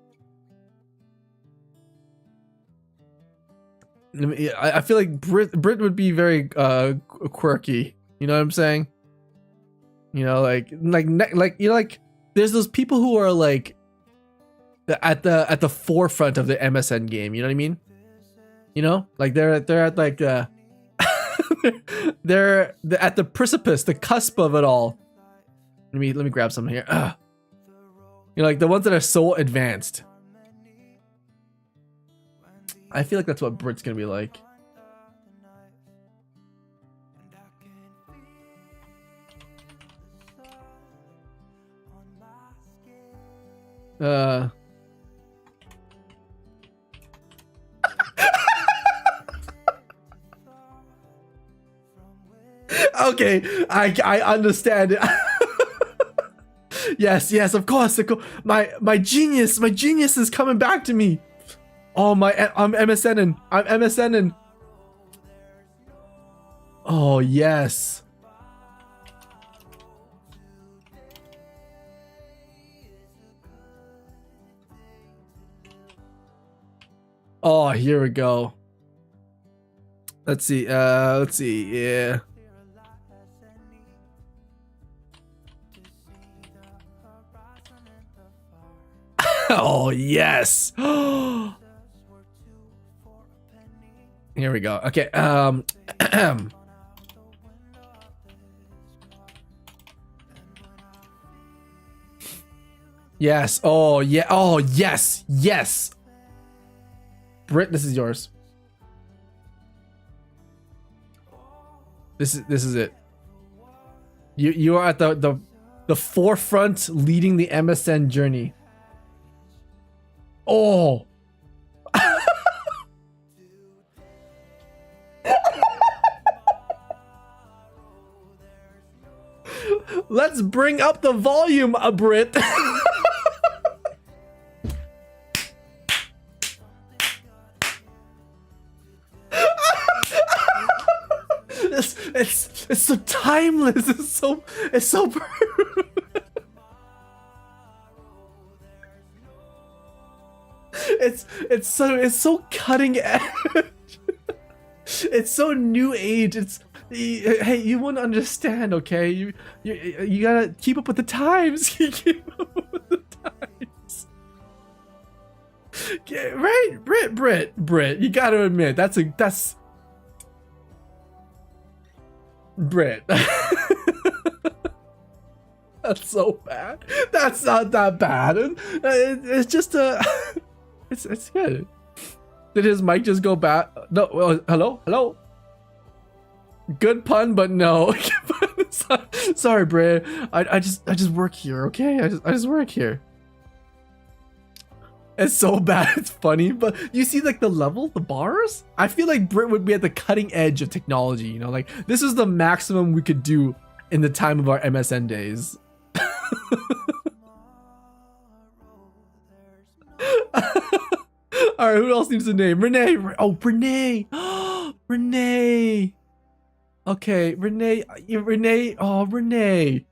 I feel like Brit would be very quirky. You know what I'm saying? You know, like you know, like there's those people who are like at the forefront of the MSN game. You know what I mean? You know, like they're at like they're at the precipice, the cusp of it all. Let me grab some here. You know, like the ones that are so advanced. I feel like that's what Brit's gonna be like. Okay, I understand it. Yes, of course. My genius is coming back to me. Oh I'm MSNing. I'm MSNing. Oh yes. Oh, here we go. Let's see. Yeah. Oh yes. Here we go. Okay. Yes. Oh yeah. Oh yes. Yes. Britt, this is yours. This is it. You are at the forefront leading the MSN journey. Oh. Let's bring up the volume a Brit. It's so timeless. It's so it's so cutting edge. It's so new age. Hey, you won't understand, okay? You gotta keep up with the times. Keep up with the times. Yeah, right, Brit. You gotta admit that's Brit. That's so bad. That's not that bad. It's just it's good. Did his mic just go bad? No. Hello. Good pun, but no. Sorry, Brit. I just work here. Okay, I just work here. It's so bad. It's funny, but you see, like the level, the bars. I feel like Brit would be at the cutting edge of technology. You know, like this is the maximum we could do in the time of our MSN days. All right, who else needs a name? Renee. Oh, Renee. Renee. Okay, Renee. Oh, Renee.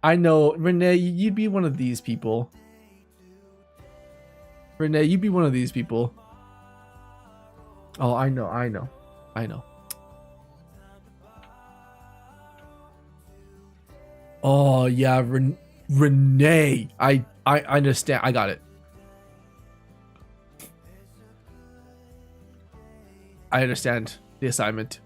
I know, Renee. You'd be one of these people. Renee, you'd be one of these people. Oh, I know. Oh yeah, Renee. I understand. I got it. I understand the assignment.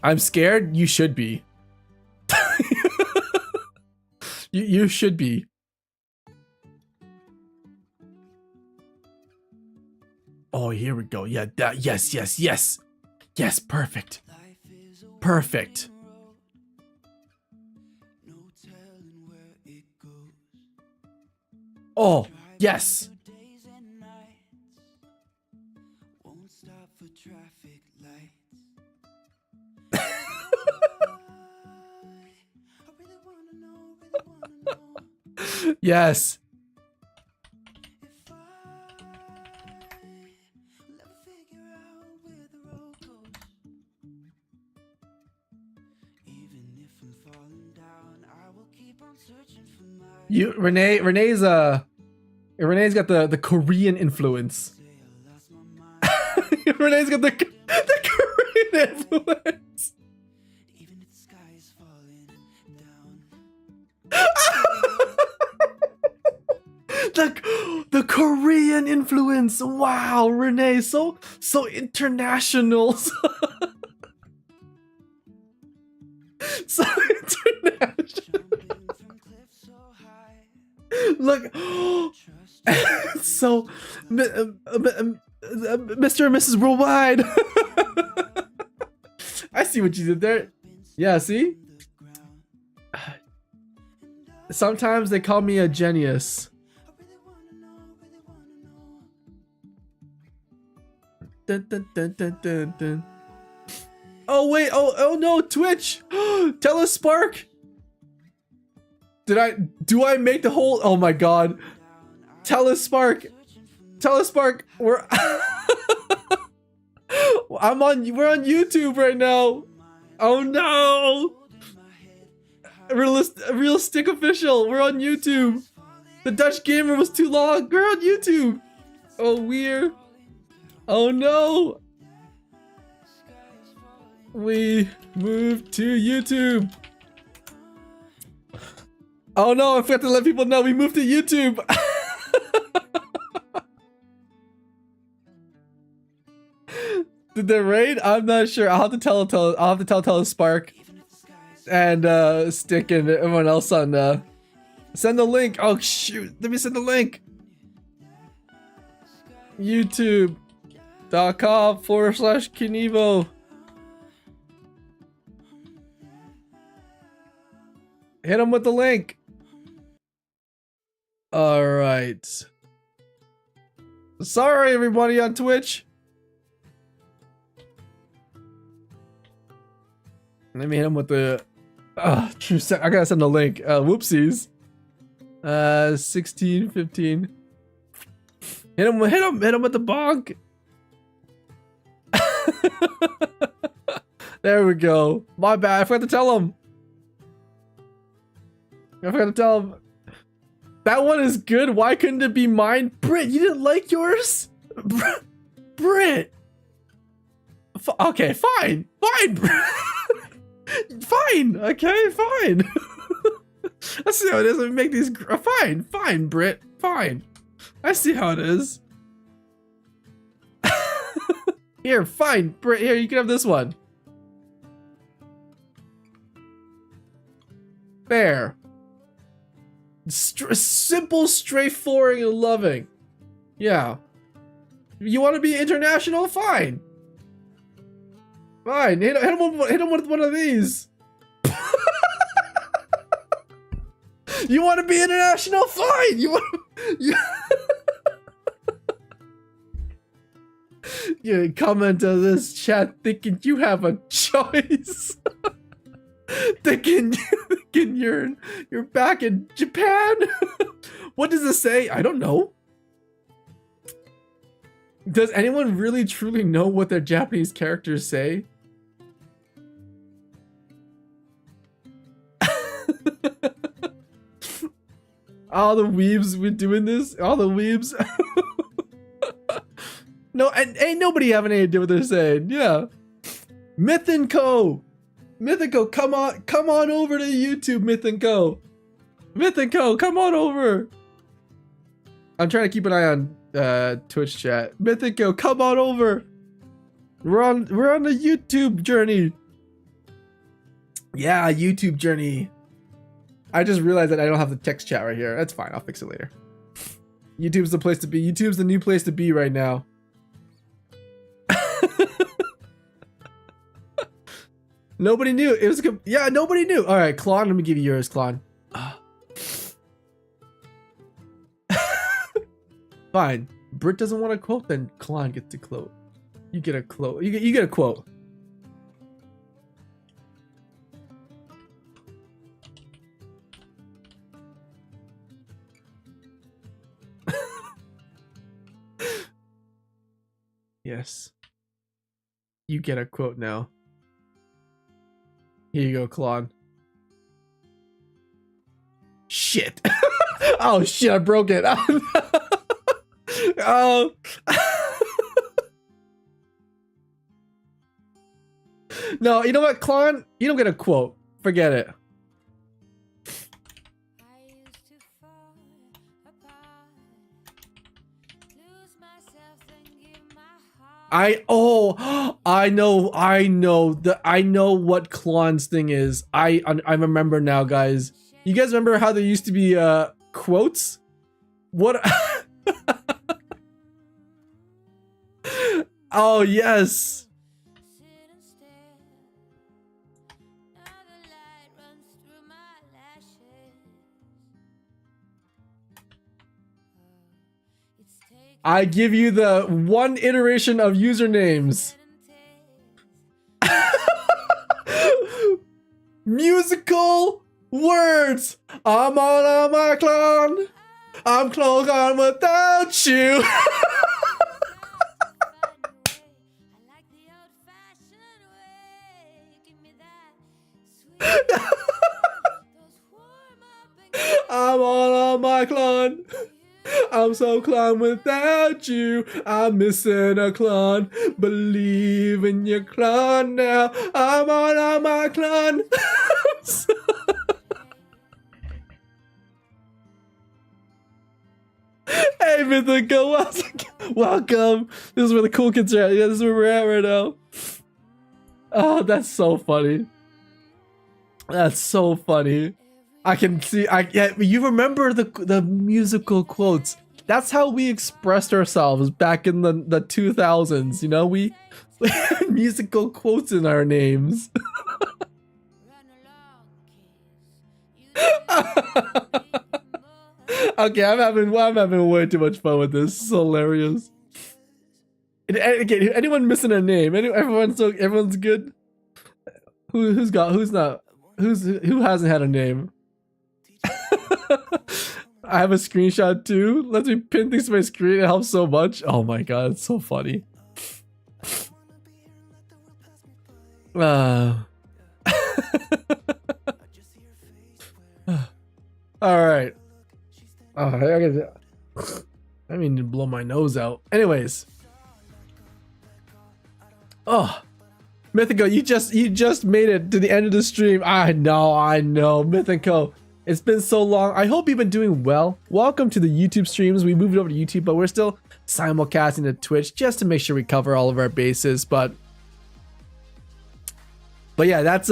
I'm scared. You should be. you should be. Oh, here we go. Yeah, that. Yes, perfect. Perfect. Oh, yes. Yes. Renee's got the Korean influence. Renee's got the Korean influence. The Korean influence. Wow, Renee, so international. So international. Look, so Mr. and Mrs. Worldwide. see what you did there. Yeah, see? Sometimes they call me a genius. Dun, dun, dun, dun, dun, dun. Oh wait, oh no, Twitch! Tell us, Spark! Do I make the whole, oh my god. Tell us, Spark! Tell us, Spark! We're we're on YouTube right now! Oh no! Realistic official, we're on YouTube! The Dutch Gamer was too long, we're on YouTube! Oh weird. Oh no! We moved to YouTube. Oh no, I forgot to let people know we moved to YouTube. Did they raid? I'm not sure. I'll have to tell Spark and Stick and everyone else on send the link. Oh shoot, let me send the link. YouTube.com/Knievo. Hit him with the link. All right. Sorry, everybody on Twitch. Let me hit him with the. True. I gotta send the link. Whoopsies. 16, 15. Hit him with the bonk. There we go. My bad. I forgot to tell him. That one is good. Why couldn't it be mine? Britt, you didn't like yours? Britt. Okay, fine. Fine. Fine. Okay, fine. I see how it is. Let me make these. Fine. Fine, Britt. Fine. I see how it is. Here, fine. Britt, here, you can have this one. Fair. Simple, straightforward, and loving. Yeah. You want to be international? Fine. Fine. Hit him with one of these. You want to be international? Fine. You comment on this chat thinking you have a choice. thinking you're back in Japan. What does it say? I don't know. Does anyone really truly know what their Japanese characters say? All the weebs were doing this. All the weebs. No, and ain't nobody having any idea what they're saying. Yeah. Myth & Co. Myth & Co, come on over to YouTube, Myth & Co. Myth & Co, come on over. I'm trying to keep an eye on Twitch chat. Myth & Co, come on over. We're on the YouTube journey. Yeah, YouTube journey. I just realized that I don't have the text chat right here. That's fine, I'll fix it later. YouTube's the place to be. YouTube's the new place to be right now. Nobody knew. It was good. Yeah, nobody knew. All right, Klon, let me give you yours, Klon. Fine. Britt doesn't want a quote, then Klon gets a quote. You get a quote. You get a quote. Yes. You get a quote now. Here you go, Klon. Shit. Oh shit, I broke it. Oh. No, you know what, Klon? You don't get a quote. Forget it. I know what Klon's thing is. I remember now, guys. You guys remember how there used to be quotes? What? Oh yes. I give you the one iteration of usernames. Musical words. I'm on my clone. I'm clone gone without you. I'm all on my clone. I'm so clone without you. I'm missing a clone. Believe in your clone now. I'm all on my clone. Hey, Mythical, welcome. This is where the cool kids are at. Yeah, this is where we're at right now. Oh, that's so funny. That's so funny. I can see. Yeah, you remember the musical quotes? That's how we expressed ourselves back in the 2000s. You know, we had musical quotes in our names. Okay, I'm having way too much fun with this. This is hilarious. Okay, anyone missing a name? Everyone's good. Who hasn't had a name? I have a screenshot too. Let me pin things to my screen. It helps so much. Oh my god, it's so funny. All right. Oh, I mean to blow my nose out. Anyways. Oh, Mythico, you just made it to the end of the stream. I know, Mythico. It's been so long. I hope you've been doing well. Welcome to the YouTube streams. We moved over to YouTube, but we're still simulcasting to Twitch just to make sure we cover all of our bases. But yeah, that's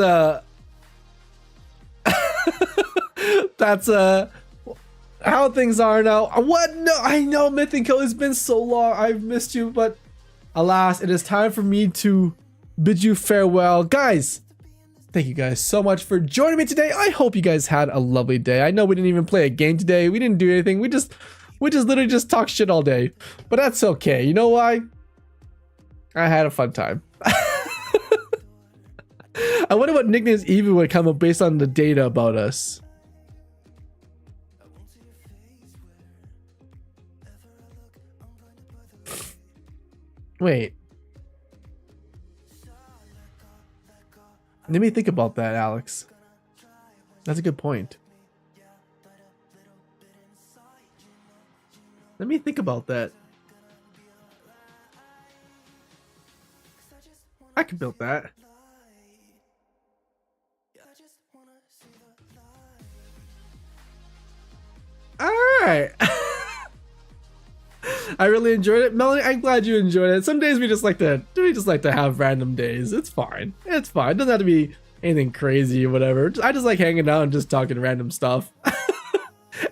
how things are now. What? No, I know, Mythico. It's been so long. I've missed you, but alas, it is time for me to bid you farewell, guys. Thank you guys so much for joining me today. I hope you guys had a lovely day. I know we didn't even play a game today. We didn't do anything. We just literally just talk shit all day. But that's okay. You know why? I had a fun time. I wonder what nicknames even would come up based on the data about us. Wait. Let me think about that, Alex. That's a good point. Let me think about that. I could build that. All right. I really enjoyed it. Melanie, I'm glad you enjoyed it. Some days we just like to have random days. It's fine. It's fine. It doesn't have to be anything crazy or whatever. I just like hanging out and just talking random stuff.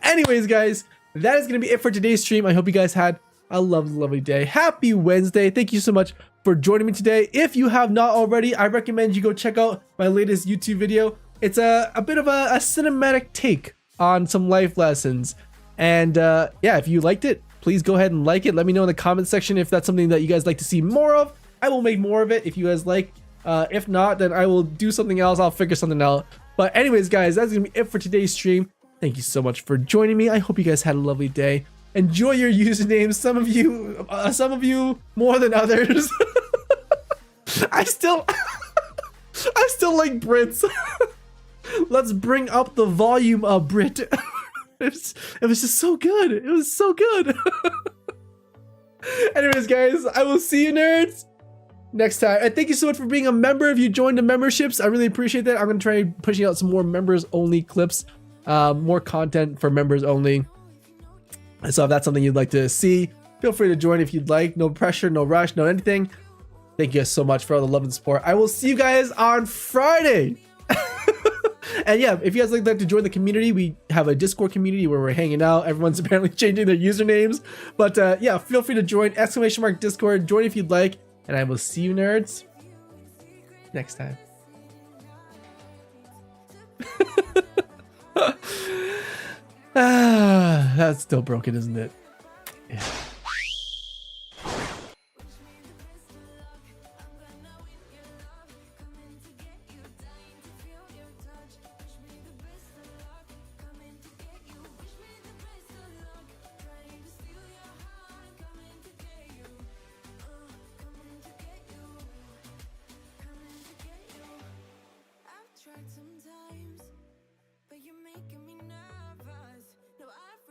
Anyways, guys, that is going to be it for today's stream. I hope you guys had a lovely day. Happy Wednesday. Thank you so much for joining me today. If you have not already, I recommend you go check out my latest YouTube video. It's a bit of a cinematic take on some life lessons. And yeah, if you liked it, please go ahead and like it. Let me know in the comment section if that's something that you guys like to see more of. I will make more of it if you guys like. If not, then I will do something else. I'll figure something out. But anyways, guys, that's gonna be it for today's stream. Thank you so much for joining me. I hope you guys had a lovely day. Enjoy your usernames. Some of you more than others. I still like Brits. Let's bring up the volume of Brit. It was just so good. It was so good. Anyways, guys, I will see you nerds next time. And thank you so much for being a member. If you joined the memberships, I really appreciate that. I'm going to try pushing out some more members only clips, more content for members only. So if that's something you'd like to see, feel free to join if you'd like. No pressure, no rush, no anything. Thank you guys so much for all the love and support. I will see you guys on Friday. And yeah, if you guys would like to join the community, we have a Discord community where we're hanging out. Everyone's apparently changing their usernames. But yeah, feel free to join !Discord. Join if you'd like. And I will see you nerds next time. That's still broken, isn't it? Yeah.